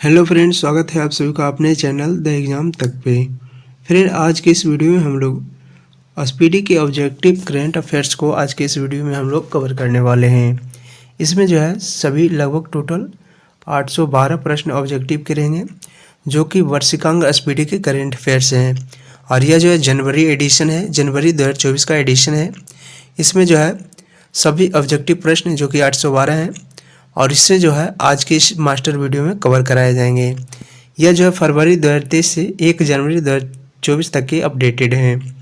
Hello friends, स्वागत है आप सभी का अपने चैनल द एग्ज़ाम तक पे। फ्रेंड, आज के इस वीडियो में हम लोग एसपीडी के ऑब्जेक्टिव करंट अफेयर्स को आज के इस वीडियो में हम लोग कवर करने वाले हैं। इसमें जो है सभी लगभग टोटल 812 प्रश्न ऑब्जेक्टिव के रहेंगे, जो कि वर्षिकांग एसपीडी के करंट अफेयर्स हैं। और यह जो है जनवरी एडिशन है, जनवरी 2024 का एडिशन है। इसमें जो है सभी ऑब्जेक्टिव प्रश्न जो कि 812 हैं और इससे जो है आज के इस मास्टर वीडियो में कवर कराए जाएंगे। यह जो है फरवरी 2023 से 1 जनवरी 2024 तक के अपडेटेड हैं।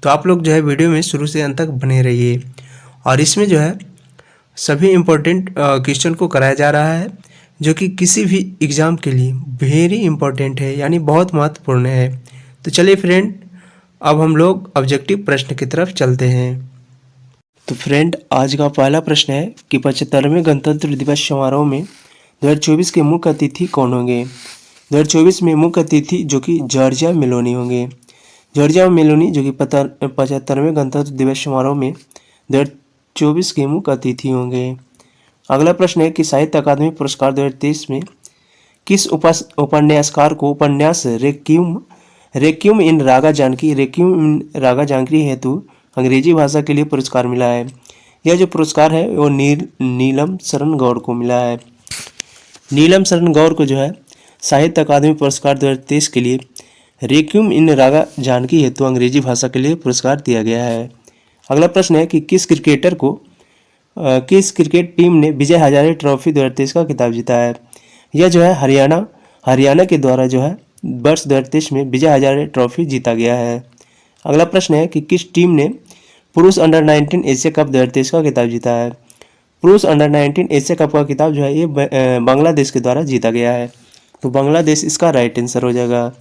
तो आप लोग जो है वीडियो में शुरू से अंत तक बने रहिए। और इसमें जो है सभी इम्पोर्टेंट क्वेश्चन को कराया जा रहा है, जो कि किसी भी एग्ज़ाम के लिए वेरी इंपॉर्टेंट है, यानी बहुत महत्वपूर्ण है। तो चलिए फ्रेंड, अब हम लोग ऑब्जेक्टिव प्रश्न की तरफ चलते हैं। तो फ्रेंड, आज का पहला प्रश्न है कि 75वें गणतंत्र दिवस समारोह में 2024 के मुख्य अतिथि कौन होंगे। 2024 में मुख्य अतिथि जो कि जॉर्जिया मेलोनी होंगे। जॉर्जिया मेलोनी जो कि 75वें गणतंत्र दिवस समारोह में 2024 के मुख्य अतिथि होंगे। अगला प्रश्न है कि साहित्य अकादमी पुरस्कार 2023 में किस उपन्यासकार को उपन्यास रेक्विएम इन रागा जानकी हेतु अंग्रेजी भाषा के लिए पुरस्कार मिला है। यह जो पुरस्कार है वो नीलम शरण गौर को मिला है। नीलम शरण गौर को जो है साहित्य अकादमी पुरस्कार 2023 के लिए रेक्विएम इन रागा जानकी हेतु अंग्रेजी भाषा के लिए पुरस्कार दिया गया है। अगला प्रश्न है कि किस क्रिकेट टीम ने विजय हजारे ट्रॉफी 2023 का खिताब जीता है। यह जो है हरियाणा के द्वारा जो है वर्ष 2023 में विजय हजारे ट्रॉफी जीता गया है। अगला प्रश्न है कि किस टीम ने पुरुष अंडर 19 एशिया कप 2023 का खिताब जीता है। पुरुष अंडर 19 एशिया कप का खिताब जो है ये बांग्लादेश के द्वारा जीता गया है। तो बांग्लादेश इसका राइट आंसर हो जाएगा।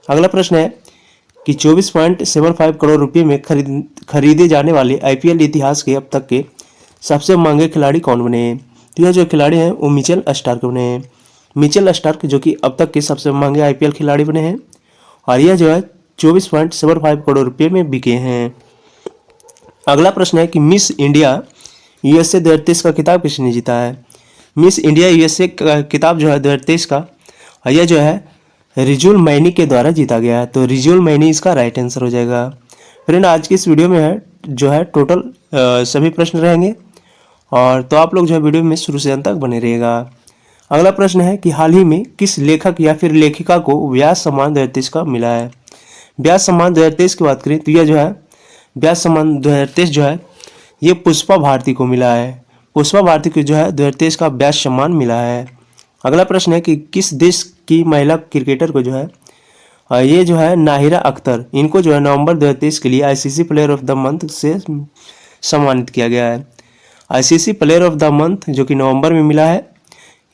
अगला प्रश्न है कि 24.75 करोड़ रुपये में खरीदे जाने वाले आईपीएल इतिहास के अब तक के सबसे महंगे खिलाड़ी कौन बने हैं। तो यह जो खिलाड़ी हैं वो मिचेल स्टार्क बने हैं। मिचेल स्टार्क जो कि अब तक के सबसे महंगे आईपीएल खिलाड़ी बने हैं और यह जो है 24.75 करोड़ रुपये में बिके हैं। अगला प्रश्न है कि मिस इंडिया यूएसए 2023 का खिताब किसने जीता है। मिस इंडिया यूएसए का खिताब जो है 2023 का यह जो है रिजुल मैनी के द्वारा जीता गया है। तो रिजुल मैनी इसका राइट आंसर हो जाएगा। फ्रेंड, आज की इस वीडियो में है जो है टोटल सभी प्रश्न रहेंगे और तो आप लोग जो है वीडियो में शुरू से अंत तक बने रहिएगा। अगला प्रश्न है कि हाल ही में किस लेखक या फिर लेखिका को व्यास सम्मान 2023 का मिला है। व्यास सम्मान 2023 की बात करें तो यह जो है व्यास सम्मान 2023 जो है ये पुष्पा भारती को मिला है। पुष्पा भारती को जो है 2023 का व्यास सम्मान मिला है। अगला प्रश्न है कि किस देश की महिला क्रिकेटर को जो है ये जो है नाहिरा अख्तर, इनको जो है नवंबर 2023 के लिए ICC player of the month से सम्मानित किया गया है। ICC player of the month जो कि नवंबर में मिला है,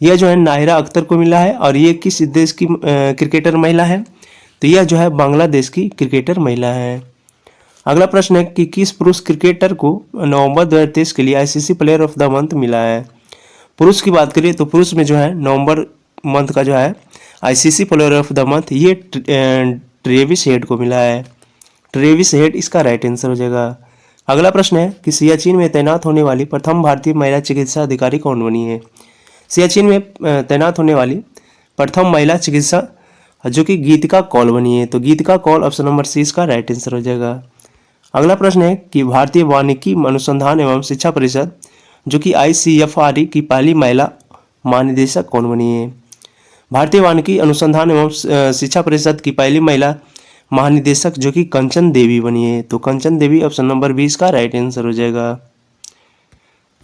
यह जो है नाहिरा अख्तर को मिला है। और ये किस देश की क्रिकेटर महिला है, तो यह जो है बांग्लादेश की क्रिकेटर महिला है। अगला प्रश्न है कि किस पुरुष क्रिकेटर को नवंबर 2023 के लिए ICC player of the month मिला है। पुरुष की बात करें तो पुरुष में जो है नवंबर मंथ का जो है ICC player of the month ये ट्रेविस हेड को मिला है। ट्रेविस हेड इसका राइट आंसर हो जाएगा। अगला प्रश्न है कि सियाचिन में तैनात होने वाली प्रथम भारतीय महिला चिकित्सा अधिकारी कौन बनी है। सियाचिन में तैनात होने वाली प्रथम महिला चिकित्सा जो कि गीतिका कौल बनी है। तो गीतिका कौल ऑप्शन नंबर सी इसका राइट आंसर हो जाएगा। अगला प्रश्न है कि भारतीय वानिकी अनुसंधान एवं शिक्षा परिषद जो कि ICFRE की पहली महिला महानिदेशक कौन बनी है। भारतीय वानिकी अनुसंधान एवं शिक्षा परिषद की पहली महिला महानिदेशक जो कि कंचन देवी बनी है। तो कंचन देवी ऑप्शन नंबर 20 का राइट आंसर हो जाएगा।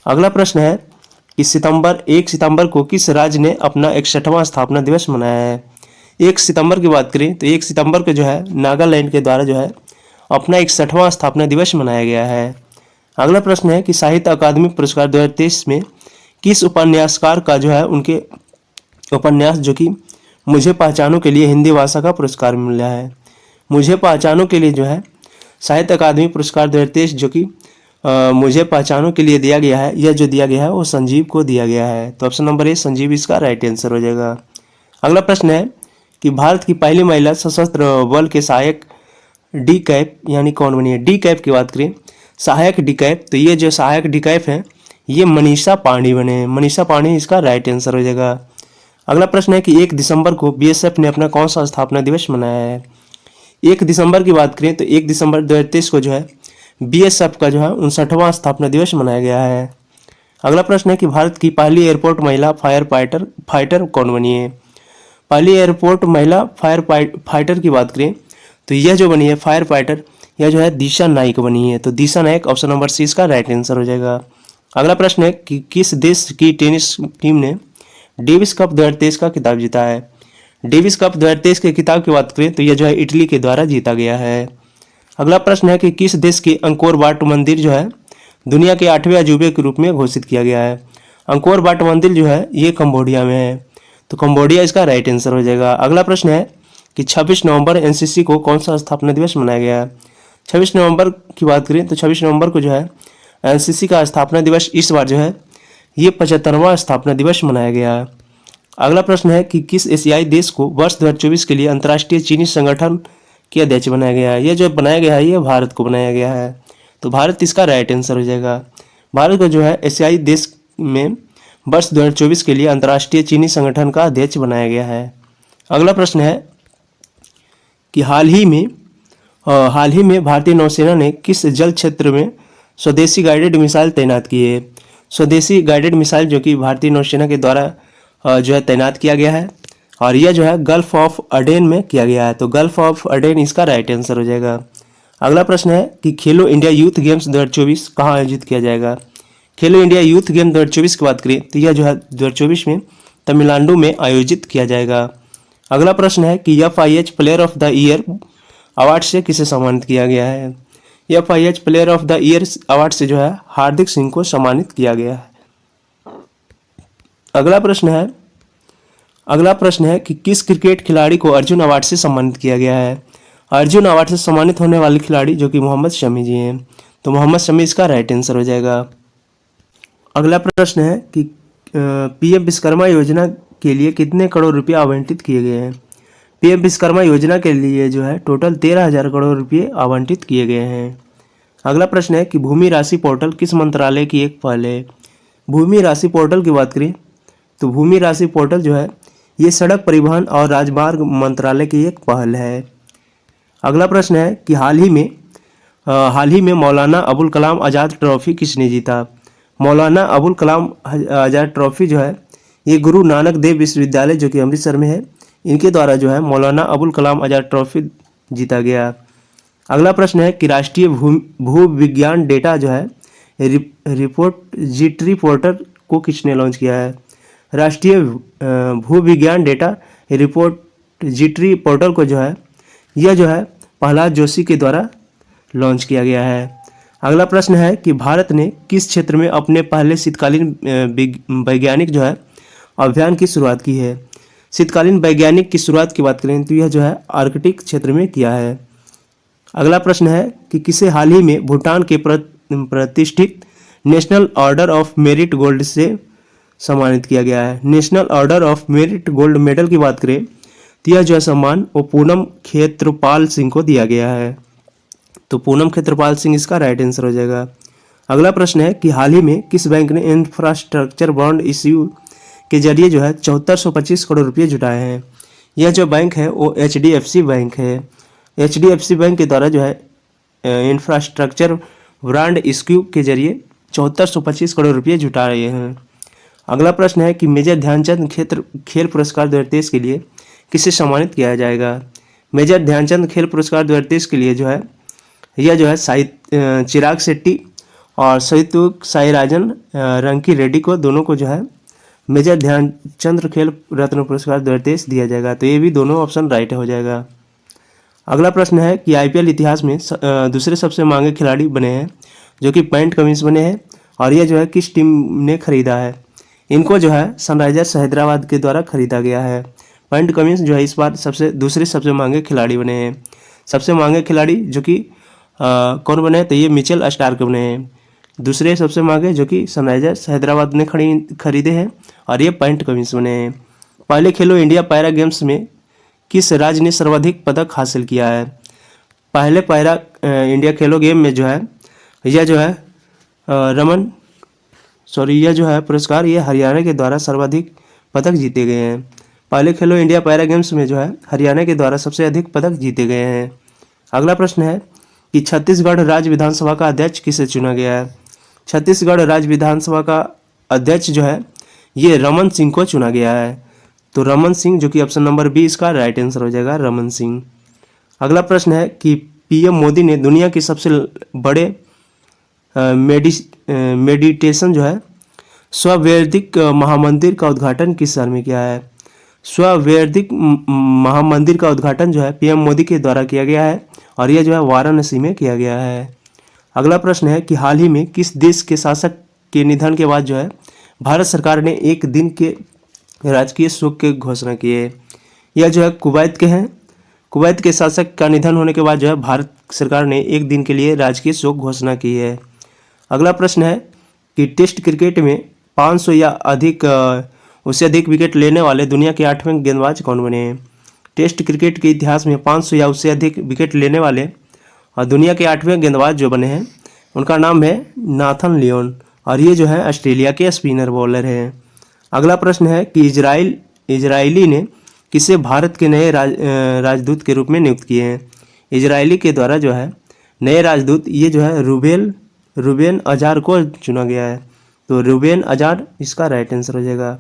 अगला प्रश्न है कि 1 सितंबर को किस राज्य ने अपना 61वां स्थापना दिवस मनाया है। 1 सितंबर की बात करें तो 1 सितंबर को जो है नागालैंड के द्वारा जो है अपना 61वां स्थापना दिवस मनाया गया है। अगला प्रश्न है कि साहित्य अकादमी पुरस्कार 2023 में किस उपन्यासकार का जो है उनके उपन्यास जो कि मुझे पहचानों के लिए हिंदी भाषा का पुरस्कार मिला है। मुझे पहचानों के लिए जो है साहित्य अकादमी पुरस्कार 2023 जो कि मुझे पहचानों के लिए दिया गया है, यह जो दिया गया है वो संजीव को दिया गया है। तो ऑप्शन नंबर ए संजीव इसका राइट आंसर हो जाएगा। अगला प्रश्न है कि भारत की पहली महिला सशस्त्र बल के सहायक डी कैप यानी कौन बनी है। डी कैप की बात करें, सहायक डी कैप, तो ये जो सहायक डी कैप है ये मनीषा पांडे बने हैं। मनीषा पांडे इसका राइट आंसर हो जाएगा। अगला प्रश्न है कि 1 दिसंबर को बीएसएफ ने अपना कौन सा स्थापना दिवस मनाया है। 1 दिसंबर की बात करें तो 1 दिसंबर 2023 को जो है बीएसएफ का जो है 59वां स्थापना दिवस मनाया गया है। अगला प्रश्न है कि भारत की पहली एयरपोर्ट महिला फाइटर कौन बनी है। पहली एयरपोर्ट महिला फाइटर की बात करें तो यह जो बनी है फायर फाइटर, यह जो है दिशा नाइक बनी है। तो दिशा नाइक ऑप्शन नंबर सी इसका राइट आंसर हो जाएगा। अगला प्रश्न है कि किस देश की टेनिस टीम ने डेविस कप 2023 का खिताब जीता है। डेविस कप 2023 के खिताब की बात करें तो यह जो है इटली के द्वारा जीता गया है। अगला प्रश्न है कि किस देश के अंकोर वाट मंदिर जो है दुनिया के 8वें अजूबे के रूप में घोषित किया गया है। अंकोर वाट मंदिर जो है ये कंबोडिया में है। तो कंबोडिया इसका राइट आंसर हो जाएगा। अगला प्रश्न है कि 26 नवंबर एनसीसी को कौन सा स्थापना दिवस मनाया गया है। 26 नवंबर की बात करें तो 26 नवंबर को जो है एनसीसी का स्थापना दिवस इस बार जो है ये 75वां स्थापना दिवस मनाया गया है। अगला प्रश्न है कि किस एशियाई देश को वर्ष 2024 के लिए अंतर्राष्ट्रीय चीनी संगठन के अध्यक्ष बनाया गया है। यह जो बनाया गया है ये भारत को बनाया गया है। तो भारत इसका राइट आंसर हो जाएगा। भारत को जो है एशियाई देश में वर्ष 2024 के लिए अंतर्राष्ट्रीय चीनी संगठन का अध्यक्ष बनाया गया है। अगला प्रश्न है कि हाल ही में भारतीय नौसेना ने किस जल क्षेत्र में स्वदेशी गाइडेड मिसाइल तैनात की है। स्वदेशी गाइडेड मिसाइल जो कि भारतीय नौसेना के द्वारा जो है तैनात किया गया है और यह जो है गल्फ ऑफ अडेन में किया गया है। तो गल्फ ऑफ अडेन इसका राइट आंसर हो जाएगा। अगला प्रश्न है कि खेलो इंडिया यूथ गेम्स 2024 कहाँ आयोजित किया जाएगा। खेलो इंडिया यूथ गेम 2024 की बात करें तो यह जो है 2024 में तमिलनाडु में आयोजित किया जाएगा। अगला प्रश्न है कि FIH player of the year award से किसे सम्मानित किया गया है। FIH player of the year award से जो है हार्दिक सिंह को सम्मानित किया गया है। अगला प्रश्न है कि किस क्रिकेट खिलाड़ी को अर्जुन अवार्ड से सम्मानित किया गया है। अर्जुन अवार्ड से सम्मानित होने वाले खिलाड़ी जो कि मोहम्मद शमी जी हैं। तो मोहम्मद शमी इसका राइट आंसर हो जाएगा। अगला प्रश्न है कि PM विश्वकर्मा योजना के लिए कितने करोड़ रुपए आवंटित किए गए हैं। PM विश्वकर्मा योजना के लिए जो है टोटल 13,000 करोड़ रुपए आवंटित किए गए हैं। अगला प्रश्न है कि भूमि राशि पोर्टल किस मंत्रालय की एक पहल है। भूमि राशि पोर्टल की बात करें तो भूमि राशि पोर्टल जो है ये सड़क परिवहन और राजमार्ग मंत्रालय की एक पहल है। अगला प्रश्न है कि हाल ही में मौलाना अबुल कलाम आज़ाद ट्रॉफी किसने जीता। मौलाना अबुल कलाम आज़ाद ट्रॉफी जो है ये गुरु नानक देव विश्वविद्यालय जो कि अमृतसर में है इनके द्वारा जो है मौलाना अबुल कलाम आज़ाद ट्रॉफी जीता गया। अगला प्रश्न है कि राष्ट्रीय भू विज्ञान डेटा जो है रिपोजिटरी पोर्टल को किसने लॉन्च किया है। राष्ट्रीय भू विज्ञान डेटा रिपोजिटरी पोर्टल को जो है यह जो है प्रहलाद जोशी के द्वारा लॉन्च किया गया है। अगला प्रश्न है कि भारत ने किस क्षेत्र में अपने पहले शीतकालीन वैज्ञानिक जो है अभियान की शुरुआत की है। शीतकालीन वैज्ञानिक की शुरुआत की बात करें तो यह जो है आर्कटिक क्षेत्र में किया है। अगला प्रश्न है कि किसे हाल ही में भूटान के प्रतिष्ठित national order of merit gold से सम्मानित किया गया है। National order of merit gold medal की बात करें तो यह जो है सम्मान वो पूनम खेत्रपाल सिंह को दिया गया है। तो पूनम खेत्रपाल सिंह इसका राइट आंसर हो जाएगा। अगला प्रश्न है कि हाल ही में किस बैंक ने इंफ्रास्ट्रक्चर बॉन्ड इश्यू के जरिए जो है 7425 करोड़ रुपये जुटाए हैं। यह जो बैंक है वो HDFC बैंक है। HDFC बैंक के द्वारा जो है इंफ्रास्ट्रक्चर बॉन्ड इश्यू के जरिए 7425 करोड़ रुपये जुटा रहे हैं। अगला प्रश्न है कि मेजर ध्यानचंद खेल पुरस्कार 2023 के लिए किसे सम्मानित किया जाएगा। मेजर ध्यानचंद खेल पुरस्कार 2023 के लिए जो है यह जो है चिराग शेट्टी और सहित साईराजन रंकी रेड्डी को दोनों को जो है मेजर ध्यानचंद खेल रत्न पुरस्कार 2023 दिया जाएगा। तो ये भी दोनों ऑप्शन राइट हो जाएगा। अगला प्रश्न है कि IPL इतिहास में दूसरे सबसे महंगे खिलाड़ी बने हैं जो कि पैट कमिंस बने हैं और यह जो है किस टीम ने खरीदा है। इनको जो है सनराइजर्स हैदराबाद के द्वारा खरीदा गया है। पैट कमिंस जो है इस बार दूसरे सबसे महंगे खिलाड़ी बने हैं। सबसे महंगे खिलाड़ी जो कि कौन बने हैं तो ये मिचेल स्टार्क बने हैं। दूसरे सबसे महंगे जो कि सनराइजर्स हैदराबाद ने खरीदे हैं और ये पैट कमिंस बने हैं। पहले खेलो इंडिया पैरा गेम्स में किस राज्य ने सर्वाधिक पदक हासिल किया है। पहले पैरा इंडिया खेलो गेम में जो है यह जो है यह जो है पुरस्कार ये हरियाणा के द्वारा सर्वाधिक पदक जीते गए हैं। पहले खेलो इंडिया पैरा गेम्स में जो है हरियाणा के द्वारा सबसे अधिक पदक जीते गए हैं। अगला प्रश्न है कि छत्तीसगढ़ राज्य विधानसभा का अध्यक्ष किसे चुना गया है। छत्तीसगढ़ राज्य विधानसभा का अध्यक्ष जो है ये रमन सिंह को चुना गया है। तो रमन सिंह, जो कि ऑप्शन नंबर बी इसका राइट आंसर हो जाएगा, रमन सिंह। अगला प्रश्न है कि पीएम मोदी ने दुनिया के सबसे बड़े मेडिटेशन जो है स्ववैदिक महामंदिर का उद्घाटन किस शहर में किया है। स्ववैदिक महामंदिर का उद्घाटन जो है पीएम मोदी के द्वारा किया गया है और यह जो है वाराणसी में किया गया है। अगला प्रश्न है कि हाल ही में किस देश के शासक के निधन के बाद जो है भारत सरकार ने एक दिन के राजकीय शोक की घोषणा की है। यह जो है कुवैत के हैं। कुवैत के शासक का निधन होने के बाद जो है भारत सरकार ने एक दिन के लिए राजकीय शोक घोषणा की है। अगला प्रश्न है कि टेस्ट क्रिकेट में 500 या अधिक उससे अधिक विकेट लेने वाले दुनिया के 8वें गेंदबाज कौन बने हैं। टेस्ट क्रिकेट के इतिहास में 500 या उससे अधिक विकेट लेने वाले और दुनिया के 8वें गेंदबाज जो बने हैं उनका नाम है नाथन लियोन और ये जो है ऑस्ट्रेलिया के स्पिनर बॉलर हैं। अगला प्रश्न है कि इजरायली ने किसे भारत के नए राजदूत के रूप में नियुक्त किए हैं। इजरायली के द्वारा जो है नए राजदूत ये जो है रूबेन अजार को चुना गया है। तो रूबेन अजार इसका राइट आंसर हो जाएगा।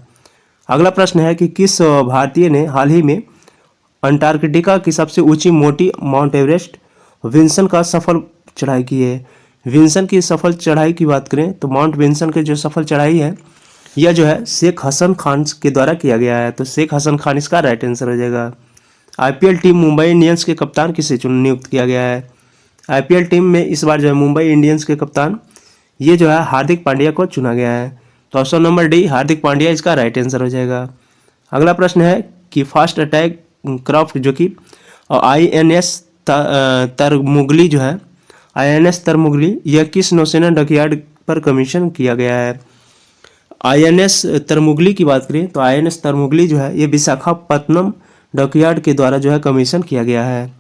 अगला प्रश्न है कि किस भारतीय ने हाल ही में अंटार्कटिका की सबसे ऊंची मोटी माउंट एवरेस्ट विंसन का सफल चढ़ाई की है। विंसन की सफल चढ़ाई की बात करें तो माउंट विंसन की जो सफल चढ़ाई है यह जो है शेख हसन खान के द्वारा किया गया है। तो शेख हसन खान इसका राइट आंसर हो जाएगा। आईपीएल टीम मुंबई इंडियंस के कप्तान किसे नियुक्त किया गया है। आईपीएल टीम में इस बार जो है मुंबई इंडियंस के कप्तान ये जो है हार्दिक पांड्या को चुना गया है। तो option number D Hardik Pandya इसका राइट आंसर हो जाएगा। अगला प्रश्न है कि फास्ट अटैक क्राफ्ट जो कि INS तरमुगली जो है INS तरमुगली यह किस नौसेना डकयार्ड पर कमीशन किया गया है। INS तरमुगली की बात करें तो INS तरमुगली जो है ये विशाखापत्तनम डकयार्ड के द्वारा जो है कमीशन किया गया है।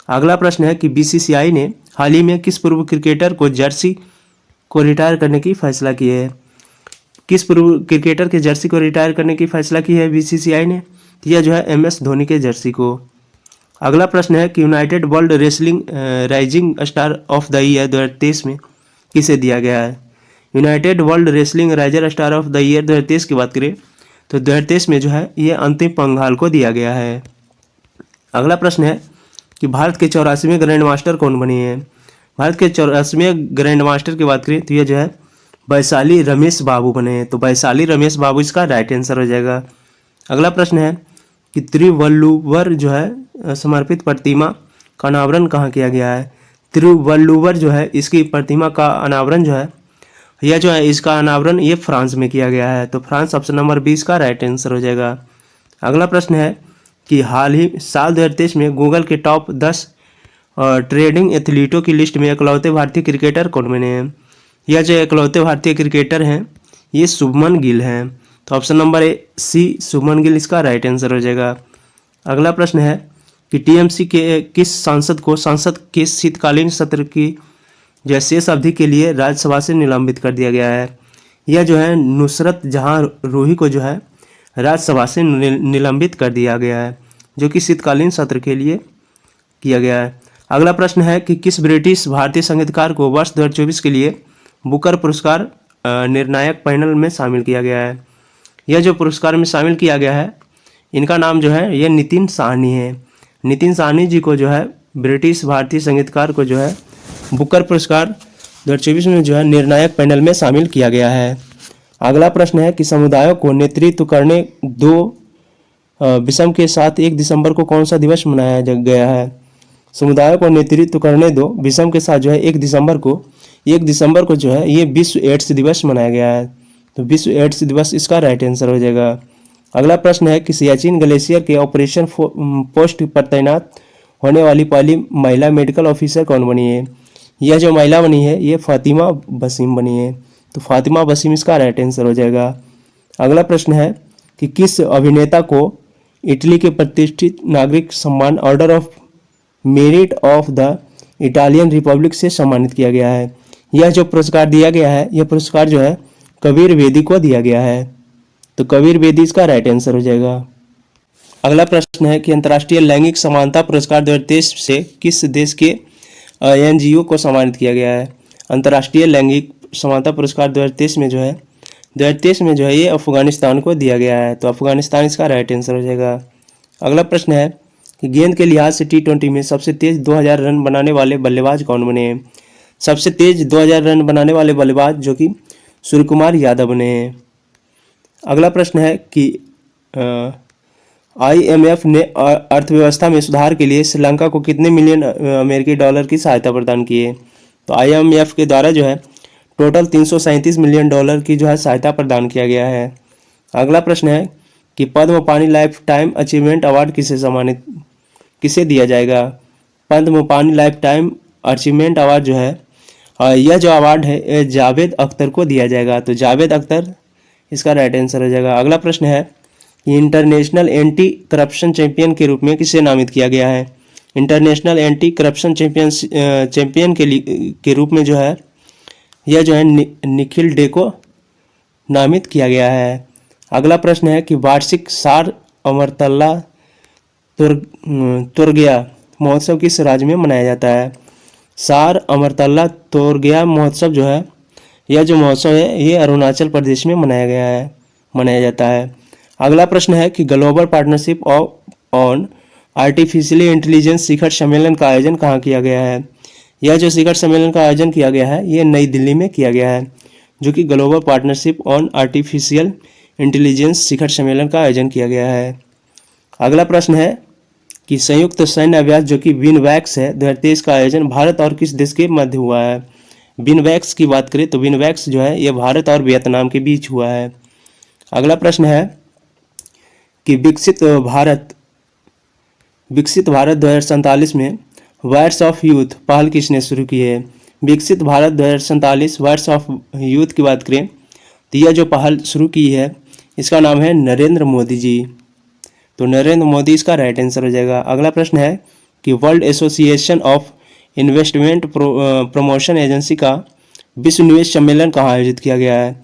अगला प्रश्न है कि BCCI ने हाल ही में किस पूर्व क्रिकेटर को जर्सी को रिटायर करने की फैसला की है। किस पूर्व क्रिकेटर के जर्सी को रिटायर करने की फैसला की है BCCI ने। यह जो है MS धोनी के जर्सी को। अगला प्रश्न है कि United world wrestling rising star of the year 2023 में किसे दिया गया है। United world wrestling riser star of the year 2023 की बात करें तो 2023 में जो है ये अंतिम पंघाल को दिया गया है। अगला प्रश्न है कि भारत के 84वें ग्रैंड मास्टर कौन बने हैं। भारत के 84वें ग्रैंड मास्टर की बात करें तो ये जो है वैशाली रमेश बाबू बने हैं। तो वैशाली रमेश बाबू इसका राइट आंसर हो जाएगा। अगला प्रश्न है कि तिरुवल्लुवर जो है समर्पित प्रतिमा का अनावरण कहाँ किया गया है। तिरुवल्लुवर जो है इसकी प्रतिमा का अनावरण जो है यह जो है इसका अनावरण ये फ्रांस में किया गया है। तो फ्रांस ऑप्शन नंबर 20 का राइट आंसर हो जाएगा। अगला प्रश्न है कि हाल ही साल 2023 में गूगल के टॉप 10 ट्रेडिंग एथलीटों की लिस्ट में इकलौते भारतीय क्रिकेटर कौन बने हैं। यह जो इकलौते भारतीय क्रिकेटर हैं ये शुभमन गिल हैं। तो option number C Shubman Gill इसका राइट आंसर हो जाएगा। अगला प्रश्न है कि TMC के किस सांसद को संसद के शीतकालीन सत्र की जो शेष अवधि के लिए राज्यसभा से निलंबित कर दिया गया है। यह जो है नुसरत जहां रूही को जो है राज्यसभा से निलंबित कर दिया गया है जो कि शीतकालीन सत्र के लिए किया गया है। अगला प्रश्न है कि किस ब्रिटिश भारतीय संगीतकार को वर्ष 2024 के लिए बुकर पुरस्कार निर्णायक पैनल में शामिल किया गया है। यह जो पुरस्कार में शामिल किया गया है इनका नाम जो है ये नितिन साहनी है। नितिन साहनी जी को जो है ब्रिटिश भारतीय संगीतकार को जो है बुकर पुरस्कार 2024 में जो है निर्णायक पैनल में शामिल किया गया है। अगला प्रश्न है कि समुदायों को नेतृत्व करने 2 विषम के साथ 1 दिसंबर को कौन सा दिवस मनाया गया है। समुदायों को नेतृत्व करने 2 विषम के साथ जो है 1 दिसंबर को जो है ये विश्व एड्स दिवस मनाया गया है। तो विश्व एड्स दिवस इसका राइट आंसर हो जाएगा। अगला प्रश्न है कि सियाचिन ग्लेशियर के ऑपरेशन पोस्ट पर तैनात होने वाली पहली महिला मेडिकल ऑफिसर कौन बनी है। यह जो महिला बनी है ये फातिमा वसीम बनी है। तो फातिमा वसीम इसका राइट आंसर हो जाएगा। अगला प्रश्न है कि किस अभिनेता को इटली के प्रतिष्ठित नागरिक सम्मान order of merit of the Italian Republic से सम्मानित किया गया है। यह जो पुरस्कार दिया गया है यह पुरस्कार जो है कबीर वेदी को दिया गया है। तो कबीर बेदी इसका राइट आंसर हो जाएगा। अगला प्रश्न है कि अंतर्राष्ट्रीय लैंगिक समानता पुरस्कार 2023 से किस देश के एनजीओ को सम्मानित किया गया है। अंतर्राष्ट्रीय लैंगिक समानता पुरस्कार 2023 में जो है 2023 में जो है ये अफगानिस्तान को दिया गया है। तो अफगानिस्तान इसका राइट आंसर हो जाएगा। अगला प्रश्न है कि गेंद के लिहाज से T20 में सबसे तेज 2000 रन बनाने वाले बल्लेबाज कौन बने हैं। सबसे तेज 2000 रन बनाने वाले बल्लेबाज जो कि सूर्य कुमार यादव बने हैं। अगला प्रश्न है कि IMF ने अर्थव्यवस्था में सुधार के लिए श्रीलंका को कितने मिलियन अमेरिकी डॉलर की सहायता प्रदान की है। तो IMF के द्वारा जो है टोटल 337 मिलियन डॉलर की जो है सहायता प्रदान किया गया है। अगला प्रश्न है कि पद्म पानी लाइफ टाइम अचीवमेंट अवार्ड किसे दिया जाएगा। पद्म पानी लाइफ टाइम अचीवमेंट अवार्ड जो है यह जो अवार्ड है जावेद अख्तर को दिया जाएगा। तो जावेद अख्तर इसका राइट आंसर हो जाएगा। अगला प्रश्न है कि इंटरनेशनल एंटी करप्शन चैंपियन के रूप में किसे नामित किया गया है। इंटरनेशनल एंटी करप्शन चैंपियन के रूप में जो है यह जो है निखिल डे को नामित किया गया है। अगला प्रश्न है कि वार्षिक सार अमरतल्ला तुरगया महोत्सव किस राज्य में मनाया जाता है। सार अमरतल्ला तुरगया महोत्सव जो है यह जो महोत्सव है ये अरुणाचल प्रदेश में मनाया जाता है। अगला प्रश्न है कि global partnership on artificial intelligence शिखर सम्मेलन का आयोजन कहाँ किया गया है। यह जो शिखर सम्मेलन का आयोजन किया गया है ये नई दिल्ली में किया गया है, जो कि global partnership on artificial intelligence शिखर सम्मेलन का आयोजन किया गया है। अगला प्रश्न है कि संयुक्त सैन्य अभ्यास जो कि विनवैक्स है 2023 का आयोजन भारत और किस देश के मध्य हुआ है। विनवैक्स की बात करें तो विनवैक्स जो है ये भारत और वियतनाम के बीच हुआ है। अगला प्रश्न है कि विकसित भारत 2047 में वर्ड्स ऑफ यूथ पहल किसने शुरू की है। विकसित भारत 2047 वर्ड्स ऑफ यूथ की बात करें तो यह जो पहल शुरू की है इसका नाम है नरेंद्र मोदी जी। तो नरेंद्र मोदी इसका राइट आंसर हो जाएगा। अगला प्रश्न है कि world association of investment promotion agency का विश्व निवेश सम्मेलन कहाँ आयोजित किया गया है।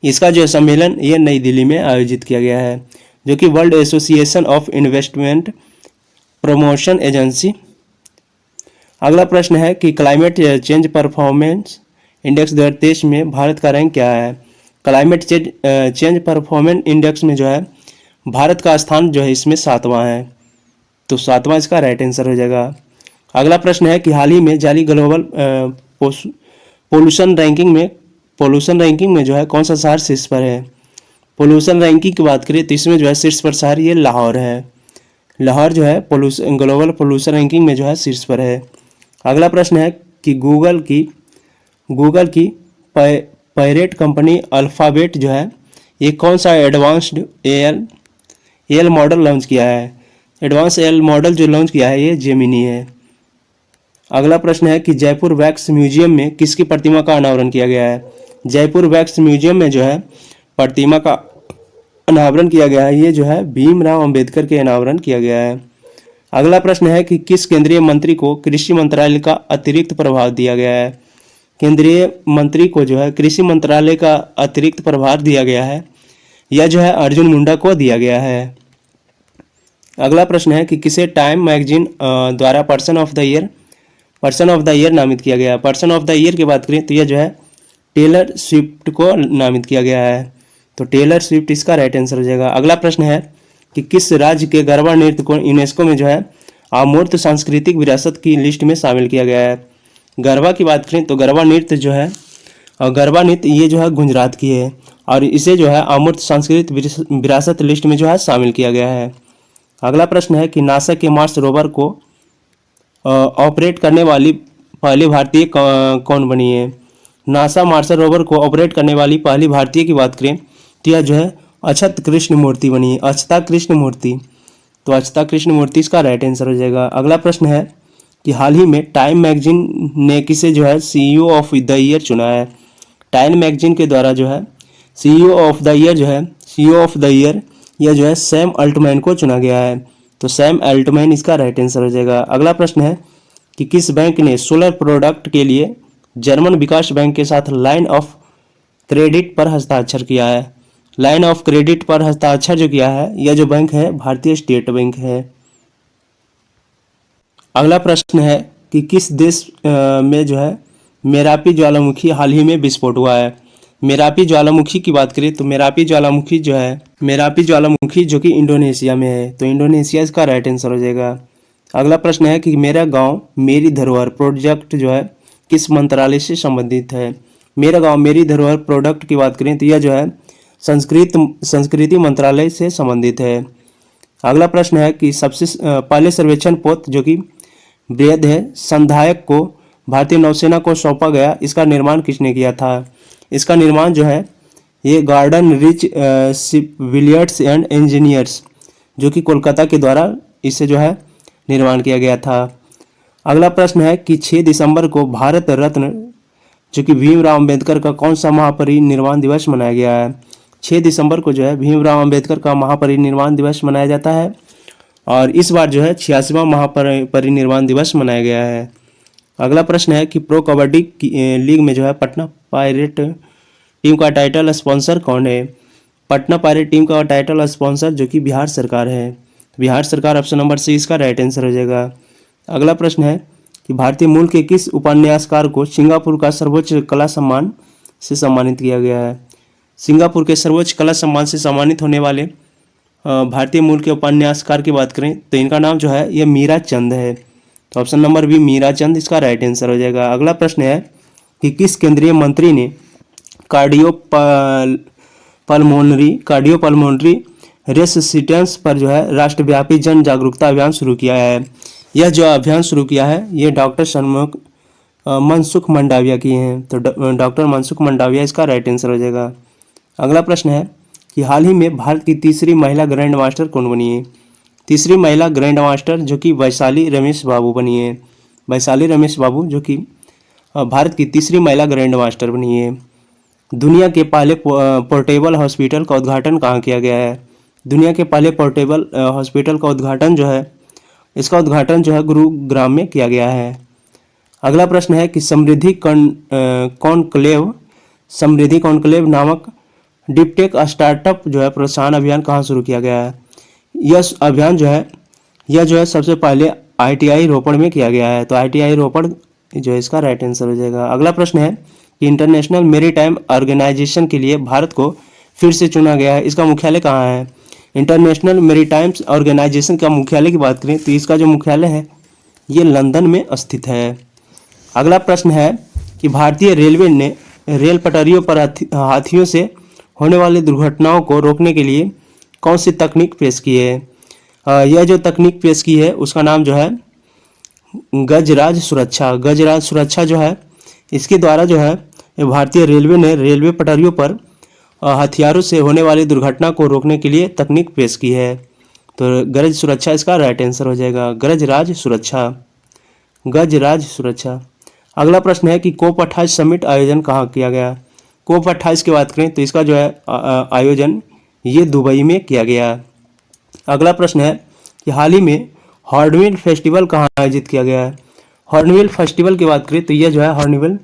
इसका जो सम्मेलन ये नई दिल्ली में आयोजित किया गया है, जो कि world association of investment promotion agency. अगला प्रश्न है कि क्लाइमेट चेंज परफॉर्मेंस इंडेक्स 2023 में भारत का रैंक क्या है। क्लाइमेट चेंज परफॉर्मेंस इंडेक्स में जो है भारत का स्थान जो है इसमें 7वां है। तो 7वां इसका राइट आंसर हो जाएगा। अगला प्रश्न है कि हाल ही में जारी ग्लोबल पोल्यूशन रैंकिंग में जो है कौन सा शहर शीर्ष पर है। पोल्यूशन रैंकिंग की बात करें तो इसमें जो है शीर्ष पर शहर ये लाहौर है। लाहौर जो है ग्लोबल पोल्यूशन रैंकिंग में जो है शीर्ष पर है। अगला प्रश्न है कि गूगल की पैरेट कंपनी अल्फ़ाबेट जो है ये कौन सा एडवांस्ड एल मॉडल लॉन्च किया है। एडवांस एल मॉडल जो लॉन्च किया है ये जेमिनी है। अगला प्रश्न है कि जयपुर वैक्स म्यूजियम में किसकी प्रतिमा का अनावरण किया गया है। जयपुर वैक्स म्यूजियम में जो है प्रतिमा का अनावरण किया गया है ये जो है भीमराव अंबेडकर के अनावरण किया गया है। अगला प्रश्न है कि किस केंद्रीय मंत्री को कृषि मंत्रालय का अतिरिक्त प्रभार दिया गया है। केंद्रीय मंत्री को जो है कृषि मंत्रालय का अतिरिक्त प्रभार दिया गया है, यह जो है अर्जुन मुंडा को दिया गया है। अगला प्रश्न है कि किसे टाइम मैगजीन द्वारा पर्सन ऑफ द ईयर नामित किया गया। पर्सन ऑफ द ईयर की बात करें तो यह जो है टेलर स्विफ्ट को नामित किया गया है। तो टेलर स्विफ्ट इसका राइट आंसर हो जाएगा। अगला प्रश्न है कि किस राज्य के गरबा नृत्य को यूनेस्को में जो है अमूर्त सांस्कृतिक विरासत की लिस्ट में शामिल किया गया है। गरबा की बात करें तो गरबा नृत्य जो है ये जो है गुजरात की है और इसे जो है अमूर्त सांस्कृतिक विरासत लिस्ट में जो है शामिल किया गया है। अगला प्रश्न है कि नासा के मार्स रोवर को ऑपरेट करने वाली पहली भारतीय कौन बनी है। नासा मार्स रोवर को ऑपरेट करने वाली पहली भारतीय की बात करें तो यह जो है अक्षत कृष्ण मूर्ति बनी है, अक्षता कृष्ण मूर्ति। तो अक्षता कृष्ण मूर्ति इसका राइट आंसर हो जाएगा। अगला प्रश्न है कि हाल ही में टाइम मैगजीन ने किसे जो है CEO ऑफ द ईयर चुना है। टाइम मैगजीन के द्वारा जो है CEO ऑफ द ईयर यह जो है सैम अल्टमैन को चुना गया है। तो सैम अल्टमैन इसका राइट आंसर हो जाएगा। अगला प्रश्न है कि किस बैंक ने सोलर प्रोडक्ट के लिए जर्मन विकास बैंक के साथ लाइन ऑफ क्रेडिट पर हस्ताक्षर किया है। लाइन ऑफ क्रेडिट पर हस्ताक्षर जो किया है यह जो बैंक है भारतीय स्टेट बैंक है। अगला प्रश्न है कि किस देश में जो है मेरापी ज्वालामुखी हाल ही में विस्फोट हुआ है। मेरापी ज्वालामुखी की बात करें तो मेरापी ज्वालामुखी जो कि इंडोनेशिया में है, तो इंडोनेशिया इसका राइट आंसर हो जाएगा। अगला प्रश्न है कि मेरा गांव मेरी धरोहर प्रोजेक्ट जो है किस मंत्रालय से संबंधित है। मेरा गांव मेरी धरोहर प्रोडक्ट की बात करें तो यह जो है संस्कृति मंत्रालय से संबंधित है। अगला प्रश्न है कि सबसे पहले सर्वेक्षण पोत जो कि वृहद है संधायक को भारतीय नौसेना को सौंपा गया, इसका निर्माण किसने किया था। इसका निर्माण जो है ये garden rich shipbuilders and engineers जो कि कोलकाता के द्वारा इसे जो है निर्माण किया गया था। अगला प्रश्न है कि 6 दिसंबर को भारत रत्न जो कि भीमराव अंबेडकर का कौन सा महापरिनिर्वाण दिवस मनाया गया है। 6 दिसंबर को जो है भीमराव अंबेडकर का महापरिनिर्वाण दिवस मनाया जाता है और इस बार जो है 86वां महापरिनिर्वाण दिवस मनाया गया है। अगला प्रश्न है कि प्रो कबड्डी लीग में जो है पटना पायरेट टीम का टाइटल स्पॉन्सर कौन है। पटना पायरेट टीम का टाइटल स्पॉन्सर जो कि बिहार सरकार है। बिहार सरकार ऑप्शन नंबर सी इसका राइट आंसर हो जाएगा। अगला प्रश्न है कि भारतीय मूल के किस उपन्यासकार को सिंगापुर का सर्वोच्च कला सम्मान से सम्मानित किया गया है। सिंगापुर के सर्वोच्च कला सम्मान से सम्मानित होने वाले भारतीय मूल के उपन्यासकार की बात करें तो इनका नाम जो है ये मीरा चंद है, तो ऑप्शन नंबर बी मीरा चंद इसका राइट आंसर हो जाएगा। अगला प्रश्न है कि किस केंद्रीय मंत्री ने कार्डियोपल्मोनरी रेसिस्टेंस पर जो है राष्ट्रव्यापी जन जागरूकता अभियान शुरू किया है। यह जो अभियान शुरू किया है ये डॉक्टर मनसुख मंडाविया की हैं, तो डॉक्टर मनसुख मंडाविया इसका राइट आंसर हो जाएगा। अगला प्रश्न है कि हाल ही में भारत की तीसरी महिला ग्रैंड मास्टर कौन बनी है। तीसरी महिला ग्रैंड मास्टर जो कि वैशाली रमेश बाबू बनी है। वैशाली रमेश बाबू जो कि भारत की तीसरी महिला ग्रैंड मास्टर बनी है। दुनिया के पहले पोर्टेबल हॉस्पिटल का उद्घाटन कहाँ किया गया है। दुनिया के पहले पोर्टेबल हॉस्पिटल का उद्घाटन जो है इसका उद्घाटन जो है गुरुग्राम में किया गया है। अगला प्रश्न है कि समृद्धि कॉन्क्लेव नामक डिपटेक स्टार्टअप जो है प्रोत्साहन अभियान कहाँ शुरू किया गया है। यह अभियान जो है सबसे पहले ITI रोपड़ में किया गया है, तो ITI रोपड़ जो है इसका राइट आंसर हो जाएगा। अगला प्रश्न है कि इंटरनेशनल मैरीटाइम ऑर्गेनाइजेशन के लिए भारत को फिर से चुना गया है, इसका मुख्यालय कहाँ है। इंटरनेशनल मैरीटाइम ऑर्गेनाइजेशन का मुख्यालय की बात करें तो इसका जो मुख्यालय है ये लंदन में स्थित है। अगला प्रश्न है कि भारतीय रेलवे ने रेल पटरियों पर हाथियों से होने वाली दुर्घटनाओं को रोकने के लिए कौन सी तकनीक पेश की है। यह जो तकनीक पेश की है उसका नाम जो है गजराज सुरक्षा जो है इसके द्वारा जो है भारतीय रेलवे ने रेलवे पटरियों पर हथियारों से होने वाली दुर्घटना को रोकने के लिए तकनीक पेश की है, तो गजराज सुरक्षा इसका राइट आंसर हो जाएगा। गजराज सुरक्षा। अगला प्रश्न है कि कोप 28 समिट आयोजन कहाँ किया गया। कोप 28 की बात करें तो इसका जो है आयोजन ये दुबई में किया गया। अगला प्रश्न है कि हाल ही में हॉर्नबिल फेस्टिवल कहाँ आयोजित किया गया है। हॉर्नबिल फेस्टिवल की बात करें तो यह जो है हॉर्नबिल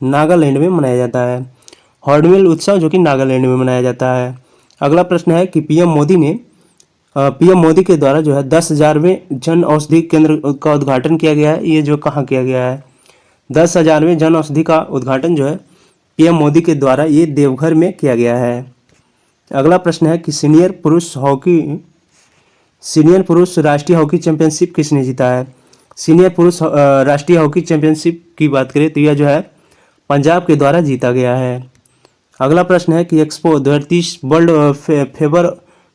नागालैंड में मनाया जाता है। हॉर्नबिल उत्सव जो कि नागालैंड में मनाया जाता है। अगला प्रश्न है कि पीएम मोदी के द्वारा जो है 10,000वें जन औषधि केंद्र का उद्घाटन किया गया है, ये जो कहाँ किया गया है। 10,000वें जन औषधि का उद्घाटन जो है पीएम मोदी के द्वारा ये देवघर में किया गया है। अगला प्रश्न है कि सीनियर पुरुष राष्ट्रीय हॉकी चैंपियनशिप किसने जीता है। सीनियर पुरुष राष्ट्रीय हॉकी चैंपियनशिप की बात करें तो यह जो है पंजाब के द्वारा जीता गया है। अगला प्रश्न है कि एक्सपो 2030 वर्ल्ड फेवर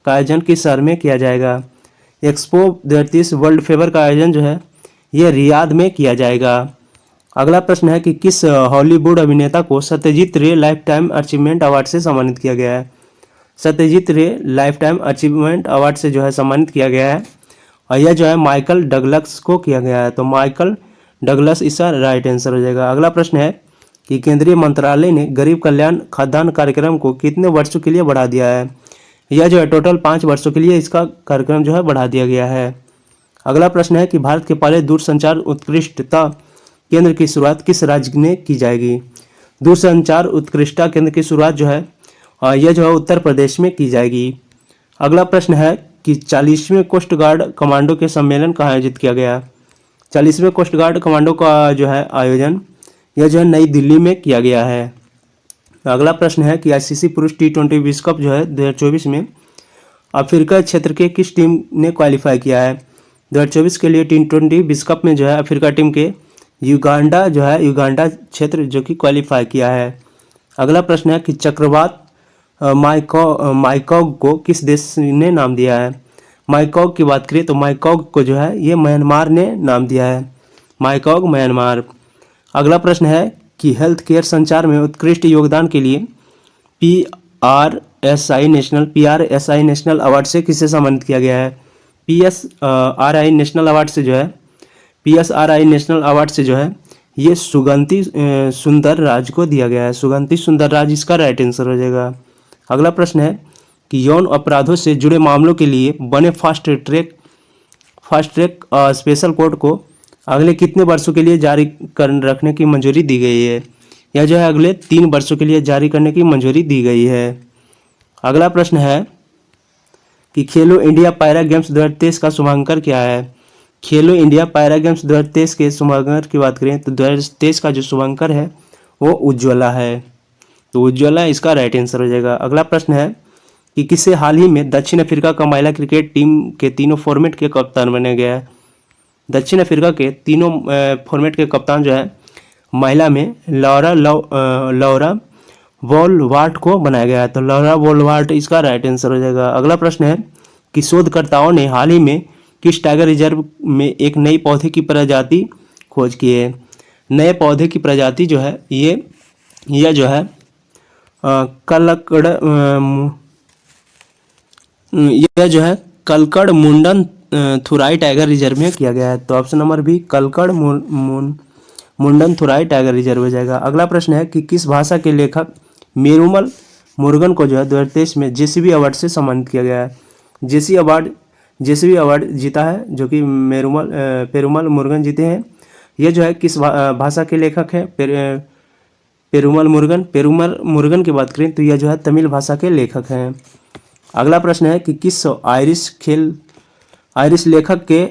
का आयोजन किस शहर में किया जाएगा। एक्सपो 2030 वर्ल्ड फेवर का आयोजन जो है ये रियाद में किया जाएगा। अगला प्रश्न है कि किस हॉलीवुड अभिनेता को सत्यजीत रे लाइफ टाइम अचीवमेंट अवार्ड से सम्मानित किया गया है। सत्यजीत रे लाइफ टाइम अचीवमेंट अवार्ड से जो है सम्मानित किया गया है और यह जो है माइकल डगलस को किया गया है, तो माइकल डगलस इसका राइट आंसर हो जाएगा। अगला प्रश्न है कि केंद्रीय मंत्रालय ने गरीब कल्याण खाद्यान्न कार्यक्रम को कितने वर्षों के लिए बढ़ा दिया है। यह जो है टोटल 5 वर्षों के लिए इसका कार्यक्रम जो है बढ़ा दिया गया है। अगला प्रश्न है कि भारत के पहले दूरसंचार उत्कृष्टता केंद्र की शुरुआत किस राज्य ने की जाएगी। दूरसंचार उत्कृष्टता केंद्र की शुरुआत जो है यह जो है उत्तर प्रदेश में की जाएगी। अगला प्रश्न है कि 40वें कोस्ट गार्ड कमांडो के सम्मेलन कहाँ आयोजित किया गया। 40वें कोस्ट गार्ड कमांडो का जो है आयोजन यह जो है नई दिल्ली में किया गया है। अगला प्रश्न है कि आईसीसी पुरुष T20 विश्व कप जो है 2024 में अफ्रीका क्षेत्र के किस टीम ने क्वालिफाई किया है। 2024 के लिए T20 विश्व कप में जो है अफ्रीका टीम के युगांडा क्षेत्र जो कि क्वालिफाई किया है। अगला प्रश्न है कि चक्रवात माइकॉग को किस देश ने नाम दिया है। माइकॉग की बात करें तो माइकॉग को जो है ये म्यांमार ने नाम दिया है, माइकॉग म्यांमार। अगला प्रश्न है कि हेल्थ केयर संचार में उत्कृष्ट योगदान के लिए PRSI नेशनल अवार्ड से किसे सम्मानित किया गया है। PSRI नेशनल अवार्ड से जो है ये सुगंति सुंदर राज को दिया गया है। सुगंति सुंदर राज इसका राइट आंसर हो जाएगा। अगला प्रश्न है कि यौन अपराधों से जुड़े मामलों के लिए बने फास्ट ट्रैक स्पेशल कोर्ट को अगले कितने वर्षों के लिए जारी रखने की मंजूरी दी गई है। यह जो है अगले 3 वर्षों के लिए जारी करने की मंजूरी दी गई है। अगला प्रश्न है कि खेलो इंडिया पैरा गेम्स 2023 का शुभांकर क्या है। खेलो इंडिया पैरा गेम्स 2023 के शुभांकर की बात करें तो 2023 का जो शुभांकर है वो उज्ज्वला है, तो उज्ज्वला इसका राइट आंसर हो जाएगा। अगला प्रश्न है कि किसे हाल ही में दक्षिण अफ्रीका का महिला क्रिकेट टीम के तीनों फॉर्मेट के कप्तान बनाया गया है। दक्षिण अफ्रीका के तीनों फॉर्मेट के कप्तान जो है महिला में लौरा वोलवार्ट को बनाया गया है, तो लौरा वोलवार्ट इसका राइट आंसर हो जाएगा। अगला प्रश्न है कि शोधकर्ताओं ने हाल ही में किस टाइगर रिजर्व में एक नई पौधे की प्रजाति खोज की है। नए पौधे की प्रजाति जो है यह जो है कलकड़ मुंडन थुराई टाइगर रिजर्व में किया गया है, तो ऑप्शन नंबर बी कलकड़ मुंडन थुराई टाइगर रिजर्व हो जाएगा। अगला प्रश्न है कि किस भाषा के लेखक पेरुमल मुरुगन को जो है 2023 में JCB अवार्ड से सम्मानित किया गया है। JCB अवार्ड जीता है जो कि पेरुमल मुरुगन जीते हैं। यह जो है किस भाषा के लेखक है पेरुमल मुरुगन की बात करें तो यह जो है तमिल भाषा के लेखक हैं। अगला प्रश्न है कि किस आयरिश लेखक के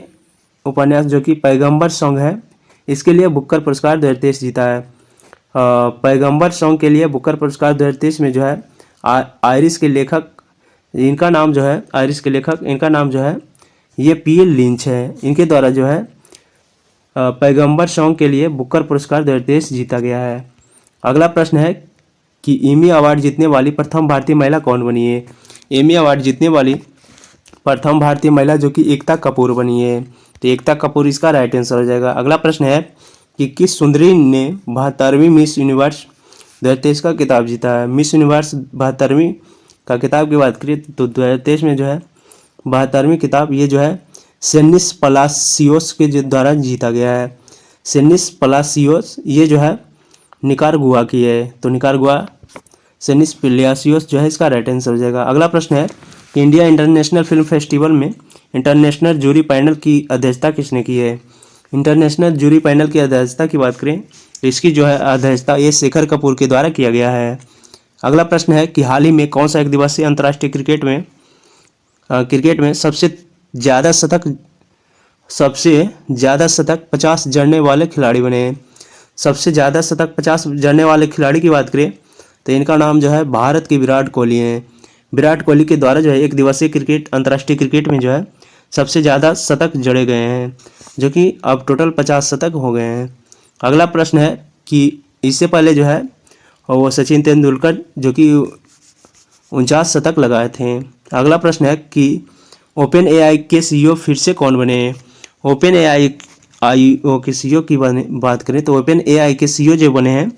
उपन्यास जो कि पैगंबर सॉन्ग है इसके लिए बुकर पुरस्कार 2023 जीता है। पैगंबर सॉन्ग के लिए बुकर पुरस्कार 2023 में जो है आयरिश के लेखक इनका नाम जो है ये P.L. लिंच है। इनके द्वारा जो है पैगंबर सॉन्ग के लिए बुकर पुरस्कार 2023 जीता गया है। अगला प्रश्न है कि एमी अवार्ड जीतने वाली प्रथम भारतीय महिला कौन बनी है। एमी अवार्ड जीतने वाली प्रथम भारतीय महिला जो कि एकता कपूर बनी है, तो एकता कपूर इसका राइट आंसर हो जाएगा। अगला प्रश्न है कि किस सुंदरी ने 72वीं मिस यूनिवर्स 2023 का खिताब जीता है। मिस यूनिवर्स 72वीं का खिताब की बात करें तो 2023 में जो है 72वीं खिताब ये जो है सेनिस पलासियोस के द्वारा जीता गया है। सेनिस पलासियोस ये जो है निकारागुआ की है, तो निकारागुआ सेनिस पलासियोस जो है इसका राइट आंसर हो जाएगा। अगला प्रश्न है कि इंडिया इंटरनेशनल फिल्म फेस्टिवल में इंटरनेशनल जूरी पैनल की अध्यक्षता किसने की है। इंटरनेशनल जूरी पैनल की अध्यक्षता की बात करें तो इसकी जो है अध्यक्षता ये शेखर कपूर के द्वारा किया गया है। अगला प्रश्न है कि हाल ही में कौन सा एक दिवसीय अंतर्राष्ट्रीय क्रिकेट में सबसे ज़्यादा शतक 50 जड़ने वाले खिलाड़ी बने हैं। सबसे ज़्यादा शतक 50 जड़ने वाले खिलाड़ी की बात करें तो इनका नाम जो है भारत के विराट कोहली हैं। विराट कोहली के द्वारा जो है एक दिवसीय अंतर्राष्ट्रीय क्रिकेट में जो है सबसे ज़्यादा शतक जड़े गए हैं, जो कि अब टोटल 50 शतक हो गए हैं। अगला प्रश्न है कि इससे पहले जो है वो सचिन तेंदुलकर जो कि 49 शतक लगाए थे। अगला प्रश्न है कि ओपन AI के CEO फिर से कौन बने हैं। ओपन AI के CEO की बात करें तो ओपन AI के CEO जो बने हैं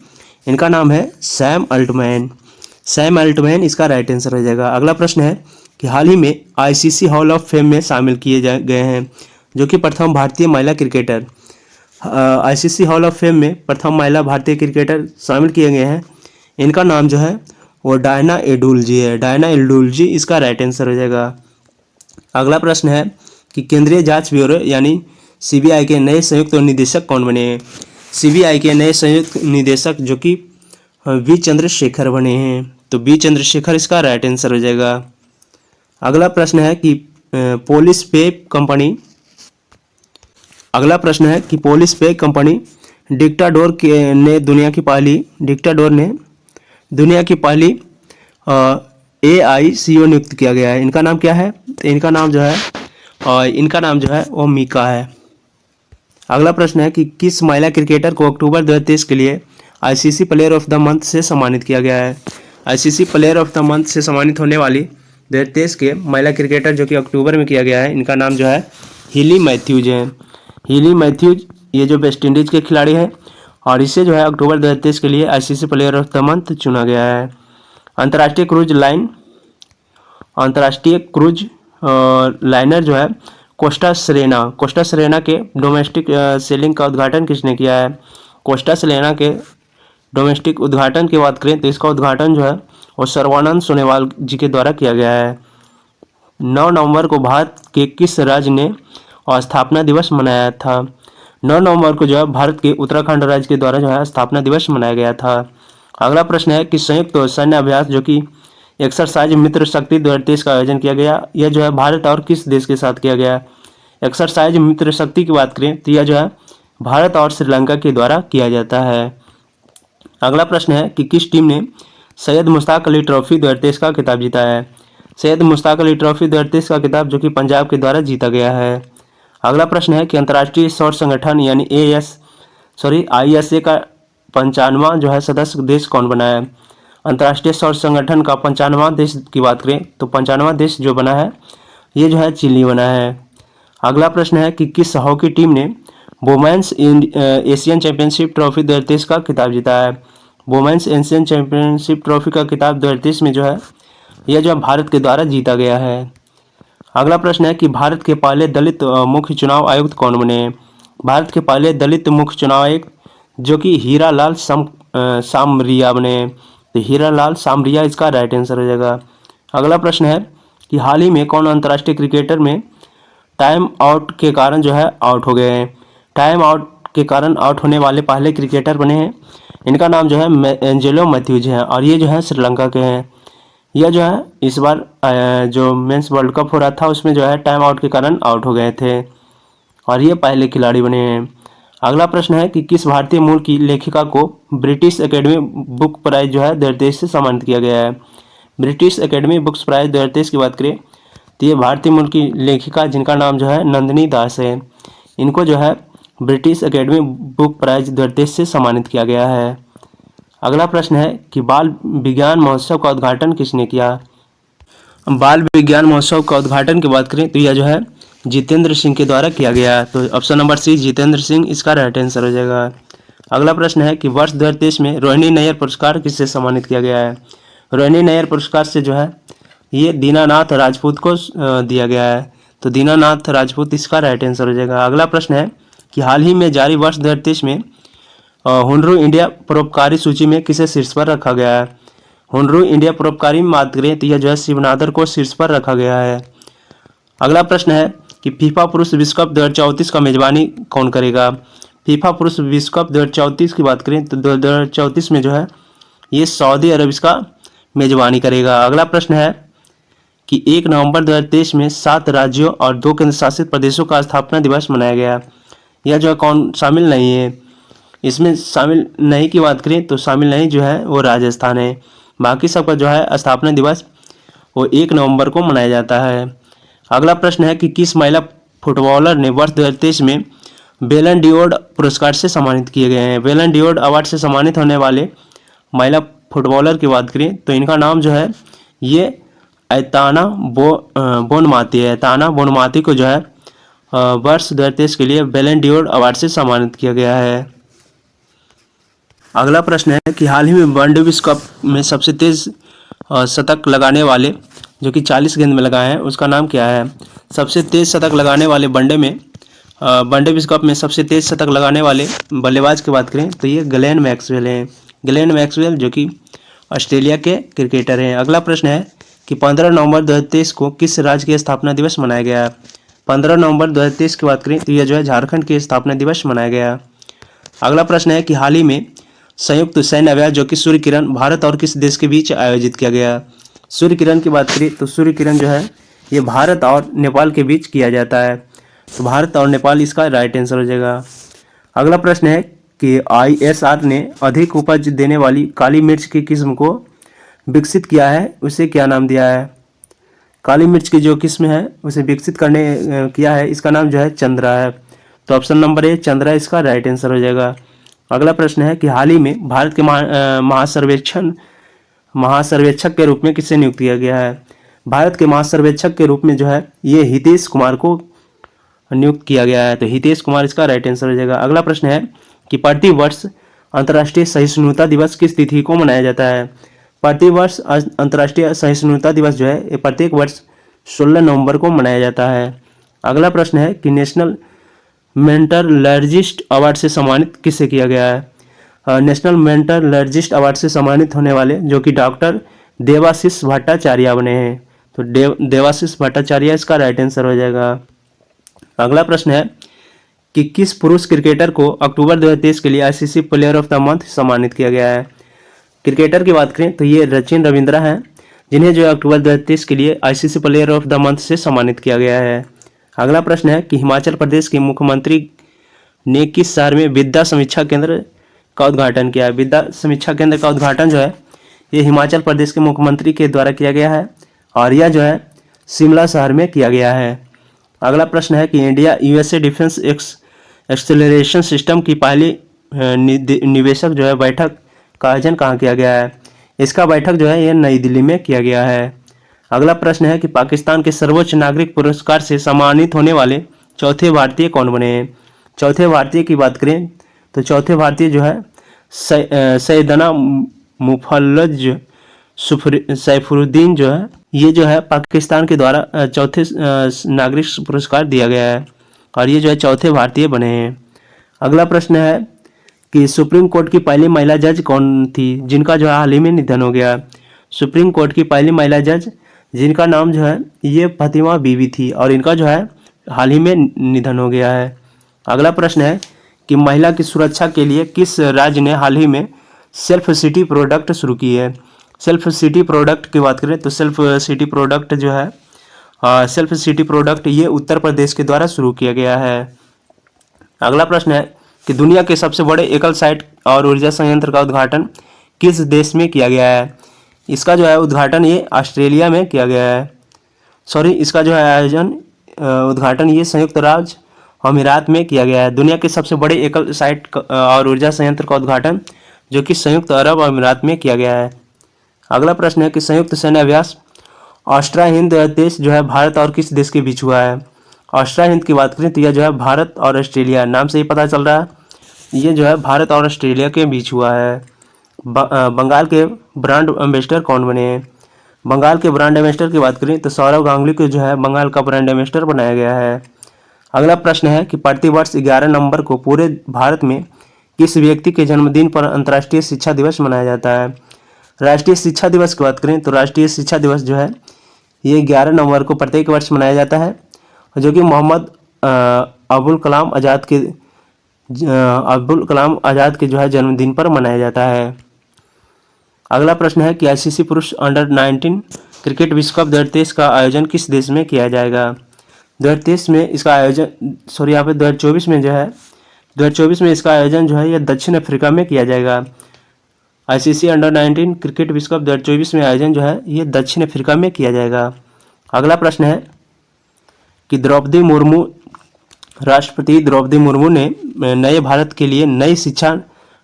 इनका नाम है सैम अल्टमैन इसका राइट आंसर हो जाएगा। अगला प्रश्न है कि हाल ही में ICC हॉल ऑफ फेम में शामिल किए गए हैं जो कि प्रथम भारतीय महिला cricketer. ICC hall of fame में प्रथम महिला भारतीय क्रिकेटर शामिल किए गए हैं। इनका नाम जो है वो डायना एडुलजी है। डायना एडुलजी इसका राइट आंसर हो जाएगा। अगला प्रश्न है कि केंद्रीय जांच ब्यूरो यानी CBI के नए संयुक्त निदेशक कौन बने हैं। CBI के नए संयुक्त निदेशक जो कि V चंद्रशेखर बने हैं। तो बी चंद्रशेखर इसका राइट आंसर हो जाएगा। अगला प्रश्न है कि पोलिस पे कंपनी डिक्टाडोर ने दुनिया की पहली AICO नियुक्त किया गया है। इनका नाम क्या है? तो इनका नाम जो है वो मीका है। अगला प्रश्न है कि किस महिला क्रिकेटर को अक्टूबर 2023 के लिए ICC player of the month से सम्मानित किया गया है? ICC player of the month से सम्मानित होने वाली 2023 के महिला क्रिकेटर जो कि अक्टूबर में किया गया है, इनका नाम जो है हीली मैथ्यूज है। हीली मैथ्यूज ये जो वेस्ट इंडीज के खिलाड़ी है और इसे जो है अक्टूबर 2023 के लिए ICC player of the month चुना गया है। अंतर्राष्ट्रीय क्रूज लाइनर जो है कोस्टा सरेना के डोमेस्टिक सेलिंग का उद्घाटन किसने किया है? कोस्टा सरेना के डोमेस्टिक उद्घाटन की बात करें तो इसका उद्घाटन जो है वो सर्बानंद सोनोवाल जी के द्वारा किया गया है। 9 नवंबर को भारत के किस राज्य ने स्थापना दिवस मनाया था? 9 नवंबर को जो है भारत के उत्तराखंड राज्य के द्वारा जो है स्थापना दिवस मनाया गया था। अगला प्रश्न है कि संयुक्त सैन्य अभ्यास जो कि एक्सरसाइज मित्र शक्ति 2023 का आयोजन किया गया, यह जो है भारत और किस देश के साथ किया गया? एक्सरसाइज मित्र शक्ति की बात करें तो यह जो है भारत और श्रीलंका के द्वारा किया जाता है। अगला प्रश्न है कि किस टीम ने सैयद मुश्ताक अली ट्रॉफी 2023 का खिताब जीता है? सैयद मुश्ताक अली ट्रॉफी 2023 का खिताब जो कि पंजाब के द्वारा जीता गया है। अगला प्रश्न है कि अंतर्राष्ट्रीय सौर संगठन यानी ISA का 95वां जो है सदस्य देश कौन बना है? अंतर्राष्ट्रीय सौर संगठन का 95वां देश की बात करें तो 95वां देश जो बना है ये जो है चिली बना है। अगला प्रश्न है कि किस हॉकी टीम ने वुमेन्स एशियन चैंपियनशिप ट्रॉफी 2023 का खिताब जीता है? वुमेन्स एशियन चैंपियनशिप ट्रॉफी का खिताब 2023 में जो है यह जो है भारत के द्वारा जीता गया है। अगला प्रश्न है कि भारत के पहले दलित मुख्य चुनाव आयुक्त कौन बने? भारत के पहले दलित मुख्य चुनाव आयुक्त जो कि हीरालाल सामरिया बने। तो हीरालाल सामरिया इसका राइट आंसर हो जाएगा। अगला प्रश्न है कि हाल ही में कौन अंतर्राष्ट्रीय क्रिकेटर में टाइम आउट के कारण जो है आउट हो गए हैं? टाइम आउट के कारण आउट होने वाले पहले क्रिकेटर बने हैं, इनका नाम जो है एंजेलो मैथ्यूज है और ये जो है श्रीलंका के हैं। यह जो है इस बार जो मेंस वर्ल्ड कप हो रहा था उसमें जो है टाइम आउट के कारण आउट हो गए थे और ये पहले खिलाड़ी बने हैं। अगला प्रश्न है कि किस भारतीय मूल की लेखिका को ब्रिटिश एकेडमी बुक प्राइज जो है 2023 से सम्मानित किया गया है? ब्रिटिश एकेडमी बुक्स प्राइज 2023 की बात करें तो ये भारतीय मूल की लेखिका जिनका नाम जो है नंदिनी दास है, इनको जो है ब्रिटिश एकेडमी बुक प्राइज 2023 से सम्मानित किया गया है। अगला प्रश्न है कि बाल विज्ञान महोत्सव का उद्घाटन किसने किया? बाल विज्ञान महोत्सव का उद्घाटन की बात करें तो यह जो है जितेंद्र सिंह के द्वारा किया गया। तो option number C Jitendra Singh इसका राइट आंसर हो जाएगा। अगला प्रश्न है कि वर्ष 2023 में रोहिणी नैयर पुरस्कार किससे सम्मानित किया गया है? रोहिणी नैयर पुरस्कार से जो है ये दीनानाथ राजपूत को दिया गया है। तो दीनानाथ राजपूत इसका राइट आंसर हो जाएगा। अगला प्रश्न है कि हाल ही में जारी वर्ष 2023 में हुनरू इंडिया परोपकारी सूची में किसे शीर्ष पर रखा गया है? हुनरू इंडिया परोपकारी में बात करें तो यह जो है शिवनादर को शीर्ष पर रखा गया है। अगला प्रश्न है कि फीफा पुरुष विश्व कप 2034 का मेजबानी कौन करेगा? फीफा पुरुष विश्व कप 2034 की बात करें तो 2034 में जो है ये सऊदी अरब इसका मेजबानी करेगा। अगला प्रश्न है कि 1 नवंबर 2023 में 7 राज्यों और 2 केंद्र शासित प्रदेशों का स्थापना दिवस मनाया गया। यह जो है कौन शामिल नहीं है? इसमें शामिल नहीं की बात करें तो शामिल नहीं जो है वो राजस्थान है। बाकी सबका जो है स्थापना दिवस वो 1 नवंबर को मनाया जाता है। अगला प्रश्न है कि किस महिला फुटबॉलर ने वर्ष 2023 में बेलन डीओड पुरस्कार से सम्मानित किए गए हैं? बेलन डीओड अवार्ड से सम्मानित होने वाले महिला फुटबॉलर की बात करें तो इनका नाम जो है ये ऐताना बोनमाती है। ऐताना बोनमाती को जो है वर्ष 2023 के लिए बेलन डीओड अवार्ड से सम्मानित किया गया है। अगला प्रश्न है कि हाल ही में वनडे विश्व कप में सबसे तेज शतक लगाने वाले जो कि 40 गेंद में लगाए हैं उसका नाम क्या है? सबसे तेज शतक लगाने वाले वनडे विश्व कप में सबसे तेज शतक लगाने वाले बल्लेबाज की बात करें तो ये ग्लेन मैक्सवेल हैं। ग्लेन मैक्सवेल जो कि ऑस्ट्रेलिया के क्रिकेटर हैं। अगला प्रश्न है कि 15 नवंबर 2023 को किस राज्य के स्थापना दिवस मनाया गया? 15 नवंबर 2023 की बात करें तो यह जो है झारखंड के स्थापना दिवस मनाया गया। अगला प्रश्न है कि हाल ही में संयुक्त सैन्य अभ्यास जो कि सूर्य किरण भारत और किस देश के बीच आयोजित किया गया? सूर्य किरण की बात करें तो सूर्य किरण जो है ये भारत और नेपाल के बीच किया जाता है। तो भारत और नेपाल इसका राइट आंसर हो जाएगा। अगला प्रश्न है कि ISR ने अधिक उपज देने वाली काली मिर्च की किस्म को विकसित किया है, उसे क्या नाम दिया है? काली मिर्च की जो किस्म है उसे विकसित करने किया है, इसका नाम जो है चंद्रा है। तो ऑप्शन नंबर ए चंद्रा इसका राइट आंसर हो जाएगा। अगला प्रश्न है कि हाल ही में भारत के महासर्वेक्षक के रूप में किसे नियुक्त किया गया है? भारत के महासर्वेक्षक के रूप में जो है ये हितेश कुमार को नियुक्त किया गया है। तो हितेश कुमार इसका राइट आंसर हो जाएगा। अगला प्रश्न है कि प्रतिवर्ष अंतर्राष्ट्रीय सहिष्णुता दिवस किस तिथि को मनाया जाता है? प्रतिवर्ष अंतर्राष्ट्रीय सहिष्णुता दिवस जो है ये प्रत्येक वर्ष 16 नवंबर को मनाया जाता है। अगला प्रश्न है कि नेशनल मेंटलर्जिस्ट अवार्ड से सम्मानित किसे किया गया है? नेशनल मेंटलर्जिस्ट अवार्ड से सम्मानित होने वाले जो कि डॉक्टर देवाशीष भट्टाचार्य बने हैं। तो देवाशीष भट्टाचार्य इसका राइट आंसर हो जाएगा। अगला प्रश्न है कि किस पुरुष क्रिकेटर को अक्टूबर 2023 के लिए ICC player of the month सम्मानित किया गया है? क्रिकेटर की बात करें तो ये सचिन रविंद्रा हैं, जिन्हें जो है अक्टूबर 2023 के लिए ICC player of the month से सम्मानित किया गया है। अगला प्रश्न है कि हिमाचल प्रदेश के मुख्यमंत्री ने किस शहर में विद्या समीक्षा केंद्र का उद्घाटन किया है? विद्या समीक्षा केंद्र का उद्घाटन जो है ये हिमाचल प्रदेश के मुख्यमंत्री के द्वारा किया गया है और यह जो है शिमला शहर में किया गया है। अगला प्रश्न है कि India USA defence acceleration system की पहली निवेशक जो है बैठक का आयोजन कहाँ किया गया है? इसका बैठक जो है ये नई दिल्ली में किया गया है। अगला प्रश्न है कि पाकिस्तान के सर्वोच्च नागरिक पुरस्कार से सम्मानित होने वाले चौथे भारतीय कौन बने हैं? चौथे भारतीय की बात करें तो चौथे भारतीय जो है सैयदना मुफल्लज सैफुद्दीन जो है ये जो है पाकिस्तान के द्वारा चौथे नागरिक पुरस्कार दिया गया है और ये जो है चौथे भारतीय बने हैं। अगला प्रश्न है कि सुप्रीम कोर्ट की पहली महिला जज कौन थी जिनका जो है हाल ही में निधन हो गया? सुप्रीम कोर्ट की पहली महिला जज जिनका नाम जो है ये फातिमा बीवी थी और इनका जो है हाल ही में निधन हो गया है। अगला प्रश्न है कि महिला की सुरक्षा के लिए किस राज्य ने हाल ही में सेल्फ सिटी प्रोडक्ट शुरू की है? सेल्फ सिटी प्रोडक्ट की बात करें तो सेल्फ सिटी प्रोडक्ट जो है सेल्फ सिटी प्रोडक्ट ये उत्तर प्रदेश के द्वारा शुरू किया गया है। अगला प्रश्न है कि दुनिया के सबसे बड़े एकल साइट और ऊर्जा संयंत्र का उद्घाटन किस देश में किया गया है? इसका जो है उद्घाटन ये ऑस्ट्रेलिया में किया गया है। इसका जो है उद्घाटन ये संयुक्त राज्य अमीरात में किया गया है। दुनिया के सबसे बड़े एकल साइट और ऊर्जा संयंत्र का उद्घाटन जो कि संयुक्त अरब अमीरात में किया गया है। अगला प्रश्न है कि संयुक्त सैन्य अभ्यास ऑस्ट्रा हिंद देश जो है भारत और किस देश के बीच हुआ है? ऑस्ट्रा हिंद की बात करें तो यह जो है भारत और ऑस्ट्रेलिया, नाम से ही पता चल रहा है ये जो है भारत और ऑस्ट्रेलिया के बीच हुआ है। बंगाल के ब्रांड एम्बेसडर कौन बने हैं? बंगाल के ब्रांड एम्बेसडर की बात करें तो सौरव गांगुली को जो है बंगाल का ब्रांड एम्बेसडर बनाया गया है। अगला प्रश्न है कि प्रतिवर्ष 11 नवंबर को पूरे भारत में किस व्यक्ति के जन्मदिन पर अंतर्राष्ट्रीय शिक्षा दिवस मनाया जाता है? राष्ट्रीय शिक्षा दिवस की बात करें तो राष्ट्रीय शिक्षा दिवस जो है ये 11 नवंबर को प्रत्येक वर्ष मनाया जाता है जो कि मोहम्मद अबुल कलाम आज़ाद के जो है जन्मदिन पर मनाया जाता है। अगला प्रश्न है कि ICC पुरुष अंडर-19 क्रिकेट विश्व कप 2023 का आयोजन किस देश में किया जाएगा? 2023 में इसका आयोजन यहाँ पे 2024 में जो है 2024 में इसका आयोजन जो है ये दक्षिण अफ्रीका में किया जाएगा। ICC अंडर-19 क्रिकेट विश्व कप 2024 में आयोजन जो है ये दक्षिण अफ्रीका में किया जाएगा। अगला प्रश्न है कि राष्ट्रपति द्रौपदी मुर्मू ने नए भारत के लिए नई शिक्षा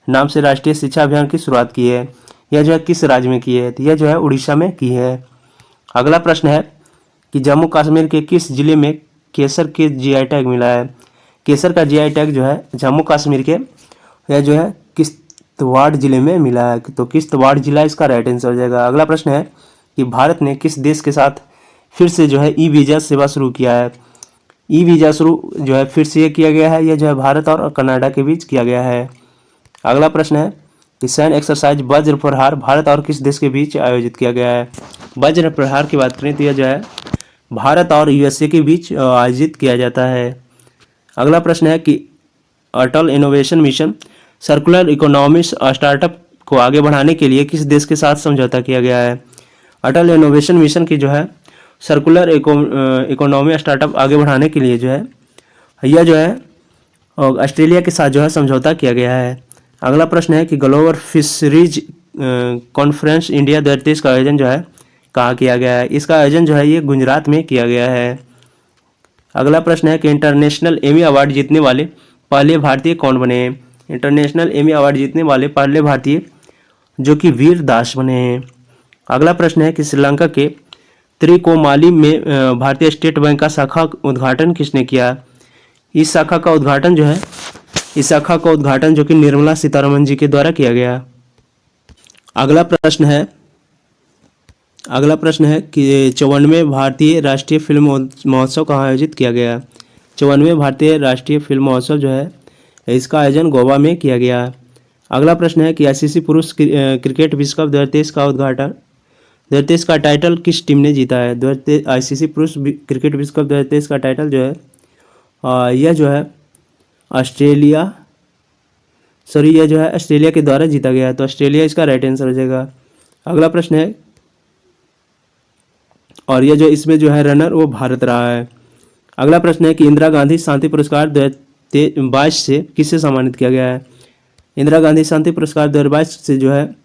नाम से राष्ट्रीय शिक्षा अभियान की शुरुआत की है। यह जो है किस राज्य में की है? तो यह जो है उड़ीसा में की है। अगला प्रश्न है कि जम्मू कश्मीर के किस जिले में केसर के GI टैग मिला है? केसर का GI टैग जो है जम्मू कश्मीर के यह जो है किश्तवाड़ जिले में मिला है। तो किश्तवाड़ जिला इसका राइट आंसर हो जाएगा। अगला प्रश्न है कि भारत ने किस देश के साथ फिर से जो है ई-वीज़ा सेवा शुरू किया है? ई-वीज़ा शुरू जो है फिर से ये किया गया है, यह जो है भारत और कनाडा के बीच किया गया है। अगला प्रश्न है कि सैन्य एक्सरसाइज वज्र प्रहार भारत और किस देश के बीच आयोजित किया गया है? वज्र प्रहार की बात करें तो यह जो है भारत और USA के बीच आयोजित किया जाता है। अगला प्रश्न है कि Atal innovation mission circular economy startup को आगे बढ़ाने के लिए किस देश के साथ समझौता किया गया है? अटल इनोवेशन मिशन की जो है सर्कुलर इकोनॉमी स्टार्टअप आगे बढ़ाने के लिए जो है यह जो है ऑस्ट्रेलिया के साथ जो है समझौता किया गया है। अगला प्रश्न है कि ग्लोबल फिशरीज कॉन्फ्रेंस इंडिया 2023 का आयोजन जो है कहाँ किया गया है? इसका आयोजन जो है ये गुजरात में किया गया है। अगला प्रश्न है कि इंटरनेशनल एमी अवार्ड जीतने वाले पहले भारतीय कौन बने हैं? इंटरनेशनल एमी अवार्ड जीतने वाले पहले भारतीय जो कि वीर दास बने हैं। अगला प्रश्न है कि श्रीलंका के त्रिकोमाली में भारतीय स्टेट बैंक का शाखा उद्घाटन किसने किया? इस शाखा का उद्घाटन जो कि निर्मला सीतारमण जी के द्वारा किया गया। अगला प्रश्न है कि 54वें भारतीय राष्ट्रीय फिल्म महोत्सव कहाँ आयोजित किया गया? 54वें भारतीय राष्ट्रीय फिल्म महोत्सव जो है इसका आयोजन गोवा में किया गया। अगला प्रश्न है कि आईसीसी पुरुष क्रिकेट विश्व कप 2023 का टाइटल किस टीम ने जीता है? आईसीसी पुरुष क्रिकेट विश्व कप 2023 का टाइटल जो है यह जो है ऑस्ट्रेलिया के द्वारा जीता गया है, तो ऑस्ट्रेलिया इसका राइट आंसर हो जाएगा। अगला प्रश्न है और यह जो इसमें जो है रनर वो भारत रहा है। अगला प्रश्न है कि इंदिरा गांधी शांति पुरस्कार 2022 से किससे सम्मानित किया गया है? इंदिरा गांधी शांति पुरस्कार 2022 से जो है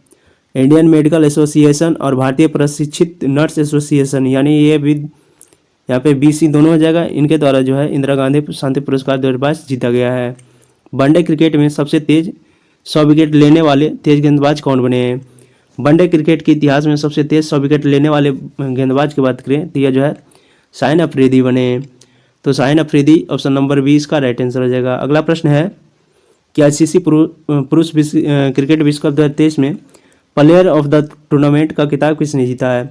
इंडियन मेडिकल एसोसिएशन और भारतीय प्रशिक्षित नर्स एसोसिएशन यानी ये भी यहाँ पे BC दोनों हो जाएगा, इनके द्वारा जो है इंदिरा गांधी शांति पुरस्कार 2022 जीता गया है। वनडे क्रिकेट में सबसे तेज 100 विकेट लेने वाले तेज गेंदबाज कौन बने हैं? वनडे क्रिकेट के इतिहास में सबसे तेज 100 विकेट लेने वाले गेंदबाज की बात करें तो यह जो है शाहीन अफरीदी बने हैं, तो शाहीन अफरीदी ऑप्शन नंबर 20 का राइट आंसर हो जाएगा। अगला प्रश्न है कि आईसीसी पुरुष क्रिकेट विश्व कप 2023 में प्लेयर ऑफ द टूर्नामेंट का खिताब किसने जीता है?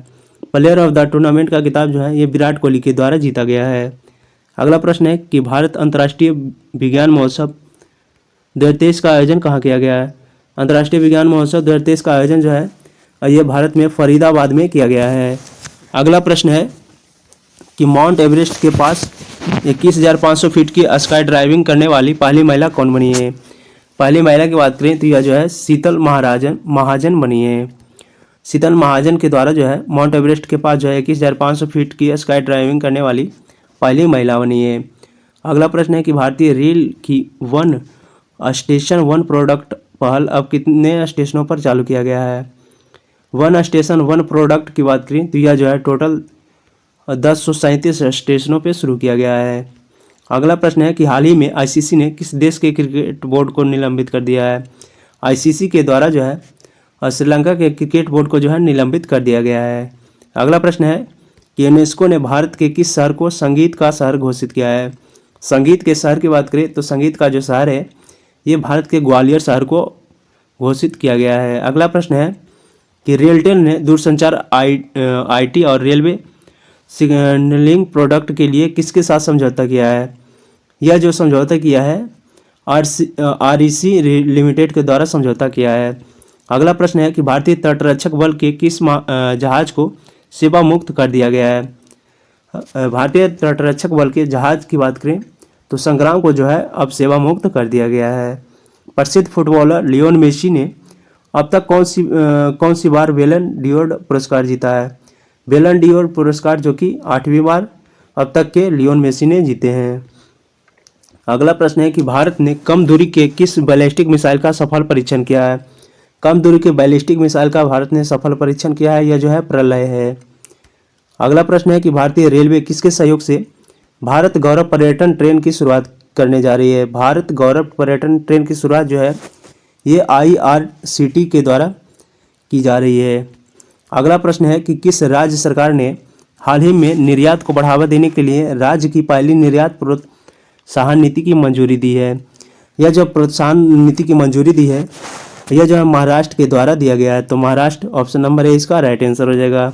प्लेयर ऑफ द टूर्नामेंट का खिताब जो है ये विराट कोहली के द्वारा जीता गया है। अगला प्रश्न है कि भारत अंतर्राष्ट्रीय विज्ञान महोत्सव 2023 का आयोजन कहाँ किया गया है? अंतर्राष्ट्रीय विज्ञान महोत्सव 2023 का आयोजन जो है ये भारत में फरीदाबाद में किया गया है। अगला प्रश्न है कि माउंट एवरेस्ट के पास 21,500 फीट की स्काई ड्राइविंग करने वाली पहली महिला कौन बनी है? पहली महिला की बात करें तो यह जो है शीतल महाजन बनी है। शीतल महाजन के द्वारा जो है माउंट एवरेस्ट के पास जो है 21,500 फीट की स्काई ड्राइविंग करने वाली पहली महिला बनी है। अगला प्रश्न है कि भारतीय रेल की वन स्टेशन वन प्रोडक्ट पहल अब कितने स्टेशनों पर चालू किया गया है? वन स्टेशन वन प्रोडक्ट की बात करें तो यह जो है टोटल 1037 स्टेशनों पर शुरू किया गया है। अगला प्रश्न है कि हाल ही में आईसीसी ने किस देश के क्रिकेट बोर्ड को निलंबित कर दिया है? आईसीसी के द्वारा जो है श्रीलंका के क्रिकेट बोर्ड को जो है निलंबित कर दिया गया है। अगला प्रश्न है कि यूनेस्को ने भारत के किस शहर को संगीत का शहर घोषित किया है? संगीत के शहर की बात करें तो संगीत का जो शहर है ये भारत के ग्वालियर शहर को घोषित किया गया है। अगला प्रश्न है कि रेलटेल ने दूरसंचार आईटी और रेलवे सिग्नलिंग प्रोडक्ट के लिए किसके साथ समझौता किया है? यह जो समझौता किया है REC लिमिटेड के द्वारा समझौता किया है। अगला प्रश्न है कि भारतीय तटरक्षक बल के किस जहाज को सेवा मुक्त कर दिया गया है? भारतीय तटरक्षक बल के जहाज की बात करें तो संग्राम को जो है अब सेवा मुक्त कर दिया गया है। प्रसिद्ध फुटबॉलर लियोन मेसी ने अब तक कौन सी बार बैलन डी'ओर पुरस्कार जीता है? बैलन डी'ओर पुरस्कार जो कि 8वीं बार अब तक के लियोन मेसी ने जीते हैं। अगला प्रश्न है कि भारत ने कम दूरी के किस बैलिस्टिक मिसाइल का सफल परीक्षण किया है? कम दूरी के बैलिस्टिक मिसाइल का भारत ने सफल परीक्षण किया है, यह जो है प्रलय है। अगला प्रश्न है कि भारतीय रेलवे किसके सहयोग से भारत गौरव पर्यटन ट्रेन की शुरुआत करने जा रही है? भारत गौरव पर्यटन ट्रेन की शुरुआत जो है ये IRCT के द्वारा की जा रही है। अगला प्रश्न है कि किस राज्य सरकार ने हाल ही में निर्यात को बढ़ावा देने के लिए राज्य की पहली निर्यात प्रोत्साहन नीति की मंजूरी दी है? यह जो प्रोत्साहन नीति की मंजूरी दी है यह जो है महाराष्ट्र के द्वारा दिया गया है, तो महाराष्ट्र ऑप्शन नंबर A इसका राइट आंसर हो जाएगा।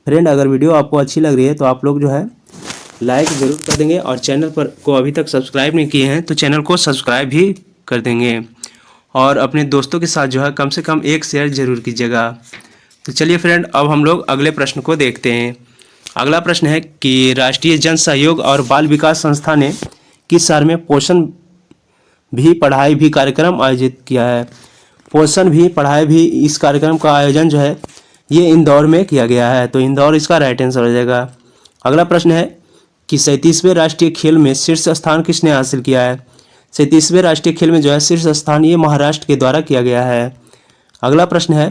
फ्रेंड, अगर वीडियो आपको अच्छी लग रही है तो आप लोग जो है लाइक ज़रूर कर देंगे और चैनल पर को अभी तक सब्सक्राइब नहीं किए हैं तो चैनल को सब्सक्राइब भी कर देंगे और अपने दोस्तों के साथ जो है कम से कम एक शेयर जरूर कीजिएगा। तो चलिए फ्रेंड, अब हम लोग अगले प्रश्न को देखते हैं। अगला प्रश्न है कि राष्ट्रीय जन सहयोग और बाल विकास संस्था ने किस शहर में पोषण भी पढ़ाई भी कार्यक्रम आयोजित किया है। पोषण भी पढ़ाई भी, इस कार्यक्रम का आयोजन जो है ये इंदौर में किया गया है, तो इंदौर इसका राइट आंसर हो जाएगा। अगला प्रश्न है कि 37वें राष्ट्रीय खेल में शीर्ष स्थान किसने हासिल किया है। 37वें राष्ट्रीय खेल में जो है शीर्ष स्थान ये महाराष्ट्र के द्वारा किया गया है। अगला प्रश्न है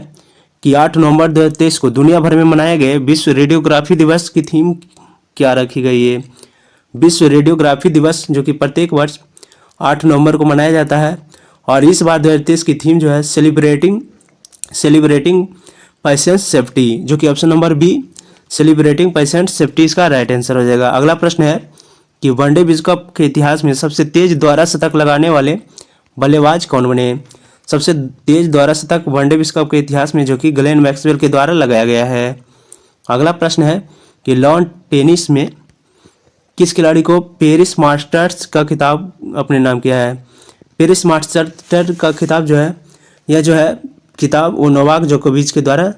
कि 8 नवंबर 2023 को दुनिया भर में मनाए गए विश्व रेडियोग्राफी दिवस की थीम क्या रखी गई है। विश्व रेडियोग्राफी दिवस जो कि प्रत्येक वर्ष 8 नवंबर को मनाया जाता है, और इस बार 2023 की थीम जो है सेलिब्रेटिंग पेशेंट सेफ्टी, जो कि option number be celebrating patient safety इसका राइट आंसर हो जाएगा। अगला प्रश्न है कि वनडे विश्व कप के इतिहास में सबसे तेज द्वारा शतक लगाने वाले बल्लेबाज कौन बने। सबसे तेज द्वारा शतक वनडे विश्व कप के इतिहास में जो कि ग्लेन मैक्सवेल के द्वारा लगाया गया है। अगला प्रश्न है कि लॉन टेनिस में किस खिलाड़ी को पेरिस मास्टर्स का खिताब अपने नाम किया है। पेरिस मास्टर्स का खिताब जो है यह जो है खिताब वो नोवाक जोकोविच के द्वारा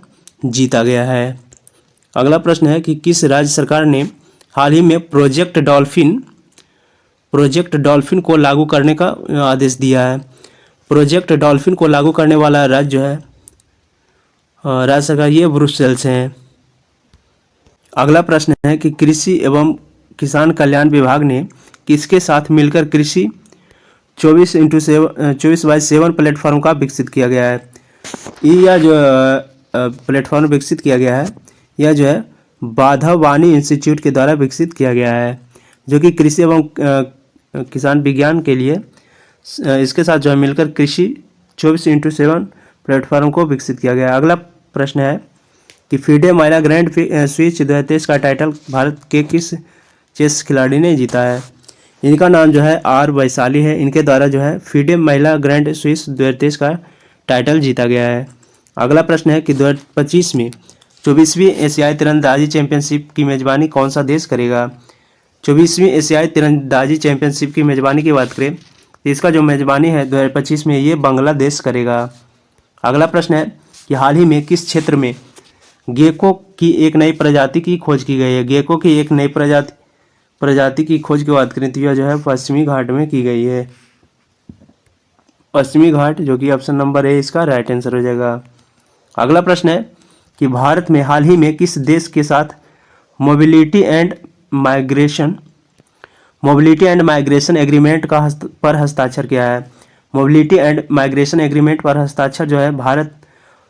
जीता गया है। अगला प्रश्न है कि किस राज्य सरकार ने हाल ही में प्रोजेक्ट डॉल्फिन को लागू करने का आदेश दिया है। प्रोजेक्ट डॉल्फिन को लागू करने वाला राज्य जो है राज्य सरकार ये ब्रुसेल्स है। अगला प्रश्न है कि कृषि एवं किसान कल्याण विभाग ने किसके साथ मिलकर कृषि 24/7 प्लेटफॉर्म का विकसित किया गया है। यह जो प्लेटफॉर्म विकसित किया गया है यह जो है बाधावानी इंस्टीट्यूट के द्वारा विकसित किया गया है, जो कि कृषि एवं किसान विज्ञान के लिए इसके साथ जो है मिलकर कृषि 24/7 प्लेटफॉर्म को विकसित किया गया है। अगला प्रश्न है कि फीडे महिला ग्रैंड स्विच 2023 का टाइटल भारत के किस चेस खिलाड़ी ने जीता है। इनका नाम जो है आर वैशाली है। इनके द्वारा जो है फीडे महिला ग्रैंड स्विच 2023 का टाइटल जीता गया है। अगला प्रश्न है कि 2025 में 24वीं एशियाई तीरंदाजी चैंपियनशिप की मेजबानी कौन सा देश करेगा। 24वीं एशियाई तीरंदाजी चैंपियनशिप की मेजबानी की बात करें तो इसका जो मेजबानी है 2025 में ये बांग्लादेश करेगा। अगला प्रश्न है कि हाल ही में किस क्षेत्र में गेको की एक नई प्रजाति की खोज की गई है। गेको की एक नई प्रजाति की खोज की बात करें तो यह जो है पश्चिमी घाट में की गई है। पश्चिमी घाट, जो कि ऑप्शन नंबर ए इसका राइट आंसर हो जाएगा। अगला प्रश्न है कि भारत में हाल ही में किस देश के साथ मोबिलिटी एंड माइग्रेशन एग्रीमेंट पर हस्ताक्षर किया है। मोबिलिटी एंड माइग्रेशन एग्रीमेंट पर हस्ताक्षर जो है भारत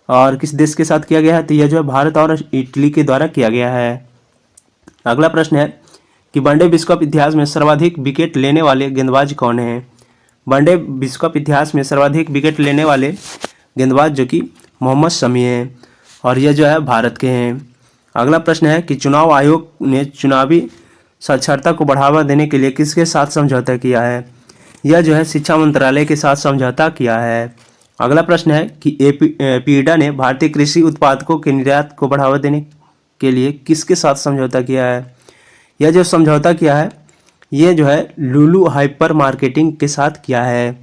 और किस देश के साथ किया गया है, तो यह जो है भारत और इटली के द्वारा किया गया है। अगला प्रश्न है कि वनडे विश्व कप इतिहास में सर्वाधिक विकेट लेने वाले गेंदबाज कौन हैं। वनडे विश्व कप इतिहास में सर्वाधिक विकेट लेने वाले गेंदबाज जो कि मोहम्मद शमी हैं, और यह जो है भारत के हैं। अगला प्रश्न है कि चुनाव आयोग ने चुनावी साक्षरता को बढ़ावा देने के लिए किसके साथ समझौता किया है। यह जो है शिक्षा मंत्रालय के साथ समझौता किया है। अगला प्रश्न है कि एपीडा ने भारतीय कृषि उत्पादकों के निर्यात को बढ़ावा देने के लिए किसके साथ समझौता किया है। यह जो समझौता किया है ये जो है लुलु हाइपर मार्केटिंग के साथ किया है,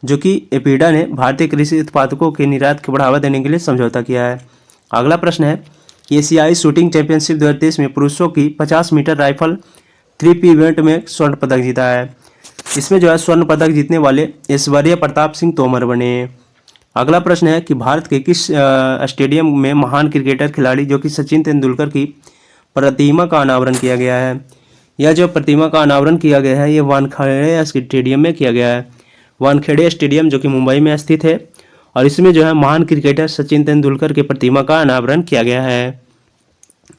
जो कि एपीडा ने भारतीय कृषि उत्पादकों के निर्यात को बढ़ावा देने के लिए समझौता किया है। अगला प्रश्न है कि एशियाई शूटिंग चैंपियनशिप 2023 में पुरुषों की 50 मीटर राइफल 3P इवेंट में स्वर्ण पदक जीता है। इसमें जो है स्वर्ण पदक जीतने वाले ऐश्वर्य प्रताप सिंह तोमर बने। अगला प्रश्न है कि भारत के किस स्टेडियम में महान क्रिकेटर खिलाड़ी जो कि सचिन तेंदुलकर की प्रतिमा का अनावरण किया गया है। यह जो प्रतिमा का अनावरण किया गया है ये वानखेड़े स्टेडियम में किया गया है। वानखेड़े स्टेडियम जो कि मुंबई में स्थित है, और इसमें जो है महान क्रिकेटर सचिन तेंदुलकर के प्रतिमा का अनावरण किया गया है।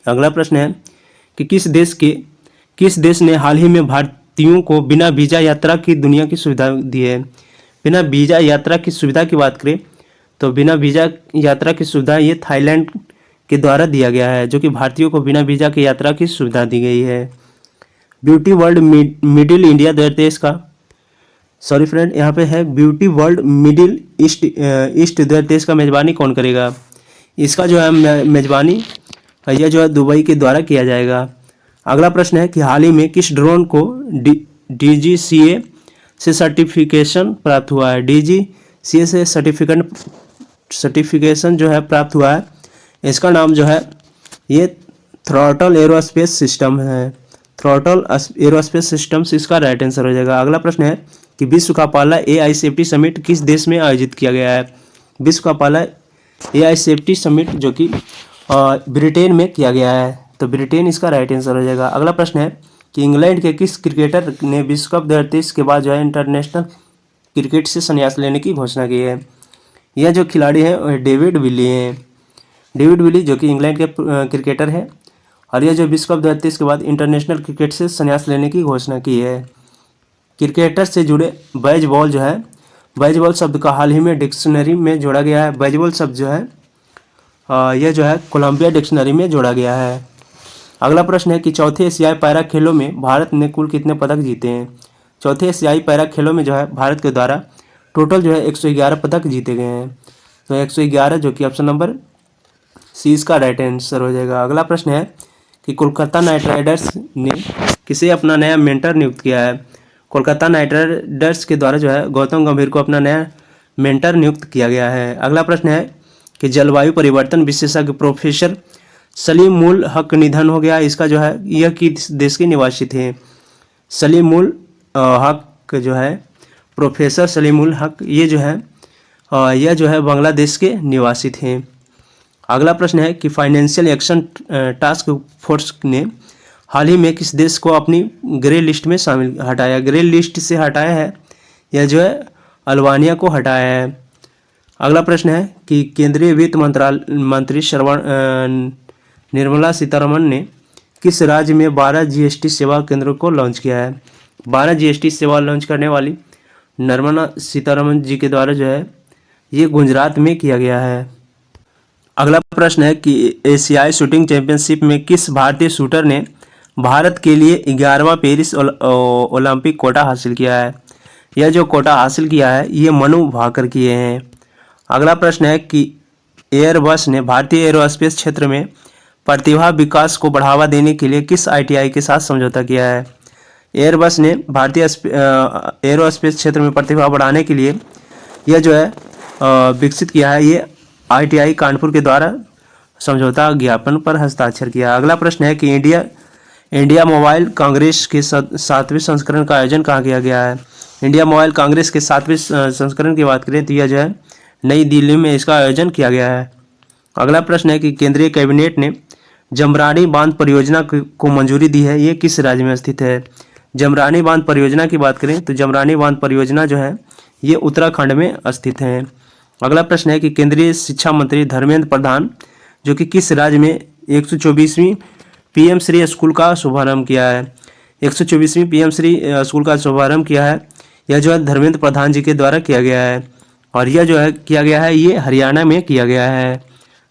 अगला प्रश्न है कि किस देश ने हाल ही में भारतीयों को बिना वीज़ा यात्रा की दुनिया की सुविधा दी है। बिना वीज़ा यात्रा की सुविधा की बात करें तो बिना वीज़ा यात्रा की सुविधा ये थाईलैंड के द्वारा दिया गया है, जो कि भारतीयों को बिना वीज़ा की यात्रा की सुविधा दी गई है। ब्यूटी वर्ल्ड मिडिल इंडिया 2023 का सॉरी फ्रेंड यहाँ पे है ब्यूटी वर्ल्ड मिडिल ईस्ट 2023 का मेज़बानी कौन करेगा। इसका जो है मेज़बानी यह जो है दुबई के द्वारा किया जाएगा। अगला प्रश्न है कि हाल ही में किस ड्रोन को DGCA से सर्टिफिकेशन प्राप्त हुआ है। DGCA से सर्टिफिकेशन जो है प्राप्त हुआ है, इसका नाम जो है ये थ्रॉटल एरोस्पेस सिस्टम है। थ्रॉटल एरोस्पेस सिस्टम्स इसका राइट आंसर हो जाएगा। अगला प्रश्न है कि विश्व का पहला एआई सेफ्टी समिट किस देश में आयोजित किया गया है। विश्व का पहला एआई सेफ्टी समिट जो कि ब्रिटेन में किया गया है, तो ब्रिटेन इसका राइट आंसर हो जाएगा। अगला प्रश्न है कि इंग्लैंड के किस क्रिकेटर ने विश्व कप 2023 के बाद जो है इंटरनेशनल क्रिकेट से संन्यास लेने की घोषणा की है। यह जो खिलाड़ी है वह डेविड विली हैं। डेविड विली जो कि इंग्लैंड के क्रिकेटर है और यह जो विश्व कप 2023 के बाद इंटरनेशनल क्रिकेट से संन्यास लेने की घोषणा की है। क्रिकेटर से जुड़े बेसबॉल जो है, बेसबॉल शब्द का हाल ही में डिक्शनरी में जोड़ा गया है। बेसबॉल शब्द जो है यह जो है कोलंबिया डिक्शनरी में जोड़ा गया है। अगला प्रश्न है कि चौथे एशियाई पैरा खेलों में भारत ने कुल कितने पदक जीते हैं। चौथे एशियाई पैरा खेलों में जो है भारत के द्वारा टोटल जो है 111 पदक जीते गए हैं। तो 111 जो कि ऑप्शन नंबर सी इसका राइट आंसर हो जाएगा। अगला प्रश्न है कि कोलकाता नाइट राइडर्स ने किसे अपना नया मेंटर नियुक्त किया है। कोलकाता नाइट राइडर्स के द्वारा जो है गौतम गंभीर को अपना नया मेंटर नियुक्त किया गया है। अगला प्रश्न है कि जलवायु परिवर्तन विशेषज्ञ प्रोफेसर सलीम उल हक निधन हो गया। इसका जो है यह किस देश के निवासी थे। सलीम उल हक जो है प्रोफेसर सलीम उल हक ये जो है यह जो है बांग्लादेश के निवासी थे। अगला प्रश्न है कि फाइनेंशियल एक्शन टास्क फोर्स ने हाल ही में किस देश को अपनी ग्रे लिस्ट में शामिल हटाया। ग्रे लिस्ट से हटाया है, यह जो है अल्बानिया को हटाया है। अगला प्रश्न है कि केंद्रीय वित्त मंत्री निर्मला सीतारमण ने किस राज्य में 12 जीएसटी सेवा केंद्रों को लॉन्च किया है। 12 जीएसटी सेवा लॉन्च करने वाली निर्मला सीतारमण जी के द्वारा जो है ये गुजरात में किया गया है। अगला प्रश्न है कि एशियाई शूटिंग चैंपियनशिप में किस भारतीय शूटर ने भारत के लिए 11वां पेरिस ओलंपिक कोटा हासिल किया है। यह जो कोटा हासिल किया है ये मनु भाकर किए हैं। अगला प्रश्न है कि एयरबस ने भारतीय एरोस्पेस क्षेत्र में प्रतिभा विकास को बढ़ावा देने के लिए किस आईटीआई के साथ समझौता किया है। एयरबस ने भारतीय एरोस्पेस क्षेत्र में प्रतिभा बढ़ाने के लिए यह जो है विकसित किया है, ये आईटीआई कानपुर के द्वारा समझौता ज्ञापन पर हस्ताक्षर किया। अगला प्रश्न है कि इंडिया मोबाइल कांग्रेस के 7वें संस्करण का आयोजन कहाँ किया गया है। इंडिया मोबाइल कांग्रेस के 7वें संस्करण की बात करें तो यह जो है नई दिल्ली में इसका आयोजन किया गया है। अगला प्रश्न है कि केंद्रीय कैबिनेट ने जमरानी बांध परियोजना को मंजूरी दी है, ये किस राज्य में स्थित है। जमरानी बांध परियोजना की बात करें तो जमरानी बांध परियोजना जो है ये उत्तराखंड में स्थित है। अगला प्रश्न है कि केंद्रीय शिक्षा मंत्री धर्मेंद्र प्रधान जो कि किस राज्य में 124वीं पीएम श्री स्कूल का शुभारंभ किया है। 124वीं पीएम श्री स्कूल का शुभारंभ किया है, यह जो है धर्मेंद्र प्रधान जी के द्वारा किया गया है और यह जो है किया गया है ये हरियाणा में किया गया है।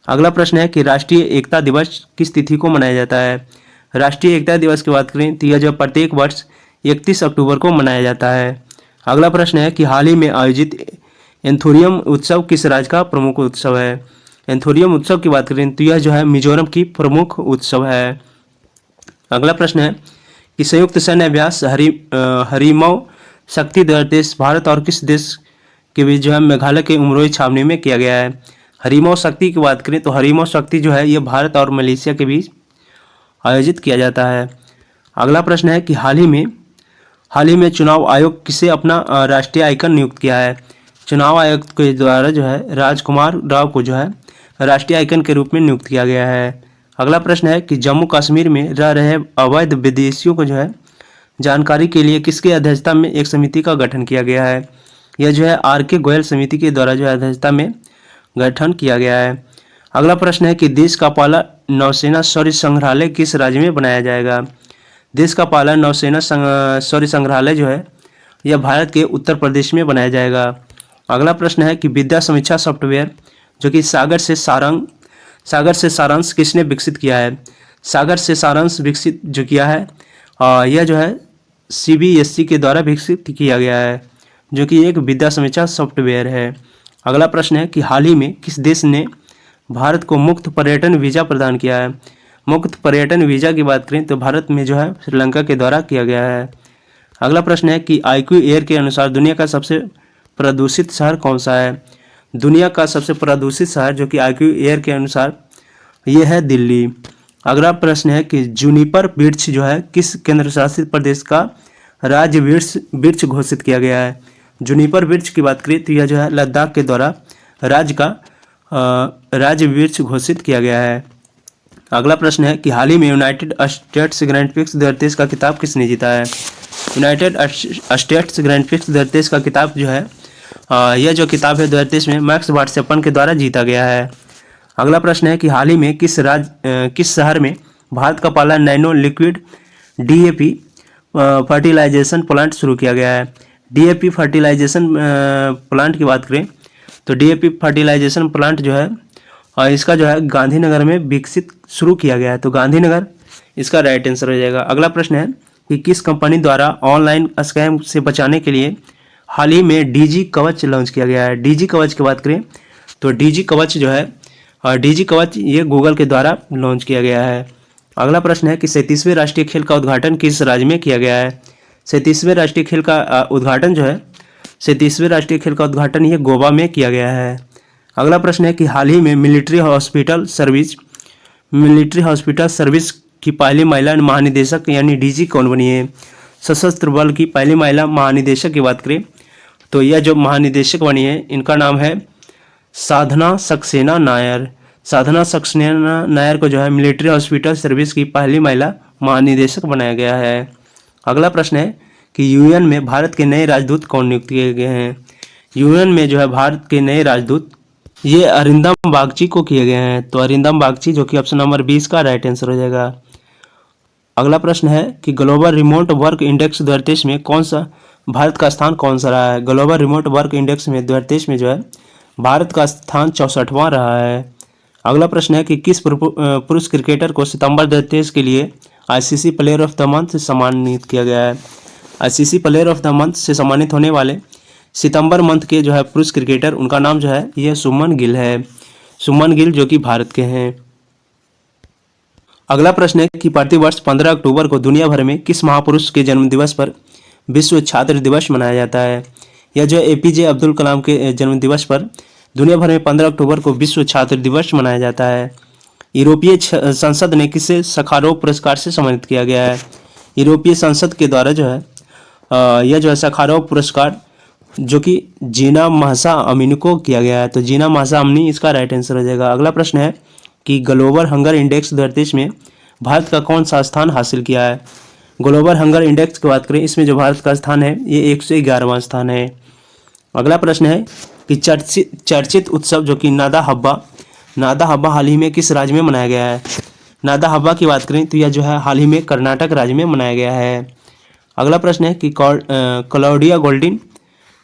अगला प्रश्न है कि राष्ट्रीय एकता दिवस किस तिथि को मनाया जाता है। राष्ट्रीय एकता दिवस की बात करें तो यह जो प्रत्येक वर्ष 31 अक्टूबर को मनाया जाता है। अगला प्रश्न है कि हाल ही में आयोजित एंथोरियम उत्सव किस राज्य का प्रमुख उत्सव है। एंथोरियम उत्सव की बात करें तो यह जो है मिजोरम की प्रमुख उत्सव है। अगला प्रश्न है कि संयुक्त सैन्य अभ्यास हरिमौ शक्ति 2023 भारत और किस देश के बीच जो है मेघालय के उमरोई छावनी में किया गया है। हरिमौ शक्ति की बात करें तो हरिमौ शक्ति जो है ये भारत और मलेशिया के बीच आयोजित किया जाता है। अगला प्रश्न है कि हाल ही में चुनाव आयोग किसे अपना राष्ट्रीय आइकन नियुक्त किया है। चुनाव आयोग के द्वारा जो है राजकुमार राव को जो है राष्ट्रीय आइकन के रूप में नियुक्त किया गया है। अगला प्रश्न है कि जम्मू कश्मीर में रह रहे अवैध विदेशियों को जो है जानकारी के लिए किसकी अध्यक्षता में एक समिति का गठन किया गया है। यह जो है आर.के. गोयल समिति के द्वारा जो है अध्यक्षता में गठन किया गया है। अगला प्रश्न है कि देश का पहला नौसेना शौर्य संग्रहालय किस राज्य में बनाया जाएगा। देश का पहला नौसेना शौर्य संग्रहालय जो है यह भारत के उत्तर प्रदेश में बनाया जाएगा। अगला प्रश्न है कि विद्या समीक्षा सॉफ्टवेयर जो कि सागर से सारांश किसने विकसित किया है। सागर से सारांश विकसित जो किया है यह जो है CBSE के द्वारा विकसित किया गया है, जो कि एक विद्या समीक्षा सॉफ्टवेयर है। अगला प्रश्न है कि हाल ही में किस देश ने भारत को मुक्त पर्यटन वीज़ा प्रदान किया है। मुक्त पर्यटन वीज़ा की बात करें तो भारत में जो है श्रीलंका के द्वारा किया गया है। अगला प्रश्न है कि IQ एयर के अनुसार दुनिया का सबसे प्रदूषित शहर कौन सा है। दुनिया का सबसे प्रदूषित शहर जो कि IQ एयर के अनुसार ये है दिल्ली। अगला प्रश्न है कि जूनिपर वृक्ष जो है किस केंद्र शासित प्रदेश का राज्य वृक्ष वृक्ष घोषित किया गया है? जुनिपर वृक्ष की बात करें तो यह जो है लद्दाख के द्वारा राज्य का राज्य वृक्ष घोषित किया गया है। अगला प्रश्न है कि हाल ही में यूनाइटेड स्टेट्स ग्रैंड प्रिक्स 2023 का खिताब किसने जीता है? यूनाइटेड स्टेट्स ग्रैंड प्रिक्स 2023 का खिताब जो है यह जो खिताब है 2023 में मैक्स वर्स्टेपन के द्वारा जीता गया है। अगला प्रश्न है कि हाल ही में किस शहर में भारत का पहला nano liquid DAP fertilization plant शुरू किया गया है? डीएपी फर्टिलाइजेशन प्लांट की बात करें तो डीएपी फर्टिलाइजेशन प्लांट जो है इसका जो है गांधीनगर में विकसित शुरू किया गया है, तो गांधीनगर इसका राइट आंसर हो जाएगा। अगला प्रश्न है कि किस कंपनी द्वारा ऑनलाइन स्कैम से बचाने के लिए हाल ही में डीजी कवच लॉन्च किया गया है? डीजी कवच की बात करें तो डीजी कवच जो है डीजी कवच ये गूगल के द्वारा लॉन्च किया गया है। अगला प्रश्न है कि 37वें राष्ट्रीय खेल का उद्घाटन किस राज्य में किया गया है? 37वें राष्ट्रीय खेल का उद्घाटन जो है 37वें राष्ट्रीय खेल का उद्घाटन ये गोवा में किया गया है। अगला प्रश्न है कि हाल ही में मिलिट्री हॉस्पिटल सर्विस की पहली महिला महानिदेशक यानी डीजी कौन बनी है? सशस्त्र बल की पहली महिला महानिदेशक की बात करें तो यह जो महानिदेशक बनी है इनका नाम है साधना सक्सेना नायर। साधना सक्सेना नायर को जो है मिलिट्री हॉस्पिटल सर्विस की पहली महिला महानिदेशक बनाया गया है। अगला प्रश्न है कि यूएन में भारत के नए राजदूत कौन नियुक्त किए गए हैं? यूएन में जो है भारत के नए राजदूत ये अरिंदम बागची को किए गए हैं, तो अरिंदम बागची जो कि ऑप्शन नंबर 20 का राइट आंसर हो जाएगा। अगला प्रश्न है कि ग्लोबल रिमोट वर्क इंडेक्स 2023 में कौन सा भारत का स्थान कौन सा रहा है? ग्लोबल रिमोट वर्क इंडेक्स में 2023 में जो है भारत का स्थान 64वां रहा है। अगला प्रश्न है कि किस पुरुष क्रिकेटर को सितंबर 2023 के लिए ICC player of the month से सम्मानित किया गया है? ICC player of the month से सम्मानित होने वाले सितंबर मंथ के जो है पुरुष क्रिकेटर उनका नाम जो है ये सुमन गिल है। सुमन गिल जो कि भारत के हैं। अगला प्रश्न है कि प्रतिवर्ष 15 अक्टूबर को दुनिया भर में किस महापुरुष के जन्म दिवस पर विश्व छात्र दिवस मनाया जाता है? यह जो एपीजे अब्दुल कलाम के जन्म दिवस पर दुनिया भर में 15 अक्टूबर को विश्व छात्र दिवस मनाया जाता है। यूरोपीय संसद ने किसे सखारोव पुरस्कार से सम्मानित किया गया है? यूरोपीय संसद के द्वारा जो है यह जो है सखारोव पुरस्कार जो कि जीना महसा अमीनी को किया गया है, तो जीना महसा अमीनी इसका राइट आंसर हो जाएगा। अगला प्रश्न है कि ग्लोबल हंगर इंडेक्स 2023 में भारत का कौन सा स्थान हासिल किया है? ग्लोबल हंगर इंडेक्स की बात करें इसमें जो भारत का स्थान है ये 111वां स्थान है। अगला प्रश्न है कि चर्चित उत्सव जो कि नादा हब्बा हाल ही में किस राज्य में मनाया गया है? नादा हब्बा की बात करें तो यह जो है हाल ही में कर्नाटक राज्य में मनाया गया है। अगला प्रश्न है कि क्लॉडिया गोल्डिन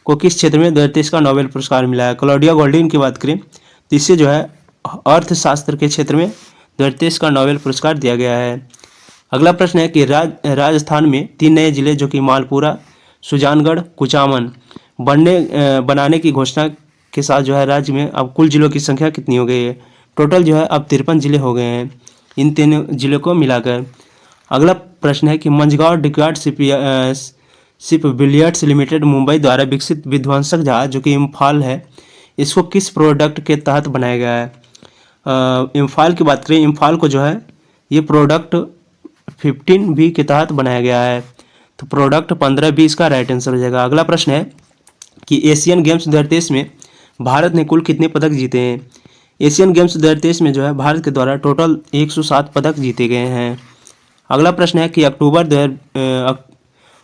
को किस क्षेत्र में 2023 का नोबेल पुरस्कार मिला है? क्लॉडिया गोल्डिन की बात करें तो इससे जो है अर्थशास्त्र के क्षेत्र में 2023 का नोबेल पुरस्कार दिया गया है। अगला प्रश्न है कि राजस्थान में 3 नए जिले जो कि मालपुरा, सुजानगढ़, कुचामन बनाने की घोषणा के साथ जो है राज्य में अब कुल जिलों की संख्या कितनी हो गई है? टोटल जो है अब 53 जिले हो गए हैं इन 3 जिलों को मिलाकर। अगला प्रश्न है कि Mazagon dockyard ship builders limited Mumbai द्वारा विकसित विध्वंसक जहाज जो कि इम्फाल है इसको किस प्रोडक्ट के तहत बनाया गया है? इम्फाल की बात करें इम्फाल को जो है ये प्रोडक्ट 15B के तहत बनाया गया है, तो प्रोडक्ट 15B इसका राइट आंसर हो जाएगा। अगला प्रश्न है कि एशियन गेम्स 2023 में भारत ने कुल कितने पदक जीते हैं? एशियन गेम्स 2023 में जो है भारत के द्वारा टोटल 107 पदक जीते गए हैं। अगला प्रश्न है कि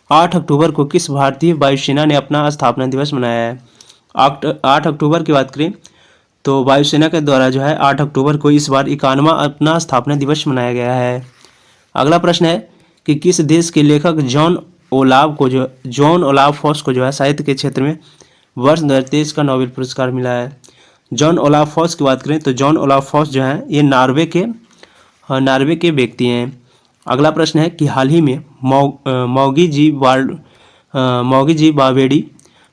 8 अक्टूबर को किस भारतीय वायुसेना ने अपना स्थापना दिवस मनाया है? 8 अक्टूबर की बात करें तो वायुसेना के द्वारा जो है 8 अक्टूबर को इस बार 91वां अपना स्थापना दिवस मनाया गया है। अगला प्रश्न है कि किस देश के लेखक जॉन ओलाव फॉस को जो है साहित्य के क्षेत्र में वर्ष 2023 का नोबेल पुरस्कार मिला है? जॉन ओलाव फॉस की बात करें तो जॉन ओलाव फॉस जो है ये नार्वे के व्यक्ति हैं। अगला प्रश्न है कि हाल ही में मौगी जी बावेडी,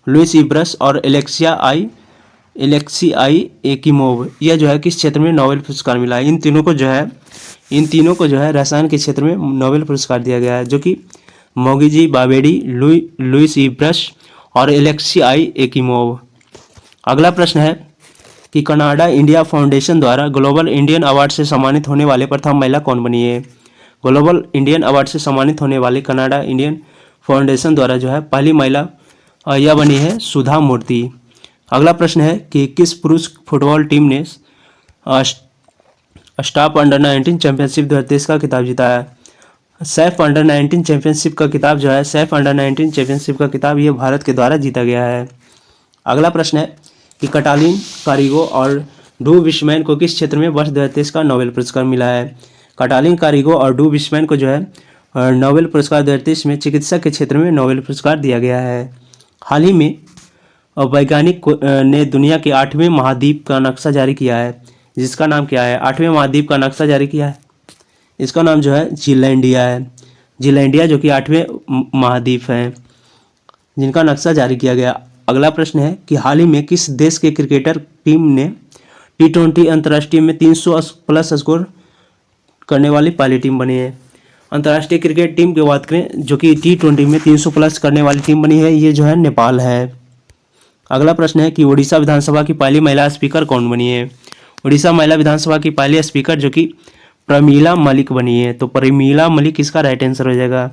लुइस इब्रस और एलेक्सियाई एकिमोव यह जो है किस क्षेत्र में नोबेल पुरस्कार मिला है? इन तीनों को जो है रसायन के क्षेत्र में नोबेल पुरस्कार दिया गया है, जो कि मौगी जी बावेडी, लुइस इब्रस और एलेक्सियाई एकिमोव। अगला प्रश्न है कि कनाडा इंडिया फाउंडेशन द्वारा ग्लोबल इंडियन अवार्ड से सम्मानित होने वाले प्रथम महिला कौन बनी है? ग्लोबल इंडियन अवार्ड से सम्मानित होने वाले कनाडा इंडियन फाउंडेशन द्वारा जो है पहली महिला यह बनी है सुधा मूर्ति। अगला प्रश्न है कि किस पुरुष फुटबॉल टीम ने स्टाफ अंडर 19 चैंपियनशिप 2023 का खिताब जीता है। सैफ अंडर 19 चैंपियनशिप का खिताब जो है सैफ अंडर 19 चैंपियनशिप का खिताब ये भारत के द्वारा जीता गया है। अगला प्रश्न है कि कटालिन कारिगो और डू विशमैन को किस क्षेत्र में वर्ष 2023 का नोबेल पुरस्कार मिला है। कटालिन कारिगो और डू विशमैन को जो है नोबेल पुरस्कार 2023 में चिकित्सा के क्षेत्र में नोबेल पुरस्कार दिया गया है। हाल ही में वैज्ञानिक ने दुनिया के 8वें महाद्वीप का नक्शा जारी किया है, जिसका नाम क्या है। 8वें महाद्वीप का नक्शा जारी किया है, इसका नाम जो है जीलैंडिया है। जीलैंडिया जो कि 8वें महाद्वीप है जिनका नक्शा जारी किया गया। अगला प्रश्न है कि हाल ही में किस देश के क्रिकेटर टीम ने T20 अंतर्राष्ट्रीय में 300 प्लस स्कोर करने वाली पहली टीम बनी है। अंतर्राष्ट्रीय क्रिकेट टीम की बात करें जो कि T20 में 300 प्लस करने वाली टीम बनी है, ये जो है नेपाल है। अगला प्रश्न है कि उड़ीसा विधानसभा की पहली महिला स्पीकर कौन बनी है। उड़ीसा महिला विधानसभा की पहली स्पीकर जो कि प्रमीला मलिक बनी है, तो प्रमीला मलिक इसका राइट आंसर हो जाएगा।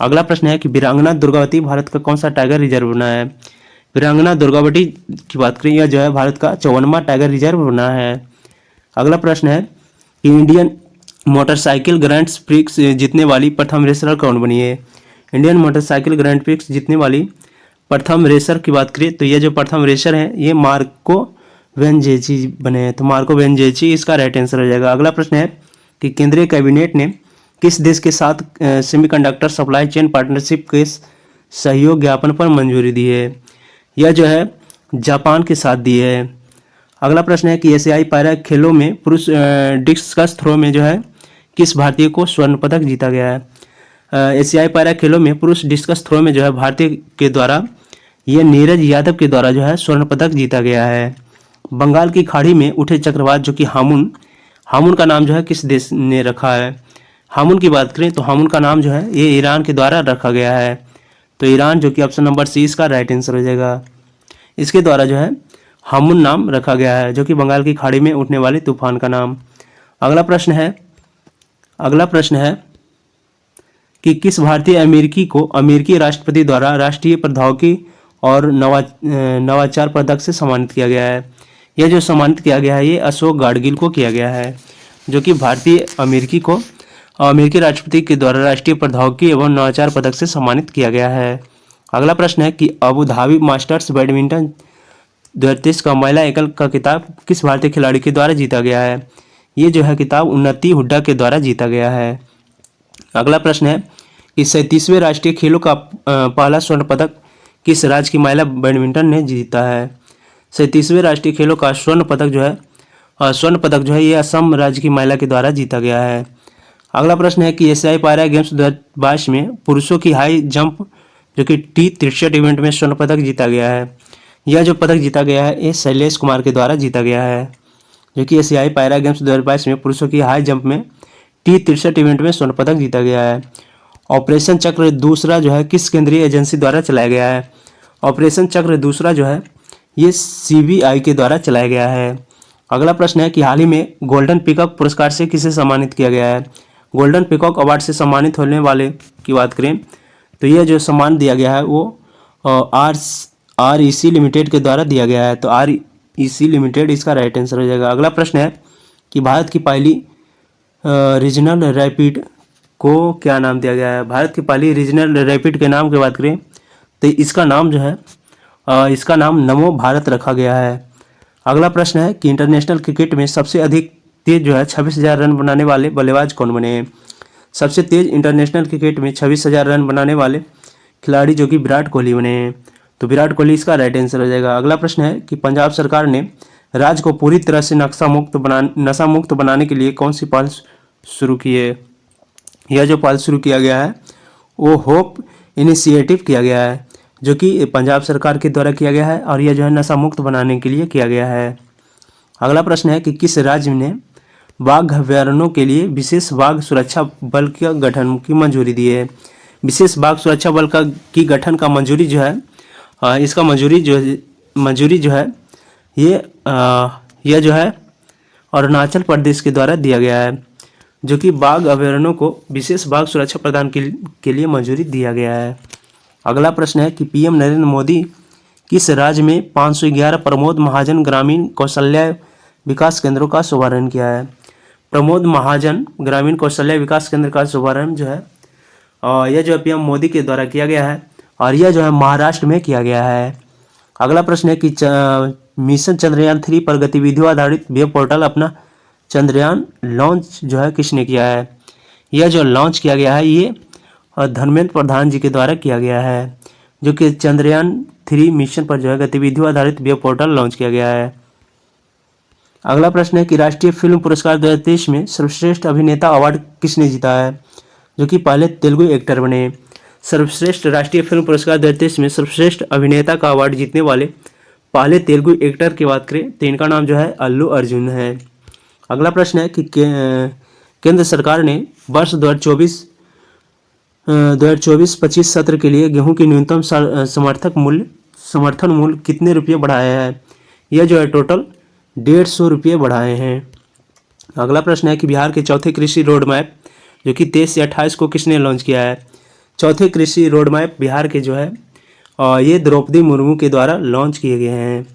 अगला प्रश्न है कि वीरांगना दुर्गावती भारत का कौन सा टाइगर रिजर्व बना है। वीरांगना दुर्गावती की बात करें यह जो है भारत का 54वां टाइगर रिजर्व बना है। अगला प्रश्न है कि इंडियन मोटरसाइकिल ग्रैंड प्रिक्स जीतने वाली प्रथम रेसर कौन बनी है। इंडियन मोटरसाइकिल ग्रैंड प्रिक्स जीतने वाली प्रथम रेसर की बात करें तो ये जो प्रथम रेसर है ये मार्को वेनजेची बने हैं, तो मार्को वेनजेची इसका राइट आंसर हो जाएगा। अगला प्रश्न है कि केंद्रीय कैबिनेट ने किस देश के साथ सेमीकंडक्टर सप्लाई चेन पार्टनरशिप के सहयोग ज्ञापन पर मंजूरी दी है। यह जो है जापान के साथ दी है। अगला प्रश्न है कि एशियाई पैरा खेलों में पुरुष डिस्कस थ्रो में जो है किस भारतीय को स्वर्ण पदक जीता गया है। एशियाई पैरा खेलों में पुरुष डिस्कस थ्रो में जो है भारतीय के द्वारा ये नीरज यादव के द्वारा जो है स्वर्ण पदक जीता गया है। बंगाल की खाड़ी में उठे चक्रवात जो कि हामुन का नाम जो है किस देश ने रखा है। हामुन की बात करें तो हामुन का नाम जो है ये ईरान के द्वारा रखा गया है, तो ईरान जो कि ऑप्शन नंबर सी इसका राइट आंसर हो जाएगा। इसके द्वारा जो है हामुन नाम रखा गया है जो कि बंगाल की खाड़ी में उठने वाले तूफान का नाम। अगला प्रश्न है कि किस भारतीय अमेरिकी को अमेरिकी राष्ट्रपति द्वारा राष्ट्रीय प्रौद्योगिकी और नवाचार पदक से सम्मानित किया गया है। यह जो सम्मानित किया गया है ये अशोक गाडगिल को किया गया है जो कि भारतीय अमेरिकी को अमेरिकी राष्ट्रपति के द्वारा राष्ट्रीय प्रौद्योगिकी एवं नवाचार पदक से सम्मानित किया गया है। अगला प्रश्न है कि अबू धाबी मास्टर्स बैडमिंटन 2023 का महिला एकल का खिताब किस भारतीय खिलाड़ी के द्वारा जीता गया है। ये जो है खिताब उन्नति हुड्डा के द्वारा जीता गया है। अगला प्रश्न है कि 37वें राष्ट्रीय खेलों का पहला स्वर्ण पदक किस राज्य की महिला बैडमिंटन ने जीता है। 37वें राष्ट्रीय खेलों का स्वर्ण पदक जो है ये असम राज्य की महिला के द्वारा जीता गया है। अगला प्रश्न है कि एशियाई पैरा गेम्स 2022 में पुरुषों की हाई जंप जो कि T63 इवेंट में स्वर्ण पदक जीता गया है। यह जो पदक जीता गया है ये शैलेश कुमार के द्वारा जीता गया है जो कि एशियाई पैरा गेम्स 2022 में पुरुषों की हाई जंप में T63 इवेंट में स्वर्ण पदक जीता गया है। ऑपरेशन चक्र दूसरा जो है किस केंद्रीय एजेंसी द्वारा चलाया गया है। ऑपरेशन चक्र दूसरा जो है ये CBI के द्वारा चलाया गया है। अगला प्रश्न है कि हाल ही में गोल्डन पीकॉक पुरस्कार से किसे सम्मानित किया गया है। गोल्डन पीकॉक अवार्ड से सम्मानित होने वाले की बात करें तो यह जो सम्मान दिया गया है वो REC लिमिटेड के द्वारा दिया गया है, तो REC लिमिटेड इसका राइट आंसर हो जाएगा। अगला प्रश्न है कि भारत की पहली रीजनल रैपिड को क्या नाम दिया गया है। भारत की पहली रीजनल रैपिड के नाम की बात करें तो इसका नाम जो है इसका नाम नमो भारत रखा गया है। अगला प्रश्न है कि इंटरनेशनल क्रिकेट में सबसे अधिक तेज जो है 26,000 रन बनाने वाले बल्लेबाज कौन बने हैं। सबसे तेज इंटरनेशनल क्रिकेट में 26,000 रन बनाने वाले खिलाड़ी जो कि विराट कोहली बने हैं, तो विराट कोहली इसका राइट आंसर हो जाएगा। अगला प्रश्न है कि पंजाब सरकार ने राज्य को पूरी तरह से नशा मुक्त बनाने के लिए कौन सी पहल शुरू की है। यह जो पहल शुरू किया गया है वो होप इनिशिएटिव किया गया है जो कि पंजाब सरकार के द्वारा किया गया है और यह जो है नशा मुक्त बनाने के लिए किया गया है। अगला प्रश्न है कि किस राज्य ने बाघ अभ्यारण्यों के लिए विशेष बाघ सुरक्षा बल के गठन की मंजूरी दी है। विशेष बाघ सुरक्षा बल की गठन का मंजूरी जो है इसका मंजूरी जो है यह जो है अरुणाचल प्रदेश के द्वारा दिया गया है जो कि बाघ अभ्यारण्यों को विशेष बाघ सुरक्षा प्रदान के लिए मंजूरी दिया गया है। अगला प्रश्न है कि पीएम नरेंद्र मोदी किस राज्य में 511 प्रमोद महाजन ग्रामीण कौशल्या विकास केंद्रों का शुभारंभ किया है? प्रमोद महाजन ग्रामीण कौशल्या विकास केंद्र का शुभारंभ जो है यह जो है पीएम मोदी के द्वारा किया गया है और यह जो है महाराष्ट्र में किया गया है। अगला प्रश्न है कि मिशन चंद्रयान 3 पर गतिविधियों आधारित वेब पोर्टल अपना चंद्रयान लॉन्च जो है किसने किया है? यह जो लॉन्च किया गया है ये धर्मेंद्र प्रधान जी के द्वारा किया गया है, जो कि चंद्रयान 3 मिशन पर जो है गतिविधियों आधारित वेब पोर्टल लॉन्च किया गया है। अगला प्रश्न है कि राष्ट्रीय फिल्म पुरस्कार 2023 में सर्वश्रेष्ठ अभिनेता अवार्ड किसने जीता है? जो कि पहले तेलुगु एक्टर बने। सर्वश्रेष्ठ राष्ट्रीय फिल्म पुरस्कार 2023 में सर्वश्रेष्ठ अभिनेता का अवार्ड जीतने वाले पहले तेलुगु एक्टर की बात करें तो इनका नाम जो है अल्लू अर्जुन है। अगला प्रश्न है कि केंद्र सरकार ने वर्ष 2024-25 सत्र के लिए गेहूं की न्यूनतम समर्थन मूल्य कितने रुपये बढ़ाया है? यह जो है टोटल 150 रुपये बढ़ाए हैं। अगला प्रश्न है कि बिहार के चौथे कृषि रोड मैप जो कि 23 या 28 को किसने लॉन्च किया है? चौथे कृषि रोड मैप बिहार के जो है ये द्रौपदी मुर्मू के द्वारा लॉन्च किए गए हैं।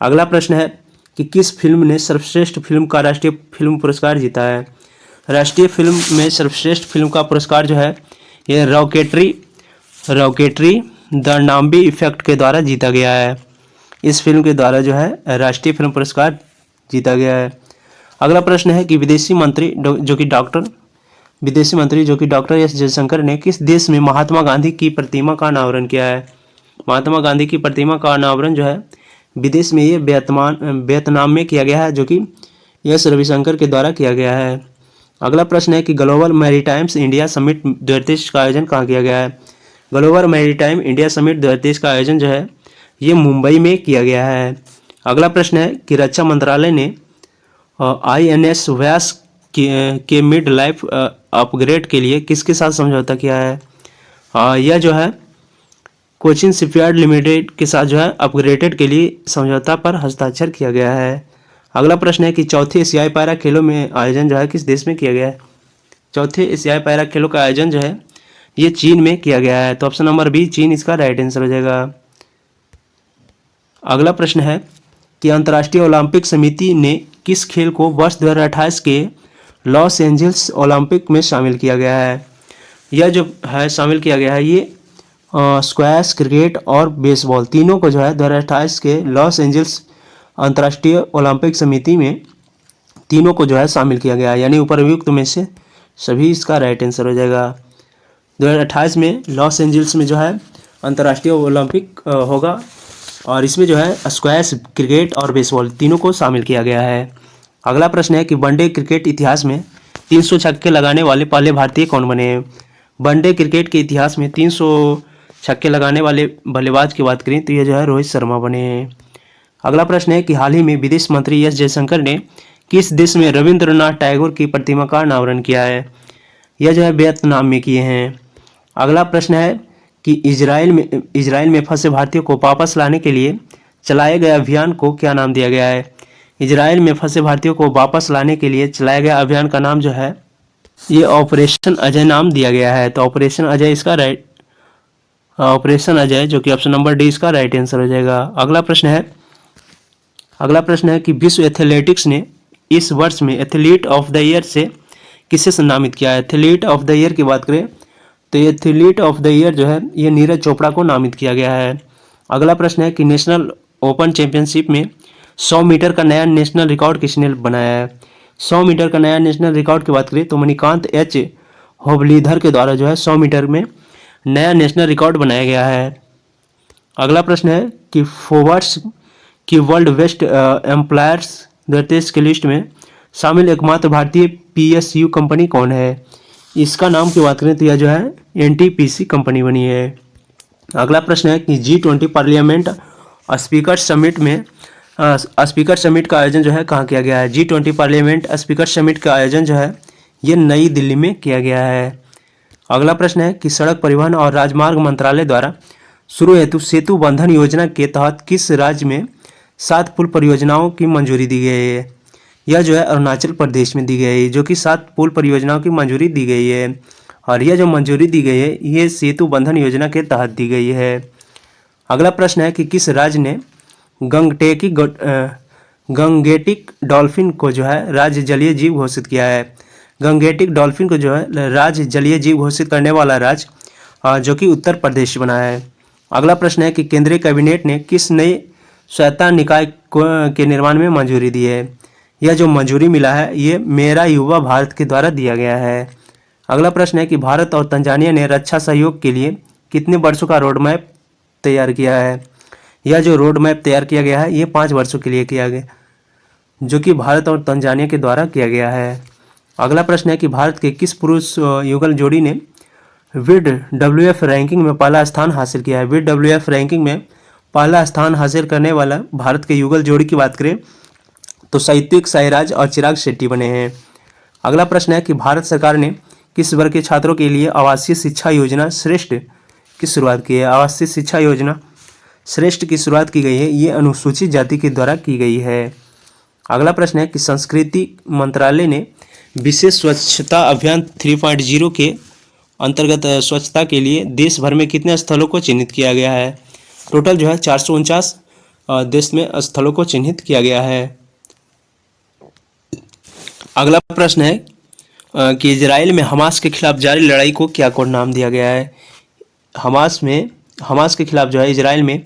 अगला प्रश्न है कि किस फिल्म ने सर्वश्रेष्ठ फिल्म का राष्ट्रीय फिल्म पुरस्कार जीता है? राष्ट्रीय फिल्म में सर्वश्रेष्ठ फिल्म का पुरस्कार जो है ये रॉकेटरी द नाम्बी इफेक्ट के द्वारा जीता गया है। इस फिल्म के द्वारा जो है राष्ट्रीय फिल्म पुरस्कार जीता गया है। अगला प्रश्न है कि विदेशी मंत्री जो कि डॉक्टर एस जयशंकर ने किस देश में महात्मा गांधी की प्रतिमा का अनावरण किया है? महात्मा गांधी की प्रतिमा का अनावरण जो है विदेश में ये वियतनाम में किया गया है, जो कि एस रविशंकर के द्वारा किया गया है। अगला प्रश्न है कि ग्लोबल मैरीटाइम्स इंडिया समिट 2023 का आयोजन कहाँ किया गया है? ग्लोबल मैरीटाइम इंडिया समिट 2023 का आयोजन जो है ये मुंबई में किया गया है। अगला प्रश्न है कि रक्षा मंत्रालय ने INS व्यास के मिड लाइफ अपग्रेड के लिए किसके साथ समझौता किया है? यह जो है कोचिन शिपयार्ड लिमिटेड के साथ जो है अपग्रेडेड के लिए समझौता पर हस्ताक्षर किया गया है। अगला प्रश्न है कि चौथे एशियाई पैरा खेलों में आयोजन जो है किस देश में किया गया है? चौथे एशियाई पैरा खेलों का आयोजन जो है ये चीन में किया गया है। तो ऑप्शन नंबर बी चीन इसका राइट आंसर हो जाएगा। अगला प्रश्न है कि अंतर्राष्ट्रीय ओलंपिक समिति ने किस खेल को वर्ष 2028 के लॉस एंजल्स ओलंपिक में शामिल किया गया है? यह जो है शामिल किया गया है ये स्क्वैश, क्रिकेट और बेसबॉल तीनों को जो है 2028 के लॉस एंजल्स अंतर्राष्ट्रीय ओलंपिक समिति में तीनों को जो है शामिल किया गया है, यानी उपरयुक्त में से सभी इसका राइट आंसर हो जाएगा। 2028 में लॉस एंजल्स में जो है अंतर्राष्ट्रीय ओलंपिक होगा और इसमें जो है स्क्वैश, क्रिकेट और बेसबॉल तीनों को शामिल किया गया है। अगला प्रश्न है कि वनडे क्रिकेट इतिहास में 300 छक्के लगाने वाले पहले भारतीय कौन बने हैं? वनडे क्रिकेट के इतिहास में 300 छक्के लगाने वाले बल्लेबाज की बात करें तो ये जो है रोहित शर्मा बने हैं। अगला प्रश्न है कि हाल ही में विदेश मंत्री एस जयशंकर ने किस देश में रविंद्रनाथ टैगोर की प्रतिमा का अनावरण किया है? यह जो है वियतनाम में किए हैं। अगला प्रश्न है कि इजराइल में फंसे भारतीयों को वापस लाने के लिए चलाए गए अभियान को क्या नाम दिया गया है? इजराइल में फंसे भारतीयों को वापस लाने के लिए चलाया गया अभियान का नाम जो है ये ऑपरेशन अजय नाम दिया गया है। तो ऑपरेशन अजय जो कि ऑप्शन नंबर डी इसका राइट आंसर हो जाएगा। अगला प्रश्न है कि विश्व एथलेटिक्स ने इस वर्ष में एथलीट ऑफ द ईयर से किसे सम्मानित किया है? एथलीट ऑफ द ईयर की बात करें तो एथलीट ऑफ द ईयर जो है ये नीरज चोपड़ा को नामित किया गया है। अगला प्रश्न है कि नेशनल ओपन चैंपियनशिप में 100 मीटर का नया नेशनल रिकॉर्ड किसने बनाया है? 100 मीटर का नया नेशनल रिकॉर्ड की बात करें तो मणिकांत एच होबलीधर के द्वारा जो है 100 मीटर में नया नेशनल रिकॉर्ड बनाया गया है। अगला प्रश्न है कि फोर्ब्स की वर्ल्ड बेस्ट एम्प्लॉयर्स 2023 की लिस्ट में शामिल एकमात्र भारतीय PSU कंपनी कौन है? इसका नाम की बात करें तो यह जो है NTPC कंपनी बनी है। अगला प्रश्न है कि G20 पार्लियामेंट स्पीकर समिट का आयोजन जो है कहाँ किया गया है? G20 पार्लियामेंट स्पीकर समिट का आयोजन जो है ये नई दिल्ली में किया गया है। अगला प्रश्न है कि सड़क परिवहन और राजमार्ग मंत्रालय द्वारा शुरू हेतु सेतु बंधन योजना के तहत किस राज्य में 7 पुल परियोजनाओं की मंजूरी दी गई है? यह जो है अरुणाचल प्रदेश में दी गई है, जो कि 7 पुल परियोजनाओं की मंजूरी दी गई है। और यह जो मंजूरी दी गई है ये सेतु बंधन योजना के तहत दी गई है। अगला प्रश्न है कि किस राज्य ने गंगेटिक डॉल्फिन को जो है राज्य जलीय जीव घोषित किया है। गंगेटिक डॉल्फिन को जो है राज्य जलीय जीव घोषित करने वाला राज्य जो कि उत्तर प्रदेश बना है। अगला प्रश्न है कि केंद्रीय कैबिनेट ने किस नए स्वायत्ता निकाय के निर्माण में मंजूरी दी है। यह जो मंजूरी मिला है ये मेरा युवा भारत के द्वारा दिया गया है। अगला प्रश्न है कि भारत और तंजानिया ने रक्षा सहयोग के लिए कितने वर्षों का रोड मैप तैयार किया है। यह जो रोड मैप तैयार किया गया है ये 5 वर्षों के लिए किया गया, जो कि भारत और तंजानिया के द्वारा किया गया है। अगला प्रश्न है कि भारत के किस पुरुष युगल जोड़ी ने WWF रैंकिंग में पहला स्थान हासिल किया है। WWF रैंकिंग में पहला स्थान हासिल करने वाला भारत के युगल जोड़ी की बात करें तो सात्विक साईराज और चिराग शेट्टी बने हैं। अगला प्रश्न है कि भारत सरकार ने किस वर्ग के छात्रों के लिए आवासीय शिक्षा योजना श्रेष्ठ की शुरुआत की है। आवासीय शिक्षा योजना श्रेष्ठ की शुरुआत की गई है, ये अनुसूचित जाति के द्वारा की गई है। अगला प्रश्न है कि संस्कृति मंत्रालय ने विशेष स्वच्छता अभियान 3.0 के अंतर्गत स्वच्छता के लिए देश भर में कितने स्थलों को चिन्हित किया गया है। टोटल जो है 449 देश में स्थलों को चिन्हित किया गया है। अगला प्रश्न है कि इजराइल में हमास के खिलाफ जारी लड़ाई को क्या कोड नाम दिया गया है। हमास के खिलाफ जो है इजराइल में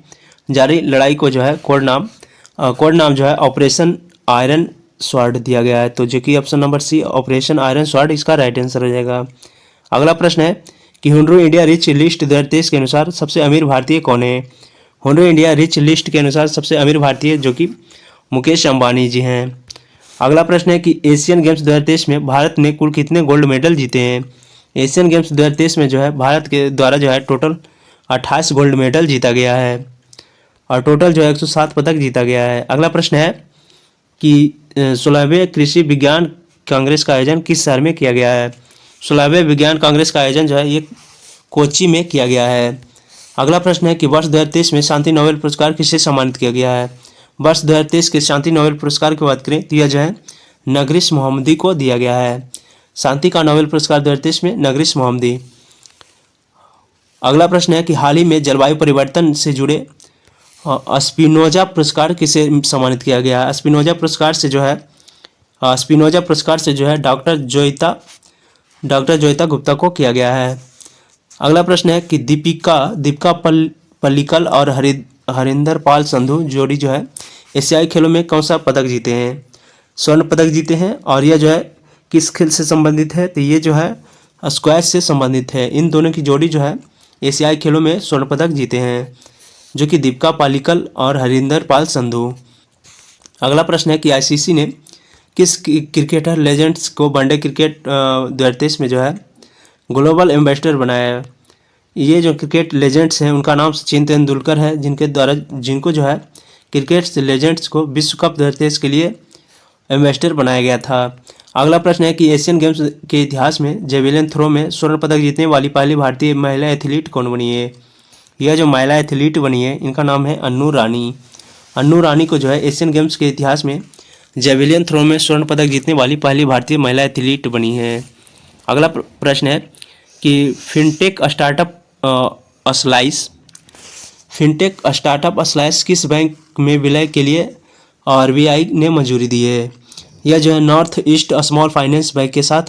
जारी लड़ाई को जो है कोड नाम जो है ऑपरेशन आयरन स्वॉर्ड दिया गया है। तो जो कि option number C operation iron sword इसका राइट आंसर हो जाएगा। अगला प्रश्न है कि हुंडो इंडिया रिच लिस्ट 2023 के अनुसार सबसे अमीर भारतीय कौन है। हुंडो इंडिया रिच लिस्ट के अनुसार सबसे अमीर भारतीय जो कि मुकेश अंबानी जी हैं। अगला प्रश्न है कि एशियन गेम्स 2023 में भारत ने कुल कितने गोल्ड मेडल जीते हैं। एशियन गेम्स 2023 में जो है भारत के द्वारा जो है टोटल 28 गोल्ड मेडल जीता गया है और टोटल जो है 107 पदक जीता गया है। अगला प्रश्न है कि 16वें कृषि विज्ञान कांग्रेस का आयोजन किस शहर में किया गया है। 16वें विज्ञान कांग्रेस का आयोजन जो है ये कोच्चि में किया गया है। अगला प्रश्न है कि वर्ष 2023 में शांति नोबेल पुरस्कार किसे सम्मानित किया गया है। वर्ष 2023 के शांति नोबेल पुरस्कार की बात करें तो यह जो है नगरिश मोहम्मदी को दिया गया है। शांति का नोबेल पुरस्कार 2023 में नगरिश मोहम्मदी। अगला प्रश्न है कि हाल ही में जलवायु परिवर्तन से जुड़े स्पिनोजा पुरस्कार किसे सम्मानित किया गया है। स्पिनोजा पुरस्कार से जो है डॉक्टर जोइता गुप्ता को किया गया है। अगला प्रश्न है कि दीपिका पल्लिकल और हरिंदर पाल संधू जोड़ी जो है एशियाई खेलों में कौन सा पदक जीते हैं। स्वर्ण पदक जीते हैं और यह जो है किस खेल से संबंधित है तो ये जो है स्क्वैश से संबंधित है। इन दोनों की जोड़ी जो है एशियाई खेलों में स्वर्ण पदक जीते हैं, जो कि दीपिका पालिकल और हरिंदर पाल संधू। अगला प्रश्न है कि आईसीसी ने किस क्रिकेटर लेजेंड्स को वनडे क्रिकेट 2023 में जो है ग्लोबल एम्बेसडर बनाया है। ये जो क्रिकेट लेजेंड्स हैं उनका नाम सचिन तेंदुलकर है, जिनको जो है क्रिकेट लेजेंड्स को विश्व कप 2023 के लिए एम्बेसडर बनाया गया था। अगला प्रश्न है कि एशियन गेम्स के इतिहास में जेवलिन थ्रो में स्वर्ण पदक जीतने वाली पहली भारतीय महिला एथलीट कौन बनी है। यह जो महिला एथलीट बनी है इनका नाम है अन्नू रानी। अन्नू रानी को जो है एशियन गेम्स के इतिहास में जेवलिन थ्रो में स्वर्ण पदक जीतने वाली पहली भारतीय महिला एथलीट बनी है। अगला प्रश्न है कि फिनटेक स्टार्टअप स्लाइस किस बैंक में विलय के लिए RBI ने मंजूरी दी है। यह जो है north east small finance bank के साथ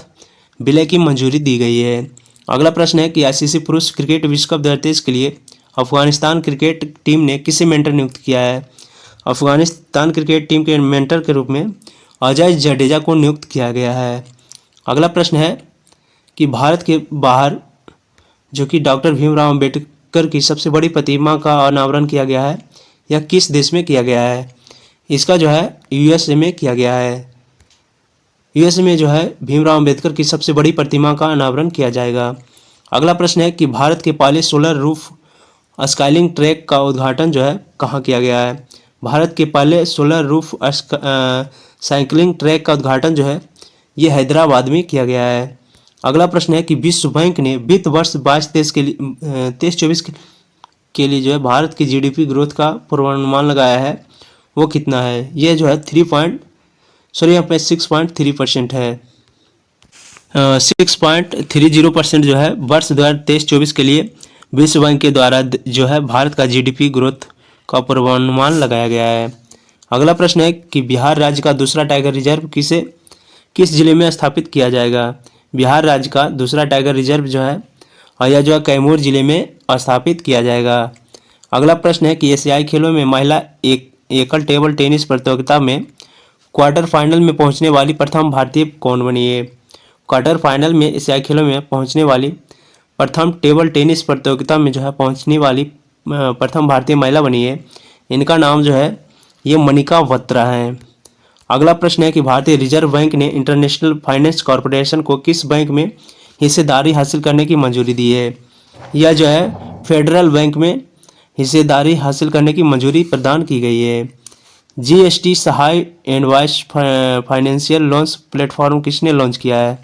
विलय की मंजूरी दी गई है। अगला प्रश्न है कि ICC पुरुष क्रिकेट विश्व कप 2023 के लिए अफगानिस्तान क्रिकेट टीम ने किसे मेंटर नियुक्त किया है। अफगानिस्तान क्रिकेट टीम के मेंटर के रूप में अजय जडेजा को नियुक्त किया गया है। अगला प्रश्न है कि भारत के बाहर जो कि डॉक्टर भीमराव अंबेडकर की सबसे बड़ी प्रतिमा का अनावरण किया गया है, यह किस देश में किया गया है। इसका जो है USA में किया गया है। USA में जो है भीमराव अंबेडकर की सबसे बड़ी प्रतिमा का अनावरण किया जाएगा। अगला प्रश्न है कि भारत के पहले सोलर रूफ स्काइलिंग ट्रैक का उद्घाटन जो है कहाँ किया गया है। भारत के पहले सोलर रूफ साइकिलिंग ट्रैक का उद्घाटन जो है ये हैदराबाद में किया गया है। अगला प्रश्न है कि विश्व बैंक ने वित्त वर्ष 22-23 के लिए जो है भारत की GDP ग्रोथ का पूर्वानुमान लगाया है, वो कितना है। ये जो है 6.3% है। 6.30% जो है वर्ष 2023-24 के लिए विश्व बैंक के द्वारा जो है भारत का जीडीपी ग्रोथ का पूर्वानुमान लगाया गया है। अगला प्रश्न है कि बिहार राज्य का दूसरा टाइगर रिजर्व किस जिले में स्थापित किया जाएगा। बिहार राज्य का दूसरा टाइगर रिजर्व जो है यह जो है कैमूर जिले में स्थापित किया जाएगा। अगला प्रश्न है कि एशियाई खेलों में महिला एकल टेबल टेनिस प्रतियोगिता में क्वार्टर फाइनल में पहुंचने वाली प्रथम भारतीय कौन बनी है। क्वार्टर फाइनल में एशियाई खेलों में पहुंचने वाली प्रथम टेबल टेनिस प्रतियोगिता में जो है पहुंचने वाली प्रथम भारतीय महिला बनी है। इनका नाम जो है ये मनिका बत्रा है। अगला प्रश्न है कि भारतीय रिजर्व बैंक ने इंटरनेशनल फाइनेंस कॉरपोरेशन को किस बैंक में हिस्सेदारी हासिल करने की मंजूरी दी है। यह जो है फेडरल बैंक में हिस्सेदारी हासिल करने की मंजूरी प्रदान की गई है। जीएसटी सहाय एडवाइस फाइनेंशियल लोन्स प्लेटफॉर्म किसने लॉन्च किया है।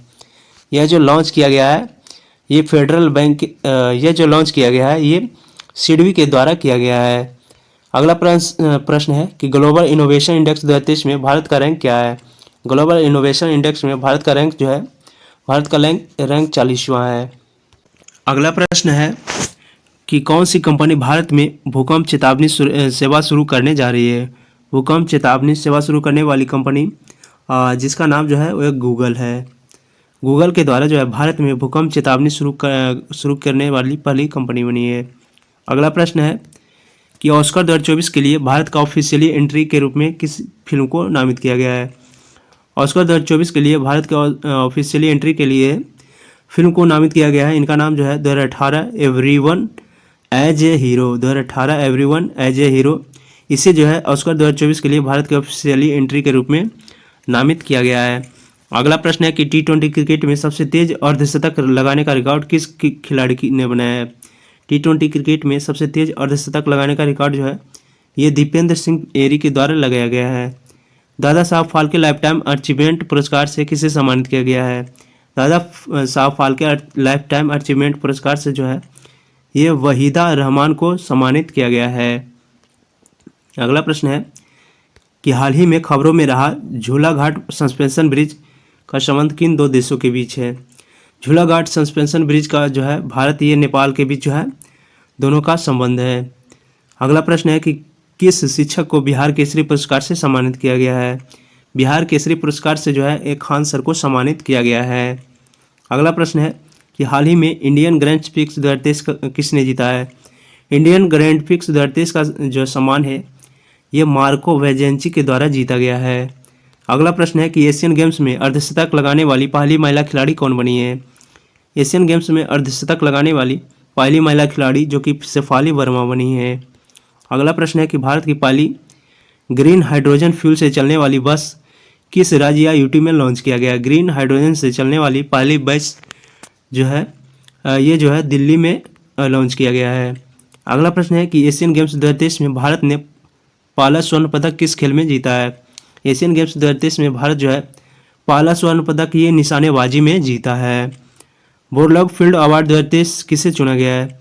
यह जो लॉन्च किया गया है ये फेडरल बैंक यह जो लॉन्च किया गया है ये सिडबी के द्वारा किया गया है। अगला प्रश्न है कि ग्लोबल इनोवेशन इंडेक्स 2023 में भारत का रैंक क्या है। ग्लोबल इनोवेशन इंडेक्स में भारत का रैंक जो है भारत का रैंक 40वां है। अगला प्रश्न है कि कौन सी कंपनी भारत में भूकंप चेतावनी सेवा शुरू करने जा रही है। भूकंप चेतावनी सेवा शुरू करने वाली कंपनी जिसका नाम जो है वो गूगल है। गूगल के द्वारा जो है भारत में भूकंप चेतावनी शुरू करने वाली पहली कंपनी बनी है। अगला प्रश्न है कि ऑस्कर 2024 के लिए भारत का ऑफिशियली एंट्री के रूप में किस फिल्म को नामित किया गया है। ऑस्कर 2024 के लिए भारत के ऑफिशियली एंट्री के लिए फिल्म को नामित किया गया है। इनका नाम जो है 2018 everyone as a hero 2018 everyone as a hero इसे जो है ऑस्कर 2024 के लिए भारत के ऑफिशियली एंट्री के रूप में नामित किया गया है। अगला प्रश्न है कि T20 क्रिकेट में सबसे तेज अर्धशतक लगाने का रिकॉर्ड किस खिलाड़ी ने बनाया है। T20 क्रिकेट में सबसे तेज अर्धशतक लगाने का रिकॉर्ड जो है ये दीपेंद्र सिंह एरी के द्वारा लगाया गया है। Dada Saheb Phalke life time achievement पुरस्कार से किसे सम्मानित किया गया है। Dada Saheb Phalke life time achievement पुरस्कार से जो है ये वहीदा रहमान को सम्मानित किया गया है। अगला प्रश्न है कि हाल ही में खबरों में रहा झूलाघाट सस्पेंशन ब्रिज का संबंध किन दो देशों के बीच है। झूलाघाट सस्पेंशन ब्रिज का जो है भारत नेपाल के बीच जो है दोनों का संबंध है। अगला प्रश्न है कि किस शिक्षक को बिहार केसरी पुरस्कार से सम्मानित किया गया है। बिहार केसरी पुरस्कार से जो है एक खान सर को सम्मानित किया गया है। अगला प्रश्न है कि हाल ही में इंडियन ग्रैंड प्रिक्स 2023 किसने जीता है। इंडियन ग्रैंड प्रिक्स 2023 का जो सम्मान है ये मार्को वेजेंची के द्वारा जीता गया है। अगला प्रश्न है कि एशियन गेम्स में अर्धशतक लगाने वाली पहली महिला खिलाड़ी कौन बनी है। एशियन गेम्स में अर्धशतक लगाने वाली पहली महिला खिलाड़ी जो कि शेफाली वर्मा बनी है। अगला प्रश्न है कि भारत की पहली ग्रीन हाइड्रोजन फ्यूल से चलने वाली बस किस राज्य या यूटी में लॉन्च किया गया। ग्रीन हाइड्रोजन से चलने वाली पहली बस जो है ये जो है दिल्ली में लॉन्च किया गया है। अगला प्रश्न है कि एशियन गेम्स 2023 में भारत ने पहला स्वर्ण पदक किस खेल में जीता है। एशियन गेम्स 2023 में भारत जो है पहला स्वर्ण पदक ये निशानेबाजी में जीता है। बोरलॉग फील्ड अवार्ड 2023 किसे चुना गया है।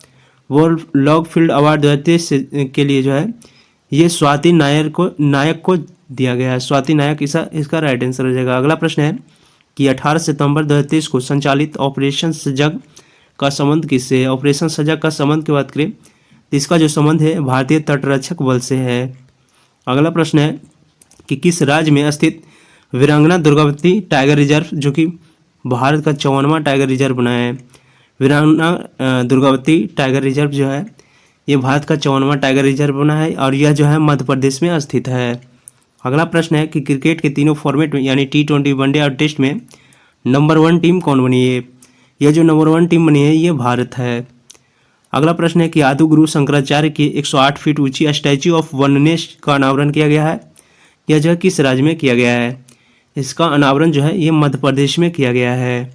बोरलॉग फील्ड अवार्ड 2023 के लिए जो है ये स्वाति नायक को दिया गया है। स्वाति नायक इसका राइट आंसर हो जाएगा। अगला प्रश्न है कि 18 सितंबर 2023 को संचालित ऑपरेशन सजग का संबंध किससे है। ऑपरेशन सजग का संबंध की बात करें तो इसका जो संबंध है भारतीय तटरक्षक बल से है। अगला प्रश्न है कि किस राज्य में स्थित वीरांगना दुर्गावती टाइगर रिजर्व जो कि भारत का 54वां टाइगर रिजर्व बना है। वीरांगना दुर्गावती टाइगर रिजर्व जो है ये भारत का 54वां टाइगर रिजर्व बना है और यह जो है मध्य प्रदेश में स्थित है। अगला प्रश्न है कि क्रिकेट के तीनों फॉर्मेट में यानी T20 वनडे और टेस्ट में नंबर 1 टीम कौन बनी है। यह जो नंबर 1 टीम बनी है ये भारत है। अगला प्रश्न है कि आदि गुरु शंकराचार्य की 108 फीट ऊंची स्टैच्यू ऑफ वननेस का अनावरण किया गया है। यह जो है किस राज्य में किया गया है। इसका अनावरण जो है ये मध्य प्रदेश में किया गया है।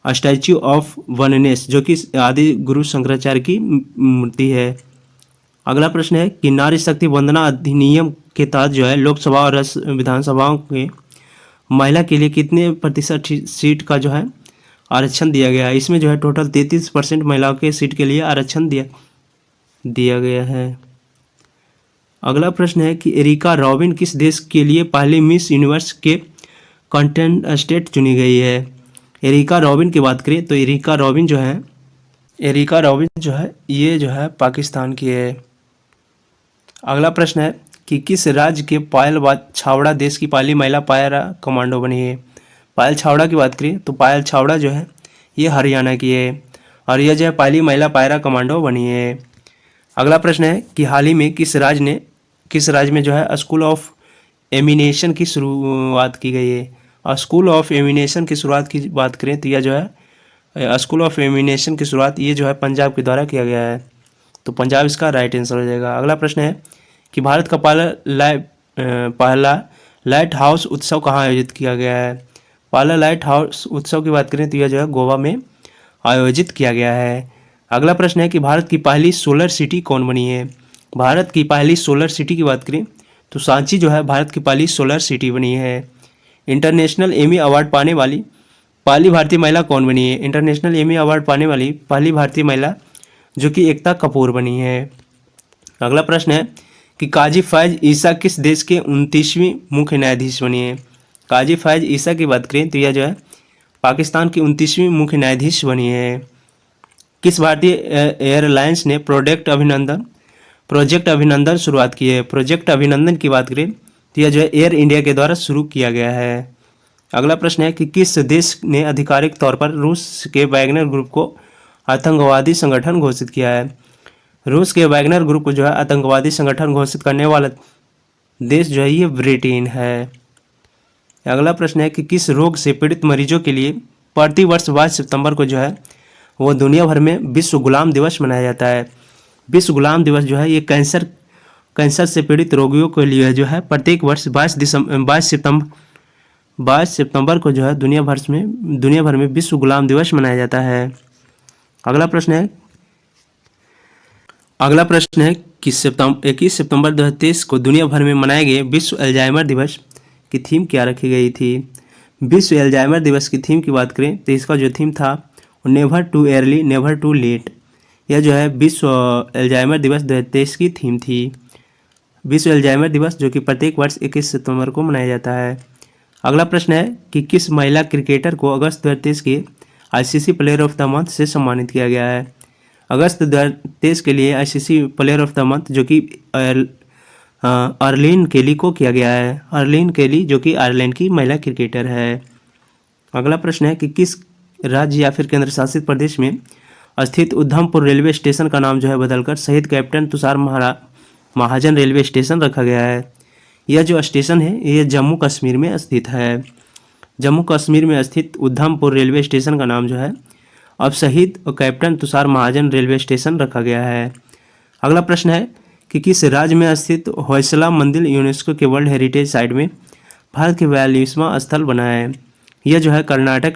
स्टैच्यू ऑफ वननेस जो कि आदि गुरु शंकराचार्य की मूर्ति है। अगला प्रश्न है कि नारी शक्ति वंदना अधिनियम के तहत जो है लोकसभा और विधानसभाओं के महिला के लिए कितने प्रतिशत सीट का जो है आरक्षण दिया गया है। इसमें जो है टोटल 33% महिलाओं के सीट के लिए आरक्षण दिया गया है। अगला प्रश्न है कि एरिका रॉबिन किस देश के लिए पहली मिस यूनिवर्स के कंटेस्टेंट चुनी गई है। एरिका रॉबिन की बात करें तो एरिका रॉबिन जो है ये जो है पाकिस्तान की है। अगला प्रश्न है कि किस राज्य के पायल छावड़ा देश की पहली महिला पायरा कमांडो बनी है। पायल छावड़ा की बात करें तो पायल छावड़ा जो है ये हरियाणा की है और यह जो है पहली महिला पायरा कमांडो बनी है। अगला प्रश्न है कि हाल ही में किस राज्य में जो है स्कूल ऑफ एमिनेशन की शुरुआत की गई है। और स्कूल ऑफ एमिनेशन की शुरुआत की बात करें तो यह जो है स्कूल ऑफ एमिनेशन की शुरुआत ये जो है पंजाब के द्वारा किया गया है, तो पंजाब इसका राइट आंसर हो जाएगा। अगला प्रश्न है कि भारत का पहला लाइट हाउस उत्सव कहाँ आयोजित किया गया है। पहला लाइट हाउस उत्सव की बात करें तो यह जो है गोवा में आयोजित किया गया है। अगला प्रश्न है कि भारत की पहली सोलर सिटी कौन बनी है। भारत की पहली सोलर सिटी की बात करें तो सांची जो है भारत की पहली सोलर सिटी बनी है। इंटरनेशनल एमी अवार्ड पाने वाली पहली भारतीय महिला कौन बनी है। इंटरनेशनल एमी अवार्ड पाने वाली पहली भारतीय महिला जो कि एकता कपूर बनी है। अगला प्रश्न है कि काजी फैज ईसा किस देश के 29वीं मुख्य न्यायाधीश बनी है। काजी फैज ईसा की बात करें तो यह जो है पाकिस्तान की 29वीं मुख्य न्यायाधीश बनी है। किस भारतीय एयरलाइंस ने प्रोजेक्ट अभिनंदन शुरुआत की है। प्रोजेक्ट अभिनंदन की बात करें तो यह जो है एयर इंडिया के द्वारा शुरू किया गया है। अगला प्रश्न है कि किस देश ने आधिकारिक तौर पर रूस के वैगनर ग्रुप को आतंकवादी संगठन घोषित किया है। रूस के वैगनर ग्रुप को जो है आतंकवादी संगठन घोषित करने वाला देश जो है ये ब्रिटेन है। अगला प्रश्न है कि किस रोग से पीड़ित मरीजों के लिए प्रतिवर्ष 22 सितंबर को जो है वो दुनिया भर में विश्व गुलाम दिवस मनाया जाता है। विश्व गुलाम दिवस जो है ये कैंसर से पीड़ित रोगियों के लिए जो है प्रत्येक वर्ष 22 सितंबर को जो है दुनिया भर में विश्व गुलाम दिवस मनाया जाता है। अगला प्रश्न है कि 21 सितंबर 2023 को दुनिया भर में मनाए गए विश्व अल्जाइमर दिवस की थीम क्या रखी गई थी। विश्व अल्जाइमर दिवस की थीम की बात करें तो इसका जो थीम था never too early never too late, यह जो है विश्व अल्जाइमर दिवस 2023 की थीम थी। विश्व अल्जाइमर दिवस जो कि प्रत्येक वर्ष 21 सितंबर को मनाया जाता है। अगला प्रश्न है कि किस महिला क्रिकेटर को अगस्त 2023 के ICC player of the month से सम्मानित किया गया है। अगस्त 2023 के लिए ICC player of the month जो कि अर्लिन केली को किया गया है। अर्लिन केली जो कि आयरलैंड की महिला क्रिकेटर है। अगला प्रश्न है कि किस राज्य या फिर केंद्र शासित प्रदेश में स्थित उधमपुर रेलवे स्टेशन का नाम जो है बदलकर शहीद कैप्टन तुषार महाजन रेलवे स्टेशन रखा गया है। यह जो स्टेशन है ये जम्मू कश्मीर में स्थित है। जम्मू कश्मीर में स्थित उधमपुर रेलवे स्टेशन का नाम जो है अब शहीद कैप्टन तुषार महाजन रेलवे स्टेशन रखा गया है। अगला प्रश्न है कि किस राज्य में स्थित होयसला मंदिर यूनेस्को के वर्ल्ड हेरिटेज साइट में भारत के 42वां स्थल बना है। यह जो है कर्नाटक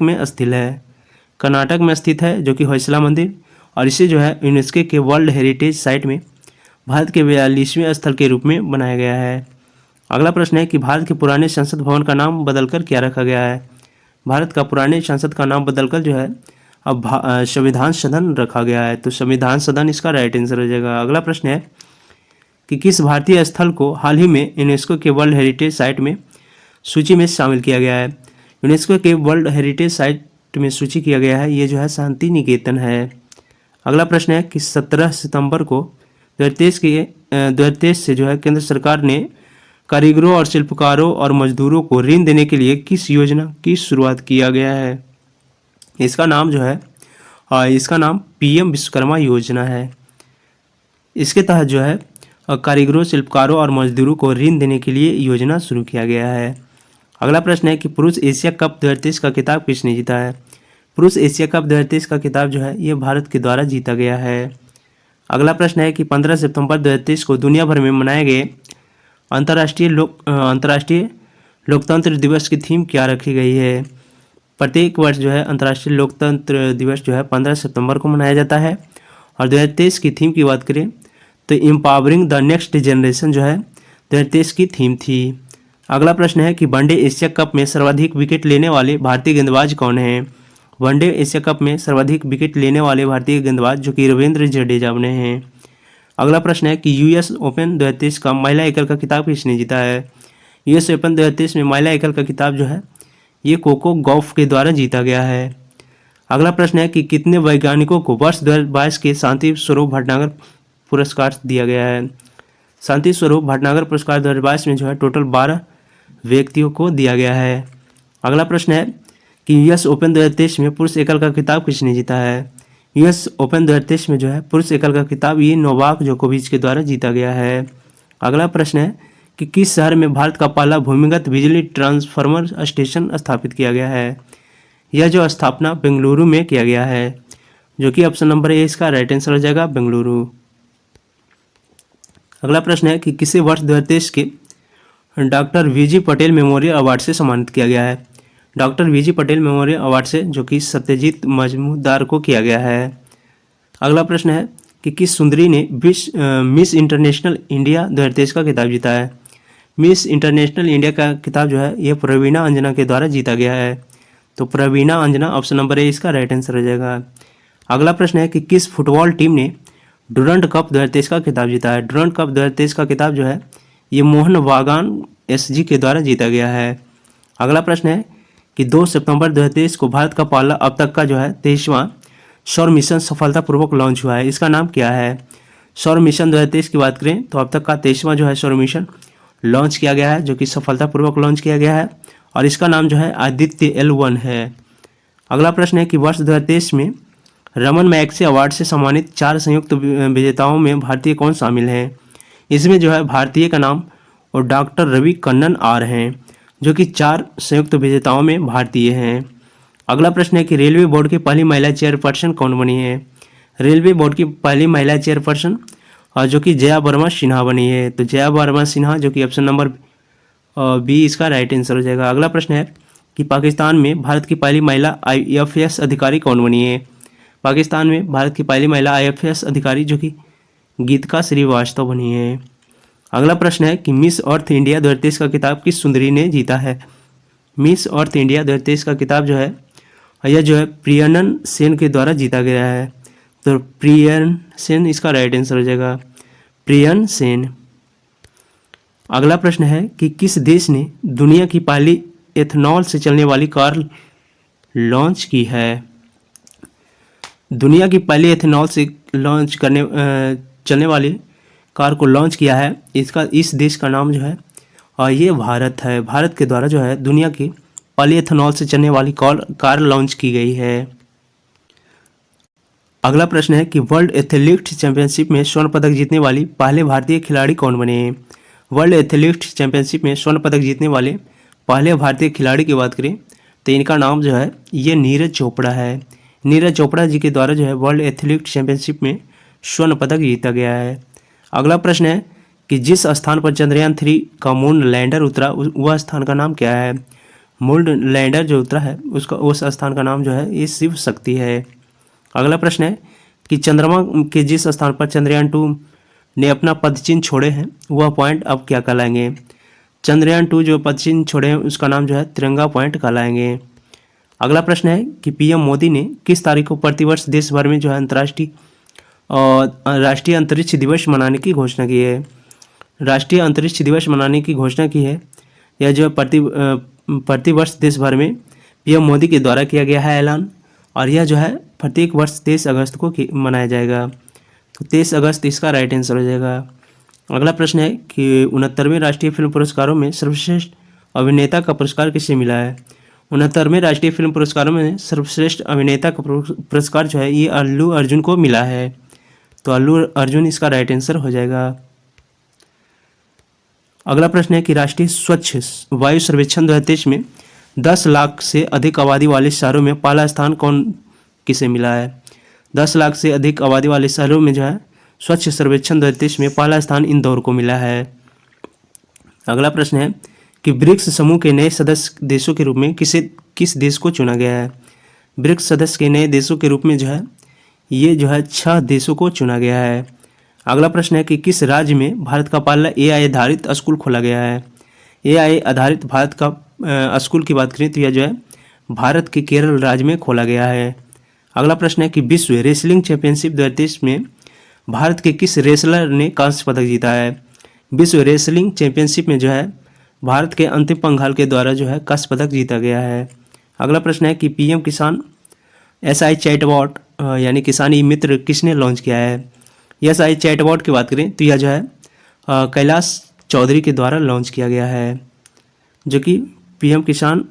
में स्थित है जो कि होयसला मंदिर, और इसे जो है यूनेस्को के वर्ल्ड हेरिटेज साइट में भारत के 42वें स्थल के रूप में बनाया गया है। अगला प्रश्न है कि भारत के पुराने संसद भवन का नाम बदलकर क्या रखा गया है। भारत का पुराने संसद का नाम बदलकर जो है अब संविधान सदन रखा गया है, तो संविधान सदन इसका राइट आंसर हो जाएगा। अगला प्रश्न है कि किस भारतीय स्थल को हाल ही में यूनेस्को के वर्ल्ड हेरिटेज साइट में सूची में शामिल किया गया है। यूनेस्को के वर्ल्ड हेरिटेज साइट में सूची किया गया है, ये जो है शांति निकेतन है। अगला प्रश्न है कि 17 सितंबर को 2023 से जो है केंद्र सरकार ने कारीगरों और शिल्पकारों और मजदूरों को ऋण देने के लिए किस योजना की शुरुआत किया गया है। इसका नाम जो है पीएम विश्वकर्मा योजना है। इसके तहत जो है कारीगरों, शिल्पकारों और मजदूरों को ऋण देने के लिए योजना शुरू किया गया है। अगला प्रश्न है कि पुरुष एशिया कप 2023 का खिताब किसने जीता है। पुरुष एशिया कप 2023 का खिताब जो है ये भारत के द्वारा जीता गया है। अगला प्रश्न है कि 15 सितंबर 2023 को दुनिया भर में मनाए गए अंतर्राष्ट्रीय लोकतंत्र दिवस की थीम क्या रखी गई है। प्रत्येक वर्ष जो है अंतर्राष्ट्रीय लोकतंत्र दिवस जो है 15 सितंबर को मनाया जाता है, और 2023 की थीम की बात करें तो एम्पावरिंग द नेक्स्ट जनरेशन जो है 2023 की थीम थी। अगला प्रश्न है कि वनडे एशिया कप में सर्वाधिक विकेट लेने वाले भारतीय गेंदबाज कौन हैं। वनडे एशिया कप में सर्वाधिक विकेट लेने वाले भारतीय गेंदबाज जो कि रविंद्र जडेजा बने हैं। अगला प्रश्न है कि यूएस ओपन 2023 का महिला एकल का खिताब किसने जीता है। यूएस ओपन 2023 में महिला एकल का खिताब जो है ये कोको गॉफ के द्वारा जीता गया है। अगला प्रश्न है कि कितने वैज्ञानिकों को वर्ष 2022 के शांति स्वरूप भटनागर पुरस्कार दिया गया है। शांति स्वरूप भटनागर पुरस्कार 2022 में जो है टोटल 12 व्यक्तियों को दिया गया है। अगला प्रश्न है कि यूएस ओपन 2023 में पुरुष एकल का खिताब किसने जीता है। यूएस ओपन 2023 में जो है पुरुष एकल का खिताब ये नोवाक जोकोविच के द्वारा जीता गया है। अगला प्रश्न है कि किस शहर में भारत का पहला भूमिगत बिजली ट्रांसफार्मर स्टेशन स्थापित किया गया है। यह जो स्थापना बेंगलुरु में किया गया है, जो कि ऑप्शन नंबर ए इसका राइट आंसर हो जाएगा, बेंगलुरु। अगला प्रश्न है कि किसे वर्ष 2023 के doctor VG Patel memorial award से सम्मानित किया गया है। Doctor VG Patel memorial award से, जो कि सत्यजीत मजमूदार को किया गया है। अगला प्रश्न है कि किस सुंदरी ने मिस इंटरनेशनल इंडिया 2023 का खिताब जीता है। मिस इंटरनेशनल इंडिया का खिताब जो है यह प्रवीणा अंजना के द्वारा जीता गया है, तो प्रवीणा अंजना ऑप्शन नंबर ए इसका राइट आंसर हो जाएगा। अगला प्रश्न है कि किस फुटबॉल टीम ने डुरंड कप 2023 का खिताब जीता है। डुरंड कप 2023 का खिताब जो है ये मोहन बागान एसजी के द्वारा जीता गया है। अगला प्रश्न है कि 2 सितंबर 2023 को भारत का पहला अब तक का जो है 23वां सौर मिशन सफलतापूर्वक लॉन्च हुआ है। इसका नाम क्या है। सौर मिशन 2023 की बात करें तो अब तक का 23वां जो है सौर मिशन लॉन्च किया गया है, जो कि सफलतापूर्वक लॉन्च किया गया है, और इसका नाम जो है आदित्य L1 है। अगला प्रश्न है कि वर्ष 2023 में रमन मैग्सेसे अवार्ड से सम्मानित 4 संयुक्त विजेताओं में भारतीय कौन शामिल हैं। इसमें जो है भारतीय का नाम और डॉक्टर रवि कन्नन आर हैं, जो कि 4 संयुक्त विजेताओं में भारतीय हैं। अगला प्रश्न है कि रेलवे बोर्ड की पहली महिला चेयरपर्सन कौन बनी है। रेलवे बोर्ड की पहली महिला चेयरपर्सन और जो कि जया वर्मा सिन्हा बनी है, तो जया वर्मा सिन्हा, जो कि ऑप्शन नंबर बी इसका राइट आंसर हो जाएगा। अगला प्रश्न है कि पाकिस्तान में भारत की पहली महिला IAS अधिकारी कौन बनी है। पाकिस्तान में भारत की पहली महिला IAS अधिकारी जो कि गीतिका श्रीवास्तव बनी है। अगला प्रश्न है कि मिस अर्थ इंडिया 2023 का खिताब किस सुंदरी ने जीता है। मिस अर्थ इंडिया 2023 का खिताब जो है यह जो है प्रियनन सेन के द्वारा जीता गया है, तो प्रियन सेन इसका राइट आंसर हो जाएगा, प्रियन सेन। अगला प्रश्न है कि किस देश ने दुनिया की पहली एथनॉल से चलने वाली कार लॉन्च की है। दुनिया की पहली एथनॉल से चलने वाली कार को लॉन्च किया है, इस देश का नाम जो है और ये भारत है। भारत के द्वारा जो है दुनिया की पहली एथनॉल से चलने वाली कार लॉन्च की गई है। अगला प्रश्न है कि वर्ल्ड एथलेटिक्स चैंपियनशिप में स्वर्ण पदक जीतने वाली पहले भारतीय खिलाड़ी कौन बने हैं। वर्ल्ड एथलेटिक्स चैंपियनशिप में स्वर्ण पदक जीतने वाले पहले भारतीय खिलाड़ी की बात करें तो इनका नाम जो है ये नीरज चोपड़ा है। नीरज चोपड़ा जी के द्वारा जो है वर्ल्ड एथलेटिक्स चैंपियनशिप में स्वर्ण पदक जीता गया है। अगला प्रश्न है कि जिस स्थान पर चंद्रयान 3 का मून लैंडर उतरा वह स्थान का नाम क्या है। मून लैंडर जो उतरा है उस स्थान का नाम जो है ये शिव शक्ति है। अगला प्रश्न है कि चंद्रमा के जिस स्थान पर चंद्रयान 2 ने अपना पदचिन्ह छोड़े हैं वह पॉइंट अब क्या कहलाएंगे। चंद्रयान 2 जो पदचिन्ह छोड़े हैं उसका नाम जो है तिरंगा पॉइंट कहलाएंगे। अगला प्रश्न है कि PM मोदी ने किस तारीख को प्रतिवर्ष देश भर में जो है राष्ट्रीय अंतरिक्ष दिवस मनाने की घोषणा की है। राष्ट्रीय अंतरिक्ष दिवस मनाने की घोषणा की है यह जो प्रतिवर्ष देश भर में PM मोदी के द्वारा किया गया है ऐलान, और यह जो है प्रत्येक वर्ष 23 अगस्त को मनाया जाएगा, तो 23 अगस्त इसका राइट आंसर हो जाएगा। अगला प्रश्न है कि 69वें राष्ट्रीय फिल्म पुरस्कारों में सर्वश्रेष्ठ अभिनेता का पुरस्कार किसे मिला है। 69वें राष्ट्रीय फिल्म पुरस्कारों में सर्वश्रेष्ठ अभिनेता का पुरस्कार जो है ये अल्लू अर्जुन को मिला है, तो अल्लू अर्जुन इसका राइट आंसर हो जाएगा। अगला प्रश्न है कि राष्ट्रीय स्वच्छ वायु सर्वेक्षण 2023 में 10 लाख से अधिक आबादी वाले शहरों में पहला स्थान किसे मिला है। 10 लाख से अधिक आबादी वाले शहरों में जो है स्वच्छ सर्वेक्षण 2023 में पहला स्थान इंदौर को मिला है। अगला प्रश्न है कि ब्रिक्स समूह के नए सदस्य देशों के रूप में किस देश को चुना गया है। ब्रिक्स सदस्य के नए देशों के रूप में जो है ये जो है 6 देशों को चुना गया है। अगला प्रश्न है कि किस राज्य में भारत का पहला AI आधारित स्कूल खोला गया है। AI आधारित भारत का स्कूल की बात करें तो यह जो है भारत के केरल राज्य में खोला गया है। अगला प्रश्न है कि विश्व रेसलिंग चैंपियनशिप 2023 में भारत के किस रेसलर ने कांस्य पदक जीता है। विश्व रेसलिंग चैंपियनशिप में जो है भारत के अंतिम पंघाल के द्वारा जो है कांस्य पदक जीता गया है। अगला प्रश्न है कि पीएम किसान एसआई चैटबॉट यानी किसान ई मित्र किसने लॉन्च किया है। एसआई चैटबॉट की बात करें तो यह जो है कैलाश चौधरी के द्वारा लॉन्च किया गया है, जो कि पीएम किसान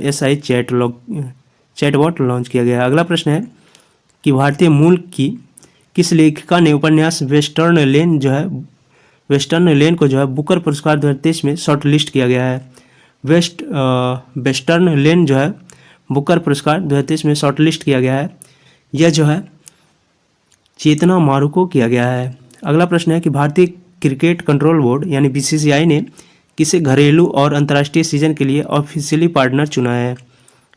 एसआई चैटबॉट लॉन्च किया गया है। अगला प्रश्न है कि भारतीय मूल की किस लेखिका ने उपन्यास वेस्टर्न लेन को जो है बुकर पुरस्कार 2023 में शॉर्ट लिस्ट किया गया है। वेस्टर्न लेन जो है बुकर पुरस्कार 2023 में शॉर्ट लिस्ट किया गया है, यह जो है चेतना मारू को किया गया है। अगला प्रश्न है कि भारतीय क्रिकेट कंट्रोल बोर्ड यानी बीसीसीआई ने किसे घरेलू और अंतर्राष्ट्रीय सीजन के लिए ऑफिशियली पार्टनर चुना है।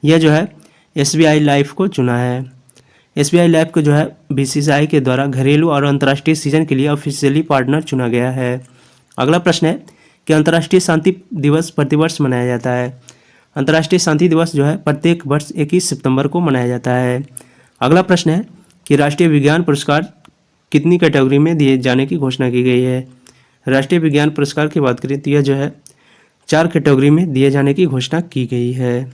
यह जो है एसबीआई लाइफ को चुना है। एसबीआई लाइफ को जो है बीसीसीआई के द्वारा घरेलू और अंतर्राष्ट्रीय सीजन के लिए ऑफिशियली पार्टनर चुना गया है। अगला प्रश्न है कि अंतर्राष्ट्रीय शांति दिवस प्रतिवर्ष मनाया जाता है। अंतर्राष्ट्रीय शांति दिवस जो है प्रत्येक वर्ष 21 सितंबर को मनाया जाता है। अगला प्रश्न है कि राष्ट्रीय विज्ञान पुरस्कार कितनी कैटेगरी में दिए जाने की घोषणा की गई है। राष्ट्रीय विज्ञान पुरस्कार की बात करें तो यह जो है 4 कैटेगरी में दिए जाने की घोषणा की गई है।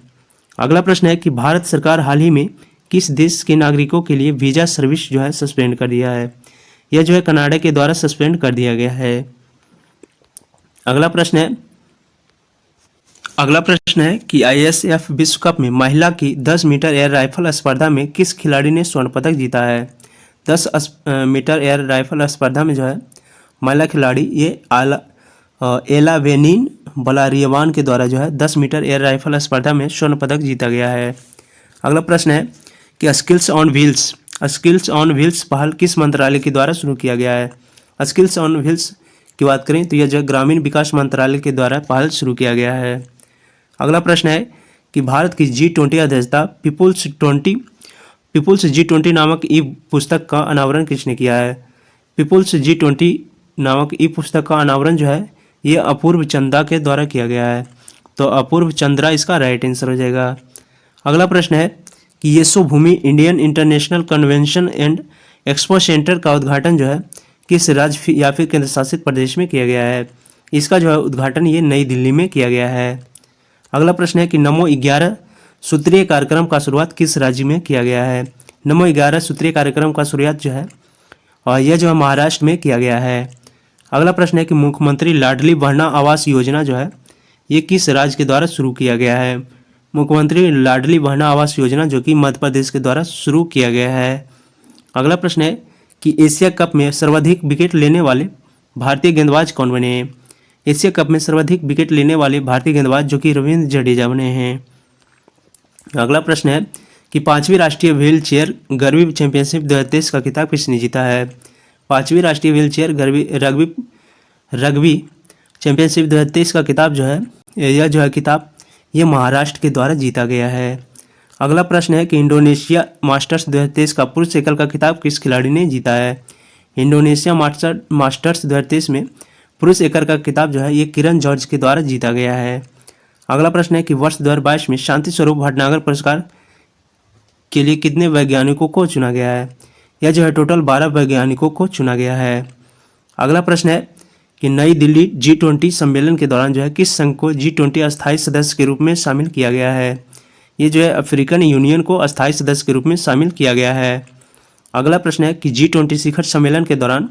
अगला प्रश्न है कि भारत सरकार हाल ही में किस देश के नागरिकों के लिए वीज़ा सर्विस जो है सस्पेंड कर दिया है। यह जो है कनाडा के द्वारा सस्पेंड कर दिया गया है। अगला प्रश्न है कि आईएसएफ विश्व कप में महिला की 10 मीटर एयर राइफल स्पर्धा में किस खिलाड़ी ने स्वर्ण पदक जीता है। 10 मीटर एयर राइफल स्पर्धा में जो है महिला खिलाड़ी ये एलावेनिन बलारियवान के द्वारा जो है 10 मीटर एयर राइफल स्पर्धा में स्वर्ण पदक जीता गया है। अगला प्रश्न है कि स्किल्स ऑन व्हील्स पहल किस मंत्रालय के द्वारा शुरू किया गया है। स्किल्स ऑन व्हील्स की बात करें तो यह जो ग्रामीण विकास मंत्रालय के द्वारा पहल शुरू किया गया है। अगला प्रश्न है कि भारत की G20 अध्यक्षता पीपुल्स G20 नामक ई पुस्तक का अनावरण किसने किया है। पीपुल्स G20 नामक ई पुस्तक का अनावरण जो है ये अपूर्व चंदा के द्वारा किया गया है, तो अपूर्व चंद्रा इसका राइट आंसर हो जाएगा। अगला प्रश्न है कि Yashobhoomi Indian international convention and expo centre का उद्घाटन जो है किस राज्य या फिर केंद्र शासित प्रदेश में किया गया है। इसका जो है उद्घाटन ये नई दिल्ली में किया गया है। अगला प्रश्न है कि नमो 11 सूत्रीय कार्यक्रम का शुरुआत किस राज्य में किया गया है। नमो 11 सूत्रीय कार्यक्रम का शुरुआत जो है और यह जो है महाराष्ट्र में किया गया है। अगला प्रश्न है कि मुख्यमंत्री लाडली बहना आवास योजना जो है ये किस राज्य के द्वारा शुरू किया गया है। मुख्यमंत्री लाडली बहना आवास योजना जो कि मध्य प्रदेश के द्वारा शुरू किया गया है। अगला प्रश्न है कि एशिया कप में सर्वाधिक विकेट लेने वाले भारतीय गेंदबाज कौन बने हैं। एशिया कप में सर्वाधिक विकेट लेने वाले भारतीय गेंदबाज जो कि रविंद्र जडेजा बने हैं। अगला प्रश्न है कि 5वीं राष्ट्रीय व्हील चेयर रग्बी चैंपियनशिप 2023 का खिताब किसने जीता है। 5वीं राष्ट्रीय व्हील चेयर रग्बी चैंपियनशिप 2023 का खिताब जो है यह जो है खिताब ये महाराष्ट्र के द्वारा जीता गया है। अगला प्रश्न है कि इंडोनेशिया मास्टर्स 2023 का पुरुष एकल का खिताब किस खिलाड़ी ने जीता है। इंडोनेशिया मास्टर्स 2023 में पुरुष एकल का खिताब जो है ये किरण जॉर्ज के द्वारा जीता गया है। अगला प्रश्न है कि वर्ष 2022 में शांति स्वरूप भटनागर पुरस्कार के लिए कितने वैज्ञानिकों को चुना गया है। यह जो है टोटल 12 वैज्ञानिकों को चुना गया है। अगला प्रश्न है कि नई दिल्ली G20 सम्मेलन के दौरान जो है किस संघ को G20 अस्थायी सदस्य के रूप में शामिल किया गया है। ये जो है अफ्रीकन यूनियन को अस्थायी सदस्य के रूप में शामिल किया गया है। अगला प्रश्न है कि G20 शिखर सम्मेलन के दौरान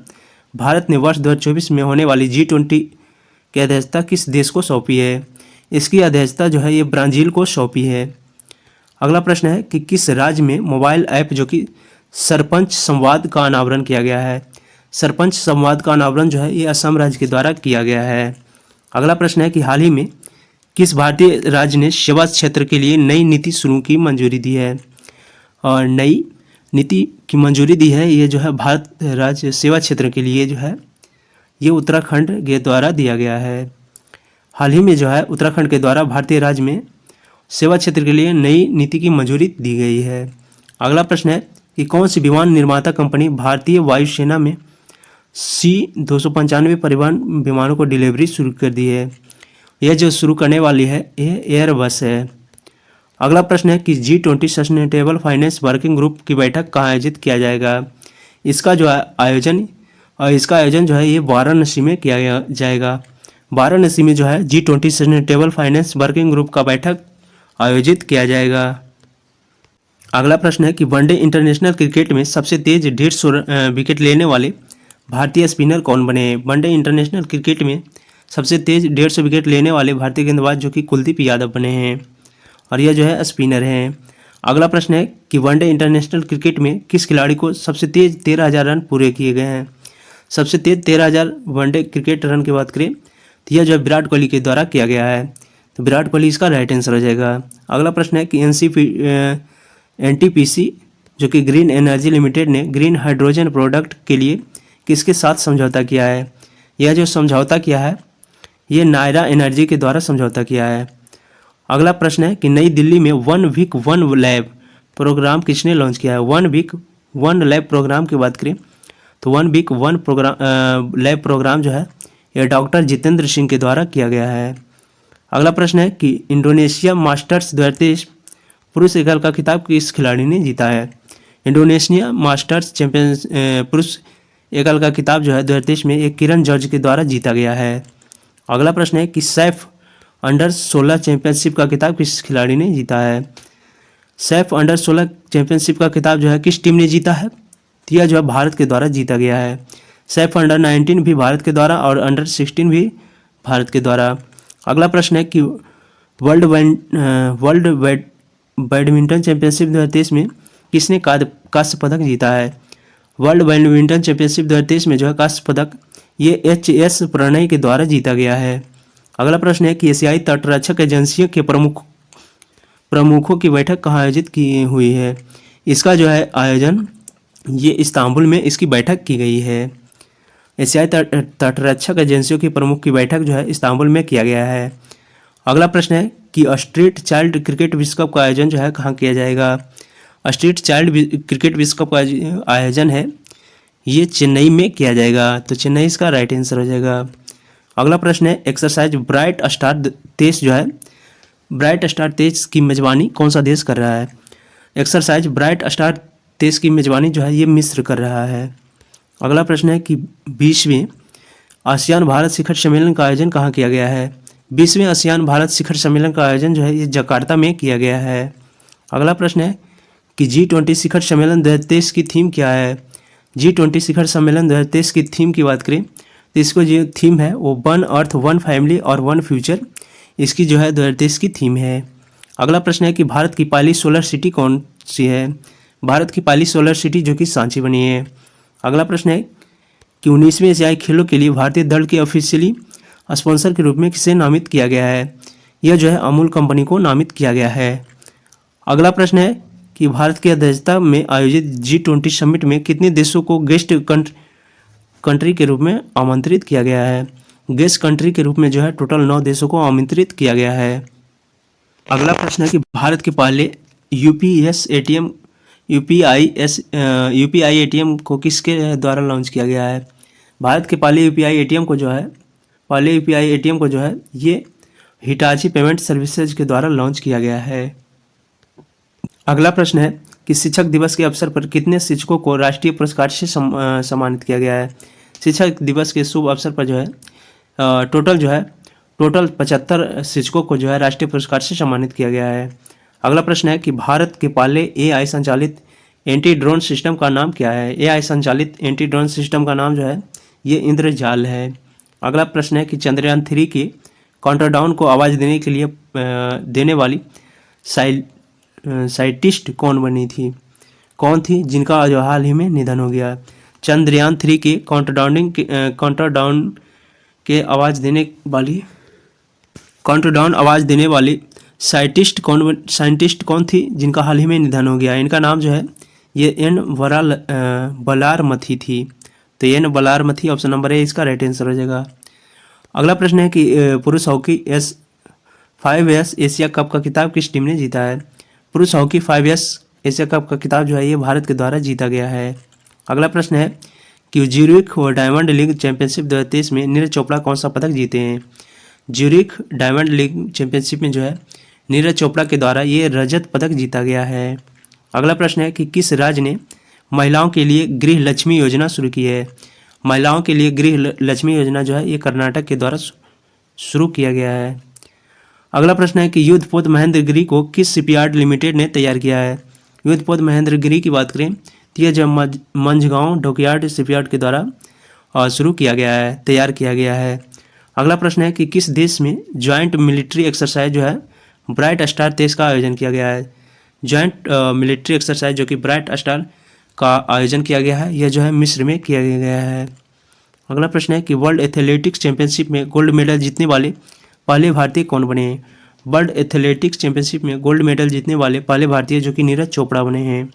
भारत ने वर्ष 2024 में होने वाली G20 की अध्यक्षता किस देश को सौंपी है। इसकी अध्यक्षता जो है ये ब्राज़ील को सौंपी है। अगला प्रश्न है कि किस राज्य में मोबाइल ऐप जो कि सरपंच संवाद का अनावरण किया गया है। सरपंच संवाद का अनावरण जो है ये असम राज्य के द्वारा किया गया है। अगला प्रश्न है कि हाल ही में किस भारतीय राज्य ने सेवा क्षेत्र के लिए नई नीति शुरू की मंजूरी दी है। और नई नीति की मंजूरी दी है ये जो है भारत राज्य सेवा क्षेत्र के लिए जो है ये उत्तराखंड के द्वारा दिया गया है। हाल ही में जो है उत्तराखंड के द्वारा भारतीय राज्य में सेवा क्षेत्र के लिए नई नीति की मंजूरी दी गई है। अगला प्रश्न है कि कौन सी विमान निर्माता कंपनी भारतीय वायुसेना में C-295 परिवहन विमानों को डिलीवरी शुरू कर दी है। यह जो शुरू करने वाली है यह एयरबस है। अगला प्रश्न है कि G20 sustainable finance working group की बैठक कहाँ आयोजित किया जाएगा। इसका आयोजन जो है ये वाराणसी में किया जाएगा। वाराणसी में जो है G20 sustainable finance working group का बैठक आयोजित किया जाएगा। अगला प्रश्न है कि वनडे इंटरनेशनल क्रिकेट में सबसे तेज 150 विकेट लेने वाले भारतीय स्पिनर कौन बने। वनडे इंटरनेशनल क्रिकेट में सबसे तेज 150 विकेट लेने वाले भारतीय गेंदबाज जो कि कुलदीप यादव बने हैं और यह जो है स्पिनर हैं। अगला प्रश्न है कि वनडे इंटरनेशनल क्रिकेट में किस खिलाड़ी को सबसे तेज 13,000 रन पूरे किए गए हैं। सबसे तेज 13,000 वनडे क्रिकेट रन की बात करें तो यह जो है विराट कोहली के द्वारा किया गया है, तो विराट कोहली इसका राइट आंसर हो जाएगा। अगला प्रश्न है कि NTPC जो कि ग्रीन एनर्जी लिमिटेड ने ग्रीन हाइड्रोजन प्रोडक्ट के लिए किसके साथ समझौता किया है। यह जो समझौता किया है ये नायरा एनर्जी के द्वारा समझौता किया है। अगला प्रश्न है कि नई दिल्ली में 1 वीक 1 लैब प्रोग्राम किसने लॉन्च किया है। 1 वीक 1 लैब प्रोग्राम की बात करें तो 1 वीक 1 प्रोग्राम लैब प्रोग्राम जो है यह डॉक्टर जितेंद्र सिंह के द्वारा किया गया है। अगला प्रश्न है कि इंडोनेशिया मास्टर्स 2023 पुरुष एकल का खिताब किस खिलाड़ी ने जीता है। इंडोनेशिया मास्टर्स चैंपियंस पुरुष एकल का खिताब जो है 2023 में एक किरण जॉर्ज के द्वारा जीता गया है। अगला प्रश्न है कि सैफ अंडर 16 चैंपियनशिप का खिताब किस खिलाड़ी ने जीता है। सैफ अंडर 16 चैंपियनशिप का खिताब जो है किस टीम ने जीता है, तो यह जो है भारत के द्वारा जीता गया है। सैफ अंडर 19 भी भारत के द्वारा और अंडर 16 भी भारत के द्वारा। अगला प्रश्न है कि वर्ल्ड बैडमिंटन चैंपियनशिप 2023 में किसने कांस्य पदक जीता है। वर्ल्ड बैडमिंटन चैंपियनशिप 2023 में जो है कांस्य पदक ये HS प्रणय के द्वारा जीता गया है। अगला प्रश्न है कि एशियाई तटरक्षक एजेंसियों के प्रमुखों की बैठक कहाँ आयोजित की हुई है। इसका जो है आयोजन ये इस्तांबुल में इसकी बैठक की गई है। एशियाई तटरक्षक एजेंसियों के प्रमुख की बैठक जो है इस्तांबुल में किया गया है। अगला प्रश्न है कि स्ट्रीट चाइल्ड क्रिकेट विश्व कप का आयोजन जो है कहाँ किया जाएगा। स्ट्रीट चाइल्ड क्रिकेट विश्व कप का आयोजन है ये चेन्नई में किया जाएगा, तो चेन्नई इसका राइट आंसर हो जाएगा। अगला प्रश्न है एक्सरसाइज ब्राइट स्टार तेज जो है ब्राइट स्टार तेज की मेजबानी कौन सा देश कर रहा है। एक्सरसाइज ब्राइट स्टार तेज की मेजबानी जो है ये मिस्र कर रहा है। अगला प्रश्न है कि 20वें आसियान भारत शिखर सम्मेलन का आयोजन कहाँ किया गया है। 20वें आसियान भारत शिखर सम्मेलन का आयोजन जो है ये जकार्ता में किया गया है। अगला प्रश्न है कि G20 शिखर सम्मेलन 2023 की थीम क्या है। G20 शिखर सम्मेलन 2023 की थीम की बात करें तो इसको जो थीम है वो 1 अर्थ 1 फैमिली और 1 फ्यूचर इसकी जो है 2023 की थीम है। अगला प्रश्न है कि भारत की पहली सोलर सिटी कौन सी है। भारत की पहली सोलर सिटी जो कि सांची बनी है। अगला प्रश्न है कि 19वें एशियाई खेलों के लिए भारतीय दल के ऑफिशियली स्पॉन्सर के रूप में किसे नामित किया गया है। यह जो है अमूल कंपनी को नामित किया गया है। अगला प्रश्न है कि भारत की अध्यक्षता में आयोजित G20 समिट में कितने देशों को गेस्ट कंट्री के रूप में आमंत्रित किया गया है। गेस्ट कंट्री के रूप में जो है टोटल 9 देशों को आमंत्रित किया गया है। अगला प्रश्न है कि भारत के पहले UPI ATM को किसके द्वारा लॉन्च किया गया है। भारत के पहले UPI ATM को जो है ये हिटाची पेमेंट सर्विसेज के द्वारा लॉन्च किया गया है। अगला प्रश्न है कि शिक्षक दिवस के अवसर पर कितने शिक्षकों को राष्ट्रीय पुरस्कार से सम्मानित किया गया है। शिक्षक दिवस के शुभ अवसर पर जो है टोटल 75 शिक्षकों को जो है राष्ट्रीय पुरस्कार से सम्मानित किया गया है। अगला प्रश्न है कि भारत के पहले AI संचालित एंटी ड्रोन सिस्टम का नाम क्या है। AI संचालित एंटी ड्रोन सिस्टम का नाम जो है ये इंद्रजाल है। अगला प्रश्न है कि चंद्रयान 3 के काउंटडाउन को आवाज़ देने के लिए देने वाली साइंटिस्ट कौन थी जिनका जो हाल ही में निधन हो गया। चंद्रयान 3 के काउंटडाउन आवाज़ देने वाली साइंटिस्ट कौन थी जिनका हाल ही में निधन हो गया। इनका नाम जो है ये N बलारमथी थी, तो N बलारमथी ऑप्शन नंबर है इसका राइट आंसर हो जाएगा। अगला प्रश्न है कि पुरुष हॉकी 5S एशिया कप का खिताब किस टीम ने जीता है। पुरुष हॉकी 5S एशिया कप का खिताब जो है ये भारत के द्वारा जीता गया है। अगला प्रश्न है कि ज्यूरिख डायमंड लीग चैंपियनशिप 2023 में नीरज चोपड़ा कौन सा पदक जीते हैं। ज्यूरिख डायमंड लीग चैंपियनशिप में जो है नीरज चोपड़ा के द्वारा ये रजत पदक जीता गया है। अगला प्रश्न है कि किस राज्य ने महिलाओं के लिए गृह लक्ष्मी योजना शुरू की है। महिलाओं के लिए गृह लक्ष्मी योजना जो है ये कर्नाटक के द्वारा शुरू किया गया है। अगला प्रश्न है कि युद्धपोत महेंद्रगिरी को किस शिपयार्ड लिमिटेड ने तैयार किया है। युद्धपोत महेंद्रगिरी की बात करें तो यह जो मंझगांव डॉकयार्ड शिपयार्ड के द्वारा शुरू किया गया है, तैयार किया गया है। अगला प्रश्न है कि किस देश में ज्वाइंट मिलिट्री एक्सरसाइज जो है ब्राइट स्टार देश का आयोजन किया गया है। ज्वाइंट मिलिट्री एक्सरसाइज जो कि ब्राइट स्टार का आयोजन किया गया है, यह जो है मिस्र में किया गया है। अगला प्रश्न है कि वर्ल्ड एथलेटिक्स चैंपियनशिप में गोल्ड मेडल जीतने वाले पहले भारतीय कौन बने हैं। वर्ल्ड एथलेटिक्स चैंपियनशिप में गोल्ड मेडल जीतने वाले पहले भारतीय जो कि नीरज चोपड़ा बने हैं।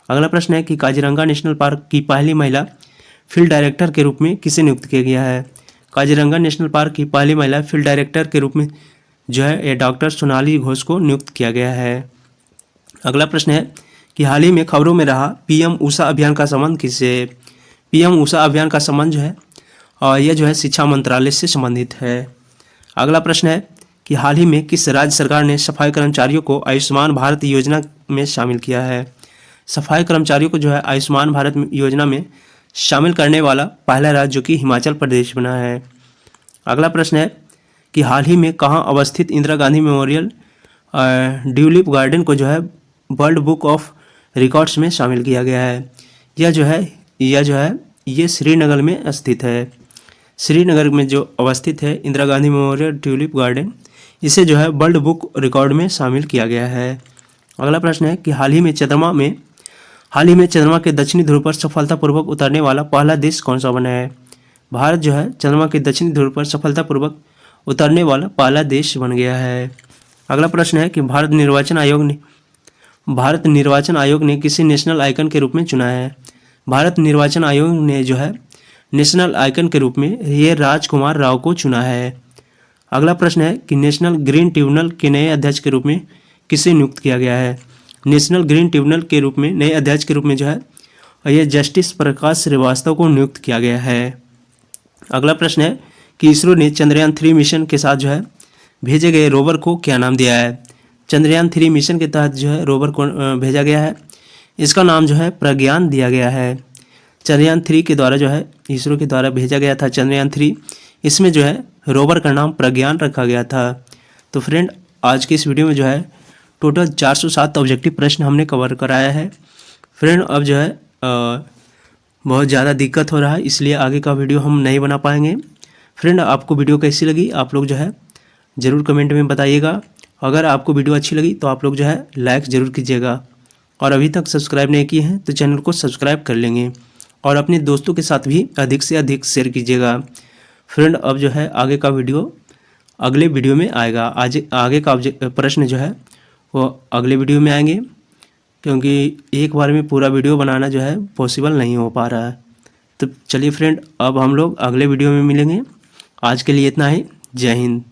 अगला प्रश्न है कि काजीरंगा नेशनल पार्क की पहली महिला फील्ड डायरेक्टर के रूप में किसे नियुक्त किया गया है। काजीरंगा नेशनल पार्क की पहली महिला फील्ड डायरेक्टर के रूप में जो है डॉक्टर सोनाली घोष को नियुक्त किया गया है। अगला प्रश्न है कि हाल ही में खबरों में रहा पीएम ऊषा अभियान का संबंध किससे। पीएम ऊषा अभियान का संबंध जो है यह जो है शिक्षा मंत्रालय से संबंधित है। अगला प्रश्न है कि हाल ही में किस राज्य सरकार ने सफाई कर्मचारियों को आयुष्मान भारत योजना में शामिल किया है। सफाई कर्मचारियों को जो है आयुष्मान भारत योजना में शामिल करने वाला पहला राज्य जो कि हिमाचल प्रदेश बना है। अगला प्रश्न है कि हाल ही में कहाँ अवस्थित Indira Gandhi memorial tulip garden को जो है वर्ल्ड बुक ऑफ रिकॉर्ड्स में शामिल किया गया है। यह जो है ये श्रीनगर में स्थित है। श्रीनगर में जो अवस्थित है Indira Gandhi memorial tulip garden, इसे जो है वर्ल्ड बुक रिकॉर्ड में शामिल किया गया है। अगला प्रश्न है कि हाल ही में चंद्रमा के दक्षिणी ध्रुव पर सफलतापूर्वक उतरने वाला पहला देश कौन सा बना है। भारत जो है चंद्रमा के दक्षिणी ध्रुव पर सफलतापूर्वक उतरने वाला पहला देश बन गया है। अगला प्रश्न है कि भारत निर्वाचन आयोग ने किसे नेशनल आइकन के रूप में चुना है। भारत निर्वाचन आयोग ने जो है नेशनल आइकन के रूप में ये राजकुमार राव को चुना है। अगला प्रश्न है कि नेशनल ग्रीन ट्रिब्यूनल के नए अध्यक्ष के रूप में किसे नियुक्त किया गया है। नेशनल ग्रीन ट्रिब्यूनल के रूप में नए अध्यक्ष के रूप में जो है यह जस्टिस प्रकाश श्रीवास्तव को नियुक्त किया गया है। अगला प्रश्न है कि इसरो ने चंद्रयान 3 मिशन के साथ जो है भेजे गए रोवर को क्या नाम दिया है। चंद्रयान 3 मिशन के तहत जो है रोवर को भेजा गया है, इसका नाम जो है प्रज्ञान दिया गया है। चंद्रयान 3 के द्वारा जो है इसरो के द्वारा भेजा गया था चंद्रयान 3, इसमें जो है रोवर का नाम प्रज्ञान रखा गया था। तो फ्रेंड आज के इस वीडियो में जो है टोटल 407 ऑब्जेक्टिव प्रश्न हमने कवर कराया है। फ्रेंड अब जो है बहुत ज़्यादा दिक्कत हो रहा है, इसलिए आगे का वीडियो हम नहीं बना पाएंगे। फ्रेंड आपको वीडियो कैसी लगी आप लोग जो है ज़रूर कमेंट में बताइएगा। अगर आपको वीडियो अच्छी लगी तो आप लोग जो है लाइक ज़रूर कीजिएगा, और अभी तक सब्सक्राइब नहीं किए हैं तो चैनल को सब्सक्राइब कर लेंगे, और अपने दोस्तों के साथ भी अधिक से अधिक शेयर कीजिएगा। फ्रेंड अब जो है आगे का वीडियो अगले वीडियो में आएगा। आज आगे का प्रश्न जो है वो अगले वीडियो में आएंगे, क्योंकि एक बार में पूरा वीडियो बनाना जो है पॉसिबल नहीं हो पा रहा है। तो चलिए फ्रेंड अब हम लोग अगले वीडियो में मिलेंगे। आज के लिए इतना ही। जय हिंद।